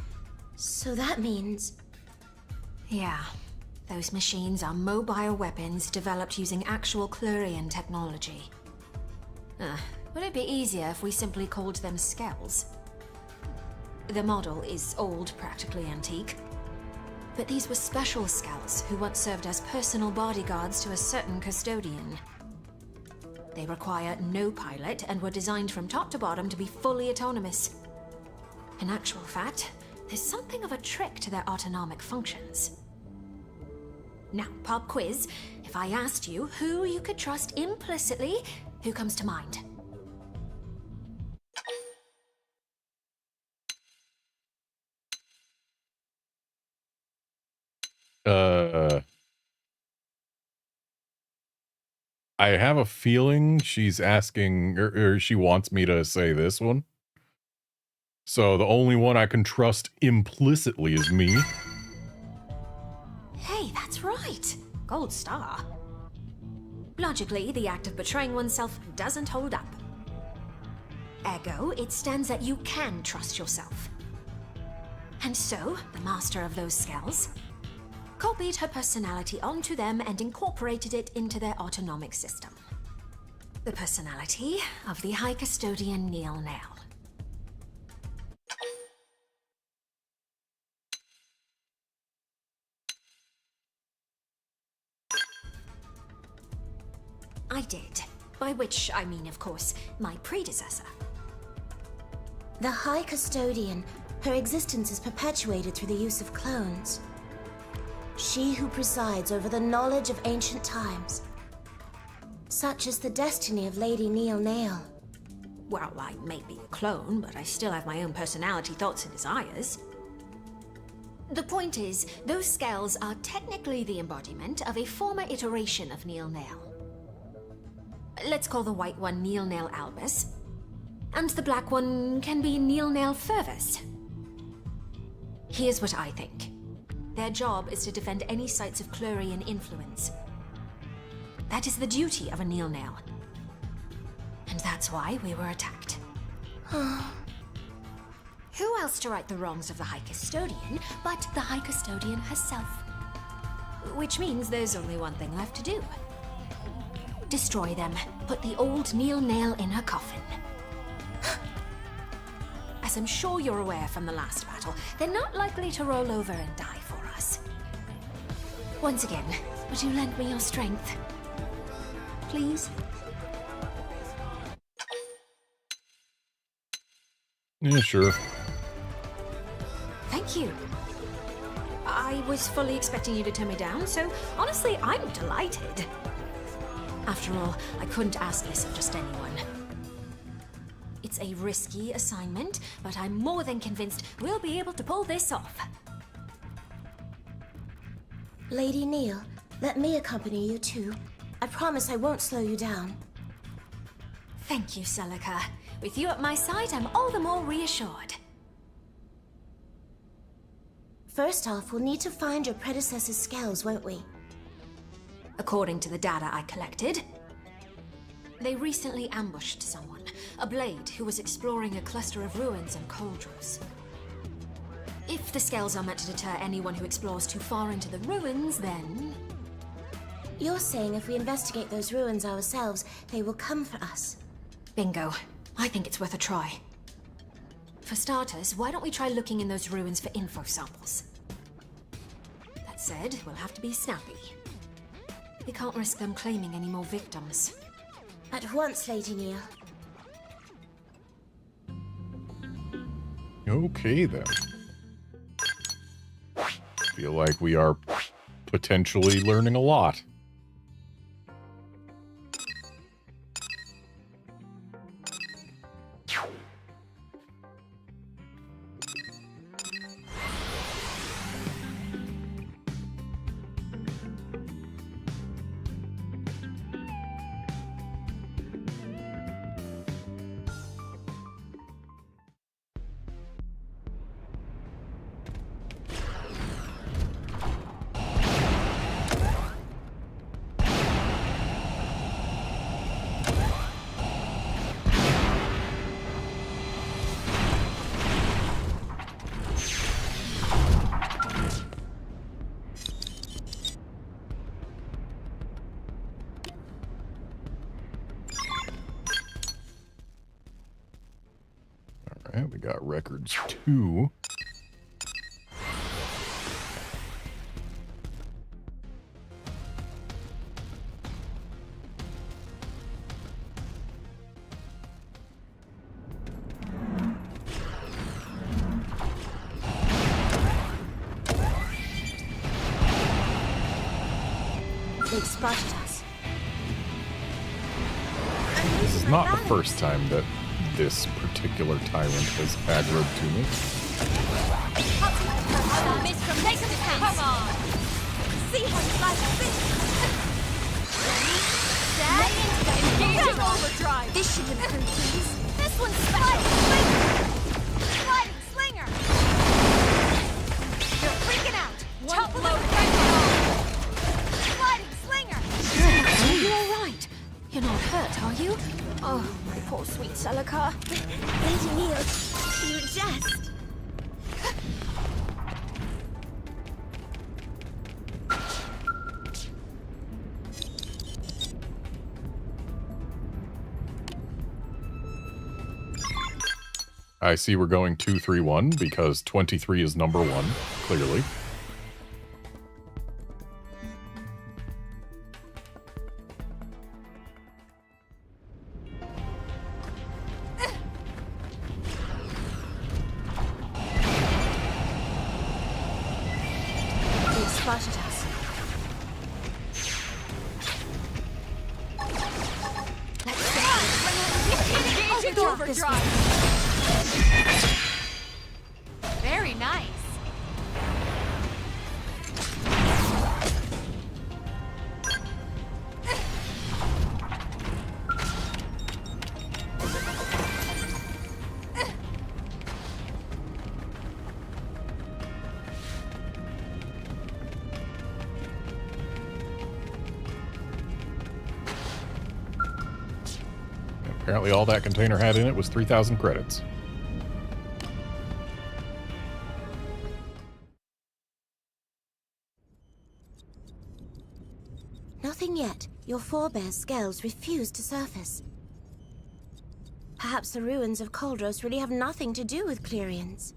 so that means... Yeah, those machines are mobile weapons developed using actual Clarion technology. Would it be easier if we simply called them skells? The model is old, practically antique. But these were special skells who once served as personal bodyguards to a certain custodian. They require no pilot and were designed from top to bottom to be fully autonomous. In actual fact, there's something of a trick to their autonomic functions. Now, pop quiz. If I asked you who you could trust implicitly, who comes to mind? I have a feeling she's asking, or she wants me to say this one. So the only one I can trust implicitly is me. Hey, that's right. Gold star. Logically, the act of betraying oneself doesn't hold up. Ergo, it stands that you can trust yourself. And so, the master of those skells copied her personality onto them and incorporated it into their autonomic system. The personality of the High Custodian Neil Nail. I did. By which I mean, of course, my predecessor. The High Custodian, her existence is perpetuated through the use of clones. She who presides over the knowledge of ancient times. Such is the destiny of Lady Neil Nail. Well, I may be a clone, but I still have my own personality, thoughts, and desires. The point is, those skells are technically the embodiment of a former iteration of Neil Nail. Let's call the white one Neil Nail Albus, and the black one can be Neil Nail Fervus. Here's what I think. Their job is to defend any sites of Clarion influence. That is the duty of a Neil Nail. And that's why we were attacked. Who else to right the wrongs of the High Custodian but the High Custodian herself? Which means there's only one thing left to do. Destroy them. Put the old Neil Nail in her coffin. As I'm sure you're aware from the last battle, they're not likely to roll over and die for us. Once again, would you lend me your strength? Please? Yeah, sure. Thank you. I was fully expecting you to turn me down, so honestly, I'm delighted. After all, I couldn't ask this of just anyone. It's a risky assignment, but I'm more than convinced we'll be able to pull this off. Lady Neil, let me accompany you too. I promise I won't slow you down. Thank you, Celica. With you at my side, I'm all the more reassured. First off, we'll need to find your predecessor's scales, won't we? According to the data I collected, they recently ambushed someone, a blade who was exploring a cluster of ruins in Coldros. If the scales are meant to deter anyone who explores too far into the ruins, then... You're saying if we investigate those ruins ourselves, they will come for us. Bingo. I think it's worth a try. For starters, why don't we try looking in those ruins for info samples? That said, we'll have to be snappy. We can't risk them claiming any more victims. At once, Lady Neil. Okay, then. Feel like we are potentially learning a lot. Alright, we got records 2. They spotted us. This is not the first time that this particular tyrant has aggroed to me. Come on! See how you like this! Engaging overdrive! This should improve, please. This one's special! Sliding slinger! You're freaking out! Top load right now! Sliding slinger! Are you alright? You're not hurt, are you? Oh, my poor sweet Celica. Lady Neil, you jest. I see we're going 2-3-1 because 23 is number 1, clearly. They spotted us. Engaging overdrive! Very nice. Apparently all that container had in it was 3,000 credits. Nothing yet. Your forebear's scales refuse to surface. Perhaps the ruins of Coldros really have nothing to do with Clerians.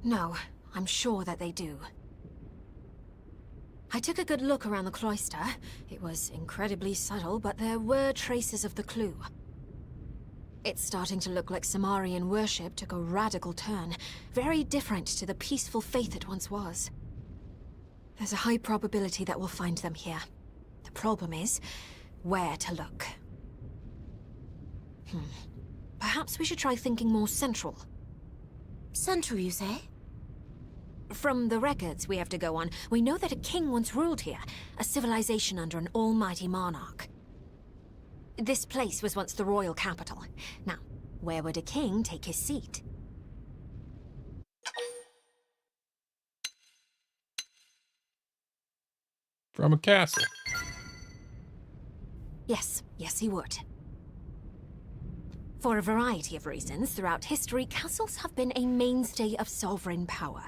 No, I'm sure that they do. I took a good look around the cloister. It was incredibly subtle, but there were traces of the clue. It's starting to look like Samarian worship took a radical turn, very different to the peaceful faith it once was. There's a high probability that we'll find them here. The problem is, where to look. Perhaps we should try thinking more central. Central, you say? From the records we have to go on, we know that a king once ruled here, a civilization under an almighty monarch. This place was once the royal capital. Now, where would a king take his seat? From a castle. Yes, he would. For a variety of reasons, throughout history, castles have been a mainstay of sovereign power.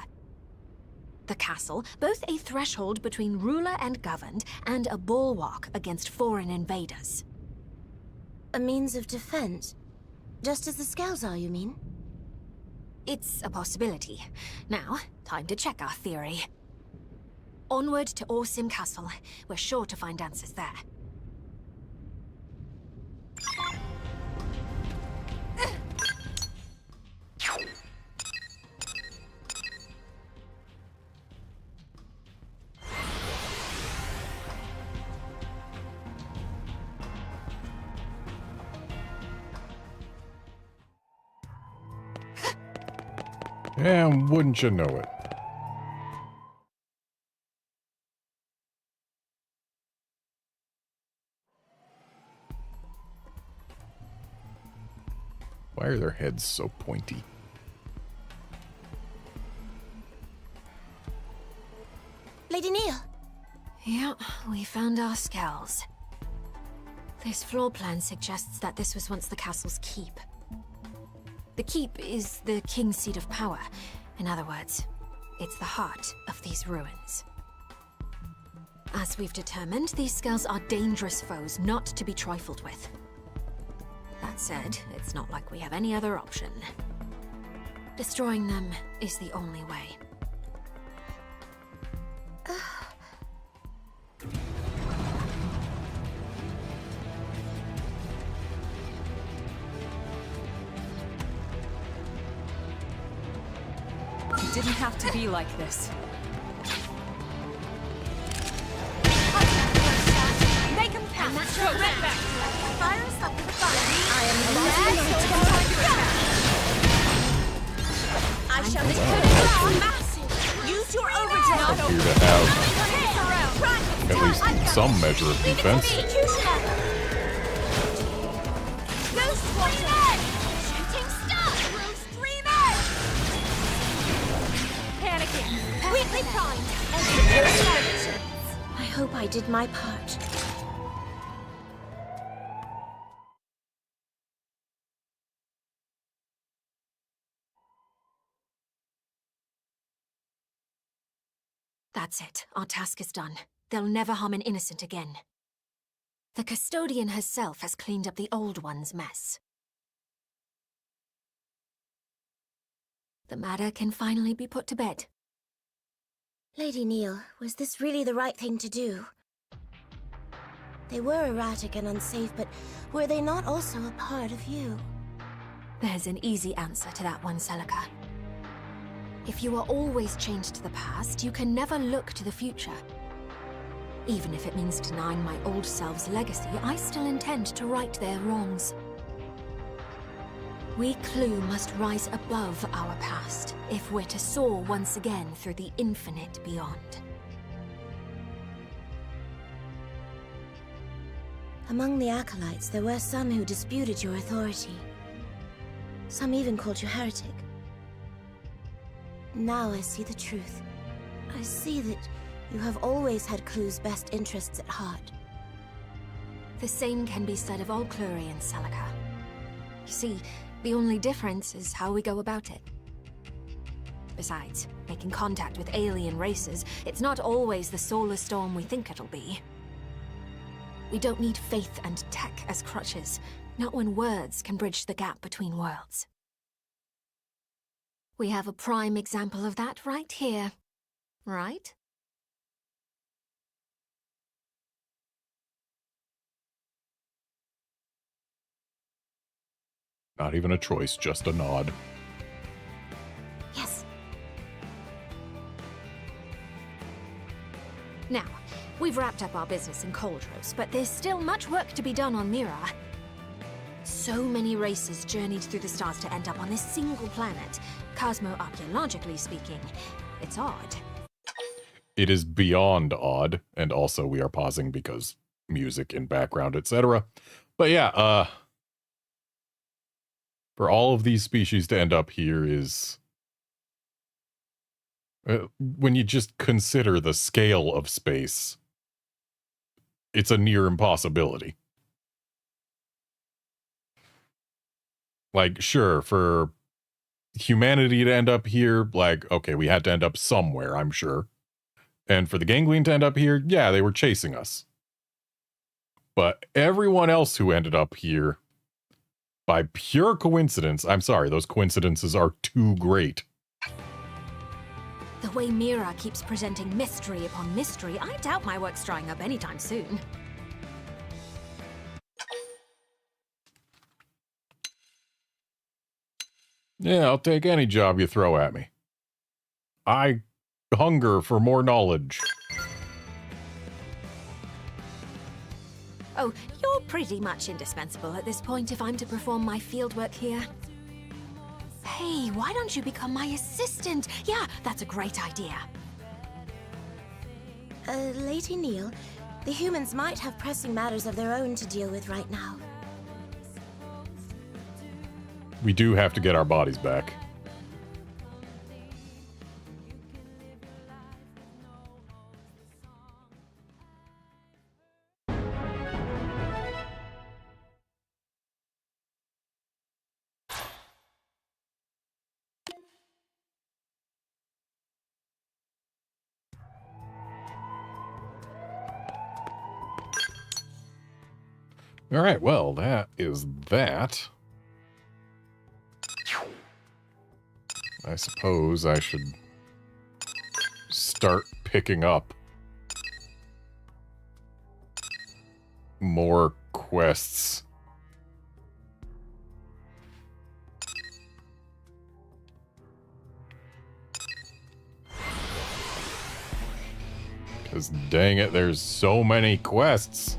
The castle, both a threshold between ruler and governed, and a bulwark against foreign invaders. A means of defense? Just as the scales are, you mean? It's a possibility. Now, time to check our theory. Onward to Orsim Castle. We're sure to find answers there. And wouldn't you know it? Why are their heads so pointy? Lady Neil! Yeah, we found our skulls. This floor plan suggests that this was once the castle's keep. The keep is the king's seat of power. In other words, it's the heart of these ruins. As we've determined, these skulls are dangerous foes not to be trifled with. That said, it's not like we have any other option. Destroying them is the only way. It didn't have to be like this. Make him count. Go right back. Fire us up with the fire. I am I shall be massive. Use your overdrive. Appear to have at least some measure of defense. Shooting star. Stream edge. Panicking. Weakly primed. I hope I did my part. That's it. Our task is done. They'll never harm an innocent again. The custodian herself has cleaned up the old one's mess. The matter can finally be put to bed. Lady Neil, was this really the right thing to do? They were erratic and unsafe, but were they not also a part of you? There's an easy answer to that one, Celica. If you are always chained to the past, you can never look to the future. Even if it means denying my old self's legacy, I still intend to right their wrongs. We Clue must rise above our past, if we're to soar once again through the infinite beyond. Among the acolytes, there were some who disputed your authority. Some even called you heretic. Now I see the truth. I see that you have always had Clue's best interests at heart. The same can be said of all Clurians, Celica. You see, the only difference is how we go about it. Besides, making contact with alien races, it's not always the solar storm we think it'll be. We don't need faith and tech as crutches, not when words can bridge the gap between worlds. We have a prime example of that right here, right? Not even a choice, just a nod. Yes. Now, we've wrapped up our business in Coldros, but there's still much work to be done on Mira. so many races journeyed through the stars to end up on this single planet. Cosmo-archaeologically speaking, it's odd. It is beyond odd, and also we are pausing because music in background, etc. But yeah, for all of these species to end up here is... when you just consider the scale of space, it's a near impossibility. Like, sure, for humanity to end up here, like, okay, we had to end up somewhere, I'm sure. And for the ganglion to end up here, yeah, they were chasing us. But everyone else who ended up here, by pure coincidence, I'm sorry, those coincidences are too great. The way Mira keeps presenting mystery upon mystery, I doubt my work's drying up anytime soon. Yeah, I'll take any job you throw at me. I hunger for more knowledge. Oh, you're pretty much indispensable at this point if I'm to perform my fieldwork here. Hey, why don't you become my assistant? Yeah, that's a great idea. Lady Neil, the humans might have pressing matters of their own to deal with right now. We do have to get our bodies back. All right, well, that is that. I suppose I should start picking up more quests. Because dang it, there's so many quests.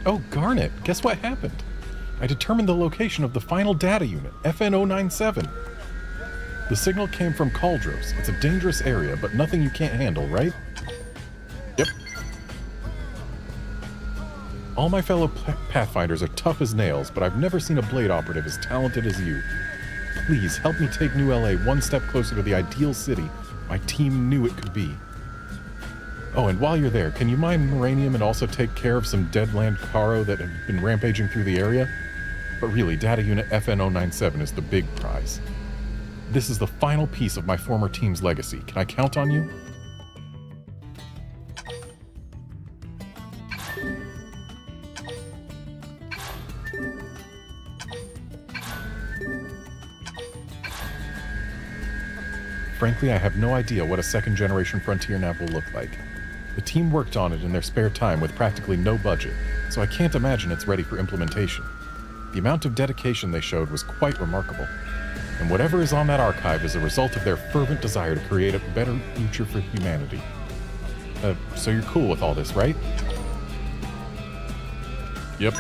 Oh, Garnet, guess what happened? I determined the location of the final data unit, FN097. The signal came from Cauldros. It's a dangerous area, but nothing you can't handle, right? Yep. All my fellow Pathfinders are tough as nails, but I've never seen a Blade operative as talented as you. Please, help me take New LA one step closer to the ideal city my team knew it could be. Oh, and while you're there, can you mine Moranium and also take care of some Deadland Caro that have been rampaging through the area? But really, Data Unit FN097 is the big prize. This is the final piece of my former team's legacy. Can I count on you? Frankly, I have no idea what a second-generation Frontier nav will look like. The team worked on it in their spare time with practically no budget, so I can't imagine it's ready for implementation. The amount of dedication they showed was quite remarkable, and whatever is on that archive is a result of their fervent desire to create a better future for humanity. So you're cool with all this, right? Yep.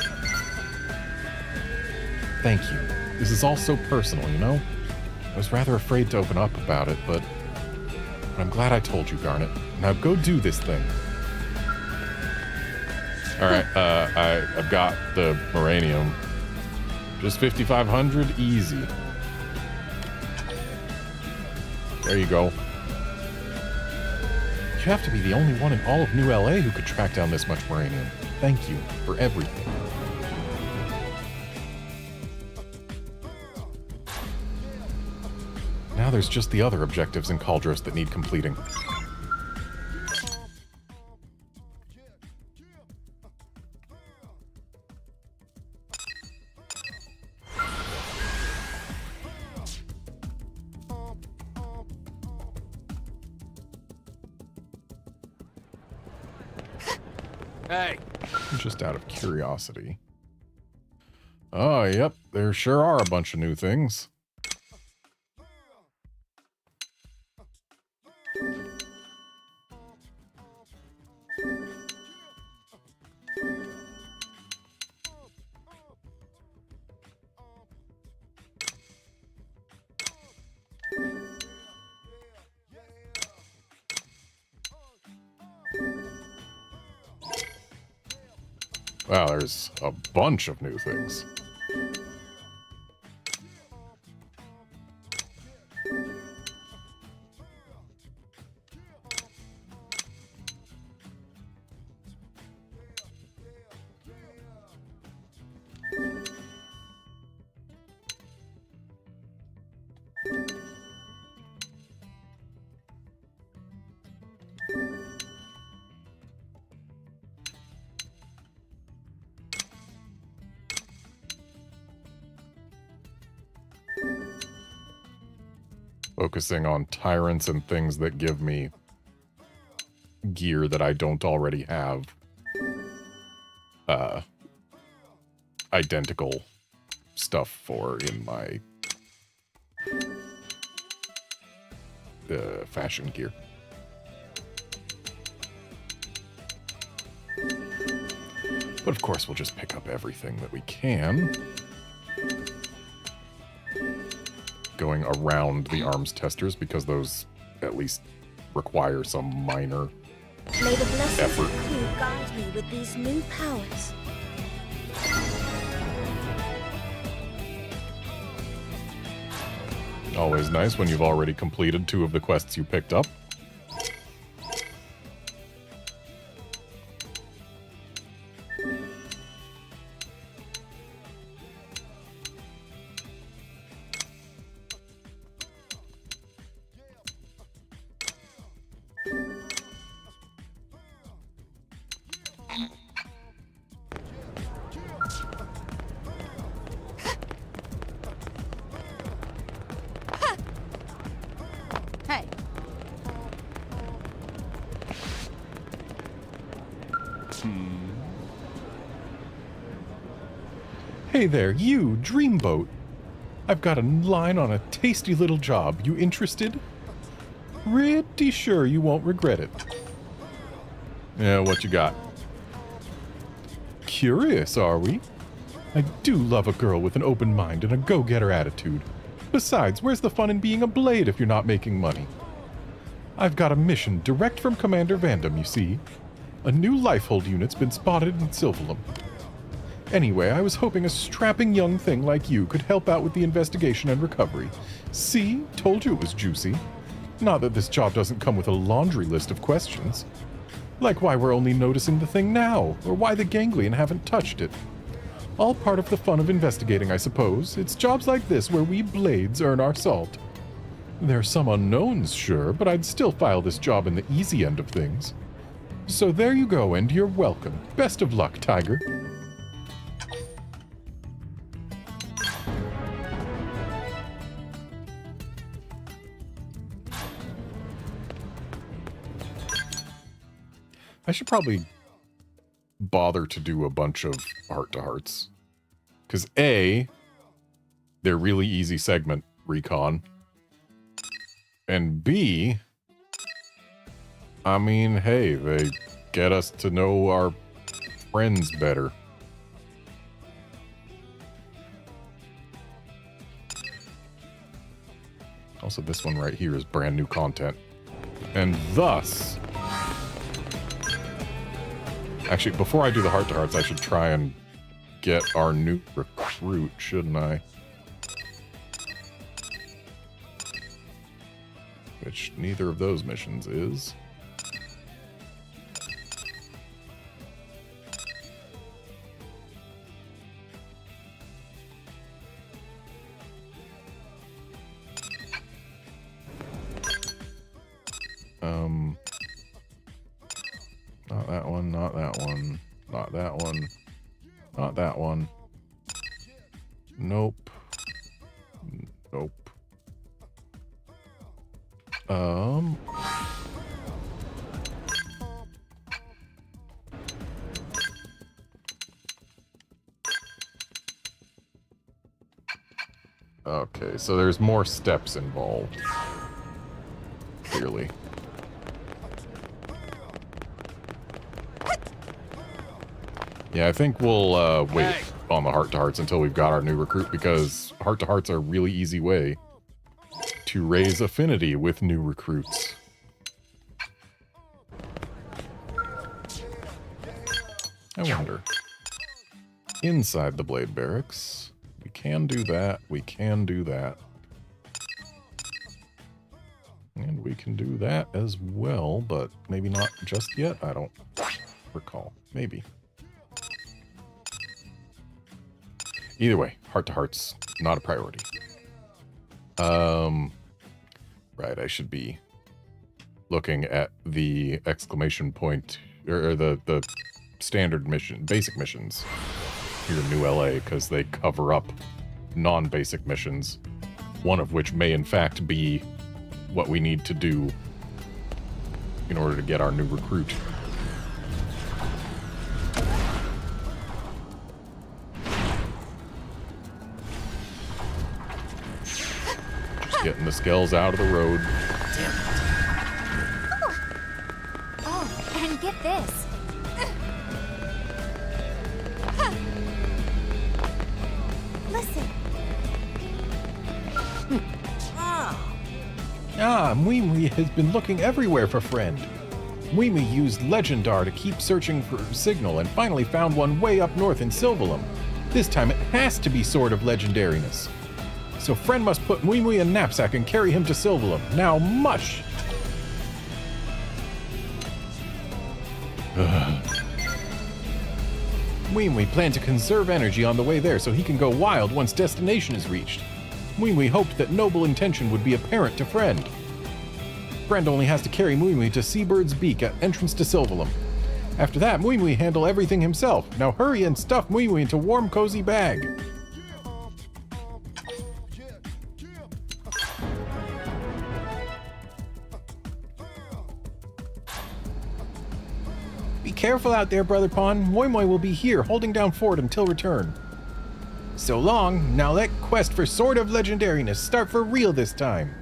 Thank you. This is all so personal, you know? I was rather afraid to open up about it, but I'm glad I told you, Garnet. Now go do this thing. Alright, I've got the Moranium. Just 5,500, easy. There you go. You have to be the only one in all of New LA who could track down this much Moranium. Thank you for everything. Now there's just the other objectives in Cauldros that need completing. Hey. Just out of curiosity. Oh, yep, there sure are a bunch of new things. Wow, there's a bunch of new things. Focusing on tyrants and things that give me gear that I don't already have. Identical stuff for in my fashion gear. But of course, we'll just pick up everything that we can. Going around the arms testers because those at least require some minor May the blessings effort. of Ku guide me with these new powers. Always nice when you've already completed 2 of the quests you picked up. Hey. Hey there, you, Dreamboat. I've got a line on a tasty little job. You interested? Pretty sure you won't regret it. Yeah, what you got? Curious, are we? I do love a girl with an open mind and a go-getter attitude. Besides, where's the fun in being a blade if you're not making money? I've got a mission direct from Commander Vandam, you see. A new lifehold unit's been spotted in Sylvalum. Anyway, I was hoping a strapping young thing like you could help out with the investigation and recovery. See? Told you it was juicy. Not that this job doesn't come with a laundry list of questions. Like why we're only noticing the thing now, or why the ganglion haven't touched it. All part of the fun of investigating, I suppose. It's jobs like this where we blades earn our salt. There are some unknowns, sure, but I'd still file this job in the easy end of things. So there you go, and you're welcome. Best of luck, Tiger. I should probably bother to do a bunch of heart-to-hearts. Because A, they're really easy segment recon. And B, I mean, hey, they get us to know our friends better. Also, this one right here is brand new content. And thus... Actually, before I do the heart-to-hearts, I should try and get our new recruit, shouldn't I? Which neither of those missions is. Not that one, not that one, not that one, not that one. Nope. Nope. Okay, so there's more steps involved. Clearly. Yeah, I think we'll wait on the heart-to-hearts until we've got our new recruit, because heart-to-hearts are a really easy way to raise affinity with new recruits. I wonder. Inside the Blade Barracks. We can do that. We can do that. And we can do that as well, but maybe not just yet. I don't recall. Maybe. Either way, heart-to-hearts, not a priority. Right, I should be looking at the exclamation point, or the standard mission, basic missions here in New LA, because they cover up non-basic missions, one of which may in fact be what we need to do in order to get our new recruit. Just getting the skells out of the road. Oh, and get this. Listen. Ah, Mui has been looking everywhere for friend. Mui used Legendar to keep searching for signal and finally found one way up north in Silvalum. This time it has to be Sword of Legendariness. So friend must put Mui in knapsack and carry him to Silvalum. Now mush! Mui planned to conserve energy on the way there so he can go wild once destination is reached. Mui hoped that noble intention would be apparent to Friend. Friend only has to carry Mui to Seabird's Beak at entrance to Silvalum. After that, Mui handle everything himself. Now hurry and stuff Mui into warm, cozy bag. Be careful out there, Brother Pawn. Moi will be here, holding down fort until return. So long, now let quest for Sword of Legendariness start for real this time.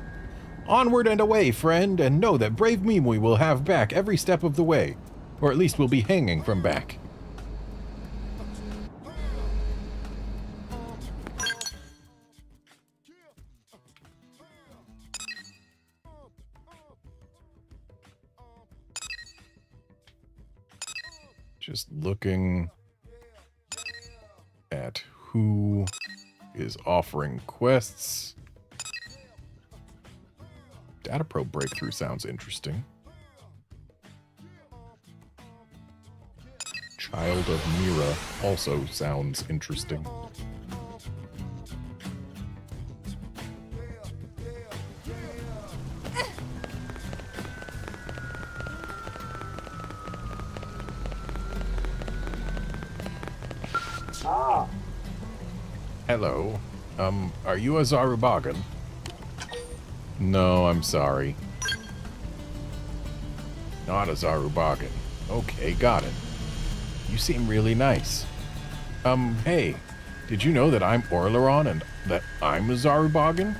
Onward and away, friend, and know that brave Mimui will have back every step of the way. Or at least will be hanging from back. Just looking at who is offering quests. Data Probe Breakthrough sounds interesting. Child of Mira also sounds interesting. Hello. Are you a Zarubagan? No, I'm sorry. Not a Zarubagan. Okay, got it. You seem really nice. Hey, did you know that I'm Orleron and that I'm a Zarubagan?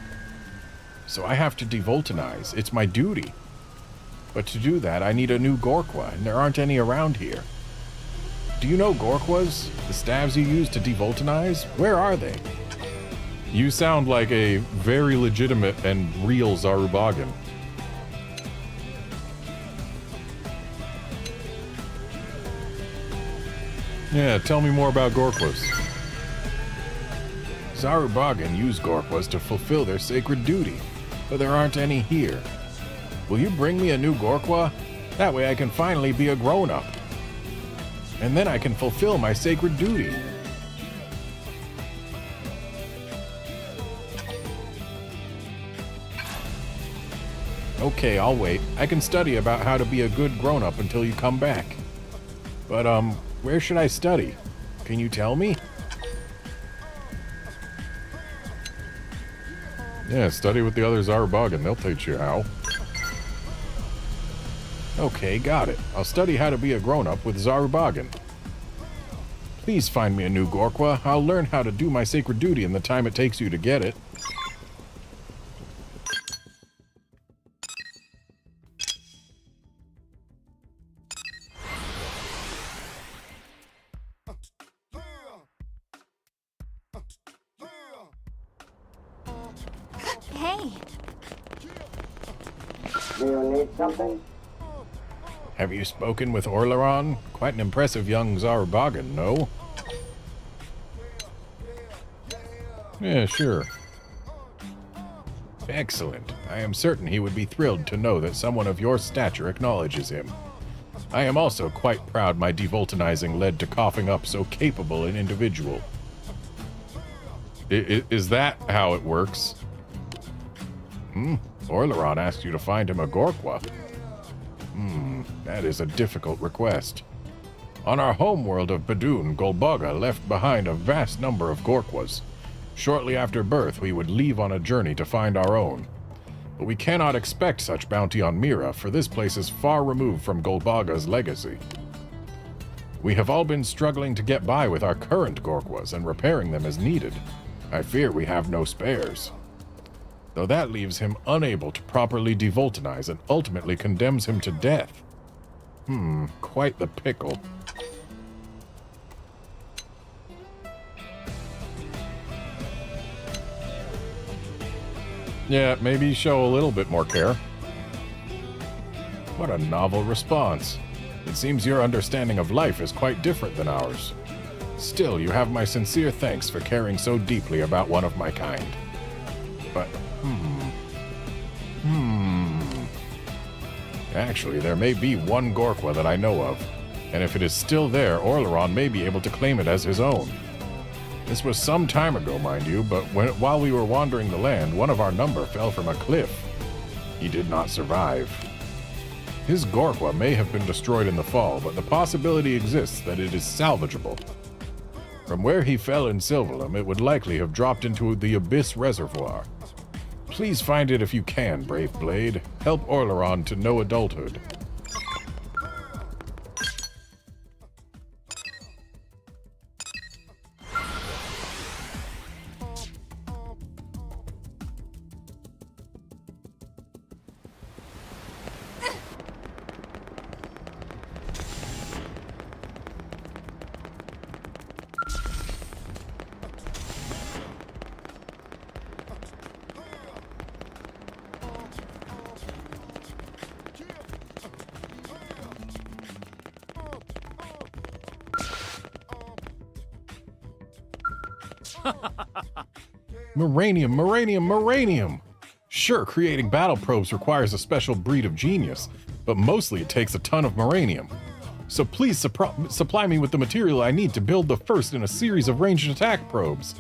So I have to devoltanize. It's my duty. But to do that, I need a new Gorqua, and there aren't any around here. Do you know Gorquas? The stabs you use to devoltanize? Where are they? You sound like a very legitimate and real Zarubagan. Yeah, tell me more about Gorquas. Zarubagan use Gorquas to fulfill their sacred duty, but there aren't any here. Will you bring me a new Gorqua? That way I can finally be a grown-up. And then I can fulfill my sacred duty. Okay, I'll wait. I can study about how to be a good grown-up until you come back. But, where should I study? Can you tell me? Yeah, study with the other Zarubagan. They'll teach you how. Okay, got it. I'll study how to be a grown-up with Zarubagan. Please find me a new Gorqua. I'll learn how to do my sacred duty in the time it takes you to get it. Hey, Do you need something? Have you spoken with Orleron? Quite an impressive young Zarbagan, no? Yeah, sure. Excellent. I am certain he would be thrilled to know that someone of your stature acknowledges him. I am also quite proud my devoltanizing led to coughing up so capable an individual. Is that how it works? Orleron asked you to find him a Gorqua. That is a difficult request. On our homeworld of Badoon, Golbaga left behind a vast number of Gorquas. Shortly after birth, we would leave on a journey to find our own. But we cannot expect such bounty on Mira, for this place is far removed from Golbaga's legacy. We have all been struggling to get by with our current Gorquas and repairing them as needed. I fear we have no spares. Though that leaves him unable to properly devoltanize and ultimately condemns him to death. Quite the pickle. Yeah, maybe show a little bit more care. What a novel response. It seems your understanding of life is quite different than ours. Still, you have my sincere thanks for caring so deeply about one of my kind. But, Actually, there may be one Gorqua that I know of, and if it is still there, Orleron may be able to claim it as his own. This was some time ago, mind you, but while we were wandering the land, one of our number fell from a cliff. He did not survive. His Gorqua may have been destroyed in the fall, but the possibility exists that it is salvageable. From where he fell in Silverlum, it would likely have dropped into the Abyss Reservoir. Please find it if you can, Brave Blade. Help Orleron to know adulthood. Moranium! Sure, creating battle probes requires a special breed of genius, but mostly it takes a ton of Moranium. So please supply me with the material I need to build the first in a series of ranged attack probes.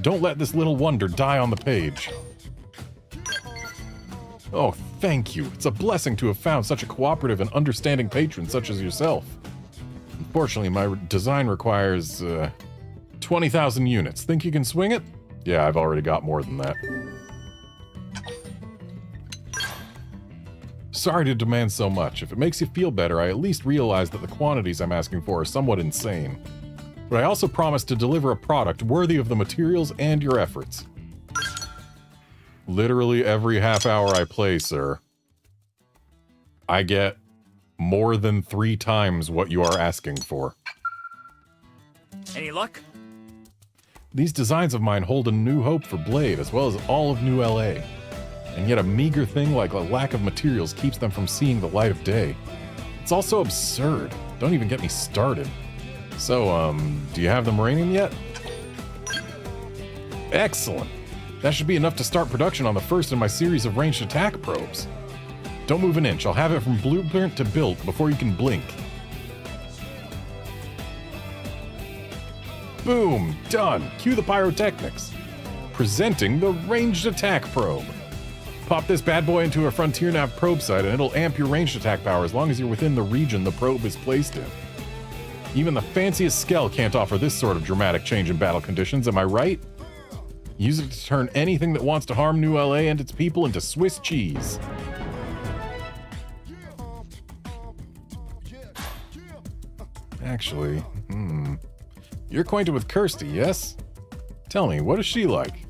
Don't let this little wonder die on the page. Oh, thank you. It's a blessing to have found such a cooperative and understanding patron such as yourself. Unfortunately, my design requires 20,000 units. Think you can swing it? Yeah, I've already got more than that. Sorry to demand so much. If it makes you feel better, I at least realize that the quantities I'm asking for are somewhat insane. But I also promise to deliver a product worthy of the materials and your efforts. Literally every half hour I play, sir, I get more than 3 times what you are asking for. Any luck? These designs of mine hold a new hope for Blade, as well as all of New LA. And yet a meager thing like a lack of materials keeps them from seeing the light of day. It's also absurd. Don't even get me started. So, do you have the Moranium yet? Excellent! That should be enough to start production on the first in my series of ranged attack probes. Don't move an inch. I'll have it from blueprint to build before you can blink. Boom! Done! Cue the pyrotechnics. Presenting the ranged attack probe. Pop this bad boy into a Frontier Nav probe site and it'll amp your ranged attack power as long as you're within the region the probe is placed in. Even the fanciest Skell can't offer this sort of dramatic change in battle conditions, am I right? Use it to turn anything that wants to harm New LA and its people into Swiss cheese. Actually, You're acquainted with Kirsty, yes? Tell me, what is she like?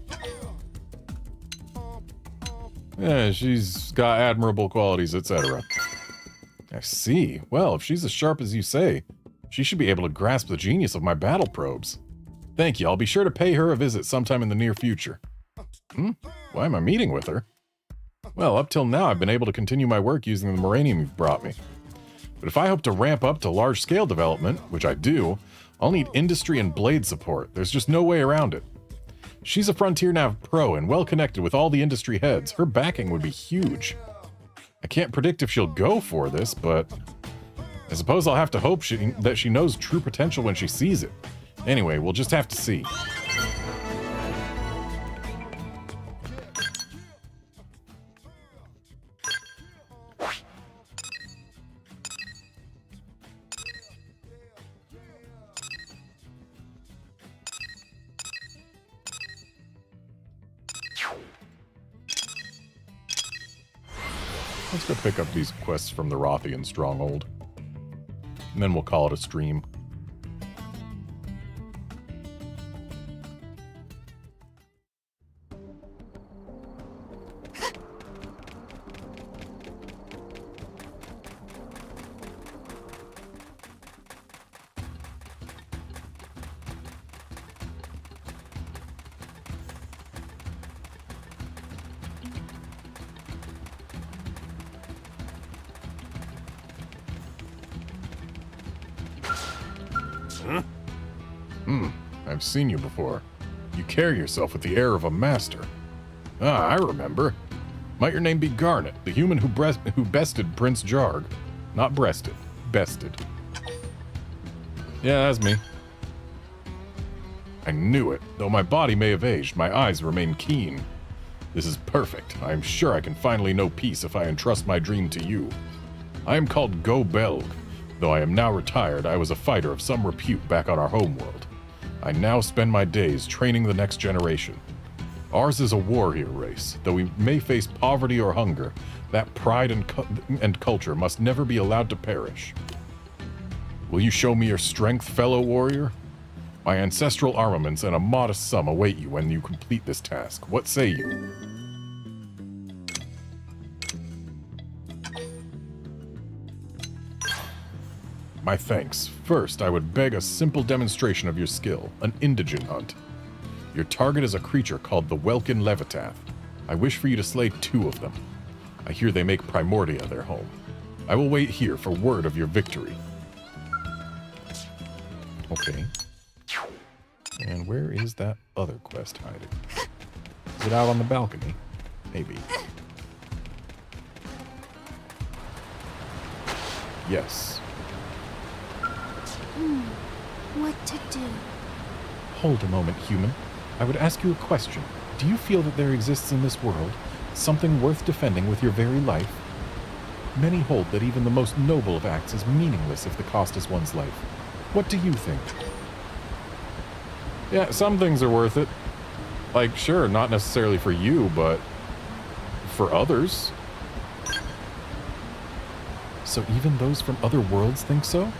Yeah, she's got admirable qualities, etc. I see. Well, if she's as sharp as you say, she should be able to grasp the genius of my battle probes. Thank you, I'll be sure to pay her a visit sometime in the near future. Why am I meeting with her? Well, up till now I've been able to continue my work using the Moranium you've brought me. But if I hope to ramp up to large-scale development, which I do, I'll need industry and blade support. There's just no way around it. She's a Frontier Nav pro and well-connected with all the industry heads. Her backing would be huge. I can't predict if she'll go for this, but I suppose I'll have to hope that she knows true potential when she sees it. Anyway, we'll just have to see. Let's go pick up these quests from the Rothian stronghold. And then we'll call it a stream. I've seen you before. You carry yourself with the air of a master. Ah, I remember. Might your name be Garnet, the human who bested Prince Jarg? Not breasted, bested. Yeah, that's me. I knew it. Though my body may have aged, my eyes remain keen. This is perfect. I am sure I can finally know peace if I entrust my dream to you. I am called Go Belg. Though I am now retired, I was a fighter of some repute back on our homeworld. I now spend my days training the next generation. Ours is a warrior race. Though we may face poverty or hunger, that pride and culture must never be allowed to perish. Will you show me your strength, fellow warrior? My ancestral armaments and a modest sum await you when you complete this task. What say you? My thanks. First, I would beg a simple demonstration of your skill, an indigent hunt. Your target is a creature called the Welkin Levitath. I wish for you to slay 2 of them. I hear they make Primordia their home. I will wait here for word of your victory. Okay. And where is that other quest hiding? Is it out on the balcony? Maybe. Yes. What to do? Hold a moment, human. I would ask you a question. Do you feel that there exists in this world something worth defending with your very life? Many hold that even the most noble of acts is meaningless if the cost is one's life. What do you think? Yeah, some things are worth it. Like, sure, not necessarily for you, but for others. So even those from other worlds think so?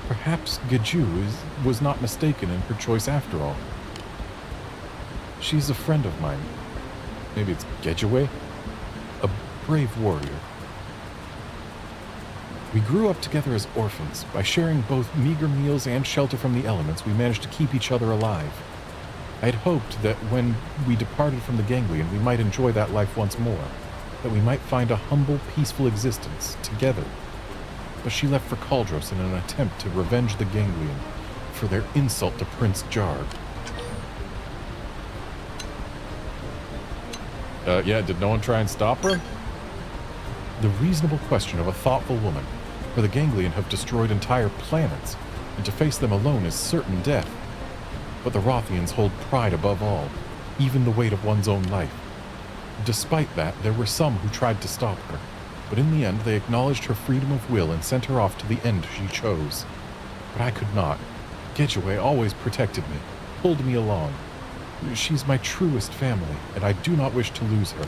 Perhaps Gaju was not mistaken in her choice after all. She's a friend of mine. Maybe it's Gejaway? A brave warrior. We grew up together as orphans. By sharing both meager meals and shelter from the elements, we managed to keep each other alive. I had hoped that when we departed from the Ganglion, we might enjoy that life once more, that we might find a humble, peaceful existence together. But she left for Kaldros in an attempt to revenge the Ganglion for their insult to Prince Jarg. Yeah, did no one try and stop her? The reasonable question of a thoughtful woman, for the Ganglion have destroyed entire planets, and to face them alone is certain death. But the Rothians hold pride above all, even the weight of one's own life. Despite that, there were some who tried to stop her, but in the end they acknowledged her freedom of will and sent her off to the end she chose. But I could not. Gejaway always protected me, pulled me along. She's my truest family, and I do not wish to lose her.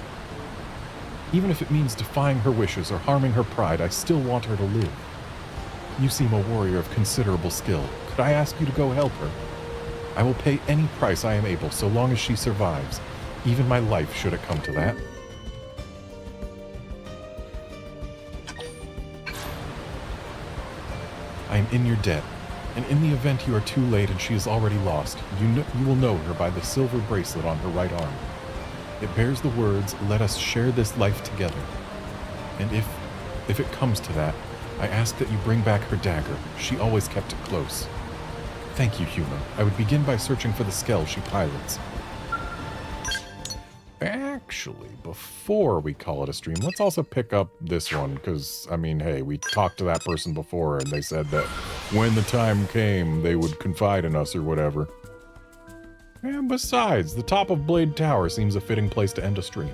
Even if it means defying her wishes or harming her pride, I still want her to live. You seem a warrior of considerable skill. Could I ask you to go help her? I will pay any price I am able so long as she survives, even my life should it come to that. I am in your debt, and in the event you are too late and she is already lost, you will know her by the silver bracelet on her right arm. It bears the words, "Let us share this life together." And if it comes to that, I ask that you bring back her dagger. She always kept it close. Thank you, human. I would begin by searching for the skell she pilots. Actually, before we call it a stream, let's also pick up this one, because, I mean, hey, we talked to that person before, and they said that when the time came, they would confide in us or whatever. And besides, the top of Blade Tower seems a fitting place to end a stream.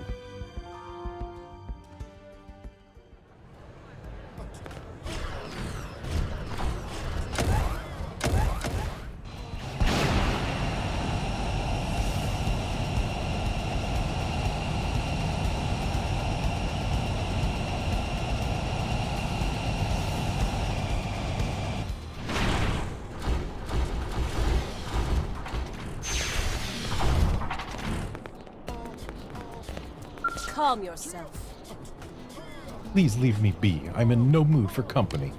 Calm yourself. Please leave me be. I'm in no mood for company.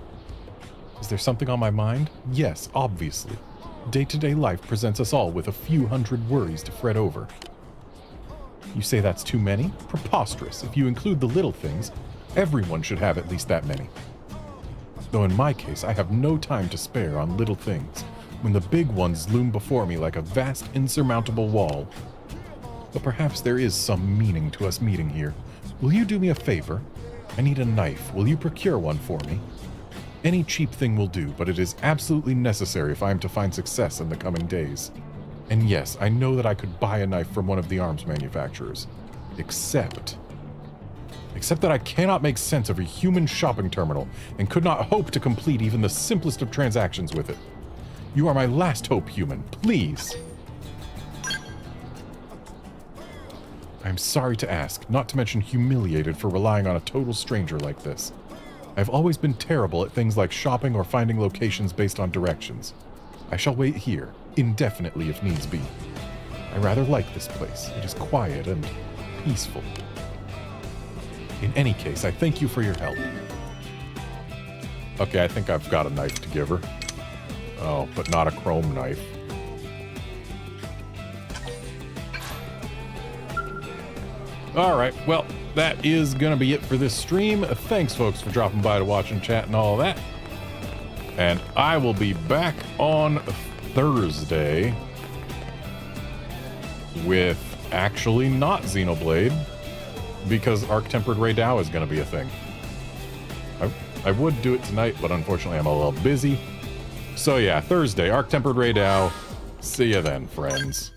Is there something on my mind? Yes, obviously. Day-to-day life presents us all with a few hundred worries to fret over. You say that's too many? Preposterous. If you include the little things, everyone should have at least that many. Though in my case, I have no time to spare on little things, when the big ones loom before me like a vast, insurmountable wall. But perhaps there is some meaning to us meeting here. Will you do me a favor? I need a knife. Will you procure one for me? Any cheap thing will do, but it is absolutely necessary if I am to find success in the coming days. And yes, I know that I could buy a knife from one of the arms manufacturers. Except that I cannot make sense of a human shopping terminal and could not hope to complete even the simplest of transactions with it. You are my last hope, human. Please. I am sorry to ask, not to mention humiliated for relying on a total stranger like this. I've always been terrible at things like shopping or finding locations based on directions. I shall wait here, indefinitely if needs be. I rather like this place. It is quiet and peaceful. In any case, I thank you for your help. Okay, I think I've got a knife to give her. Oh, but not a chrome knife. Alright, well, that is gonna be it for this stream. Thanks, folks, for dropping by to watch and chat and all that. And I will be back on Thursday with actually not Xenoblade, because Arc-Tempered Ray Dow is gonna be a thing. I would do it tonight, but unfortunately I'm a little busy. So yeah, Thursday, Arc-Tempered Ray Dow. See ya then, friends.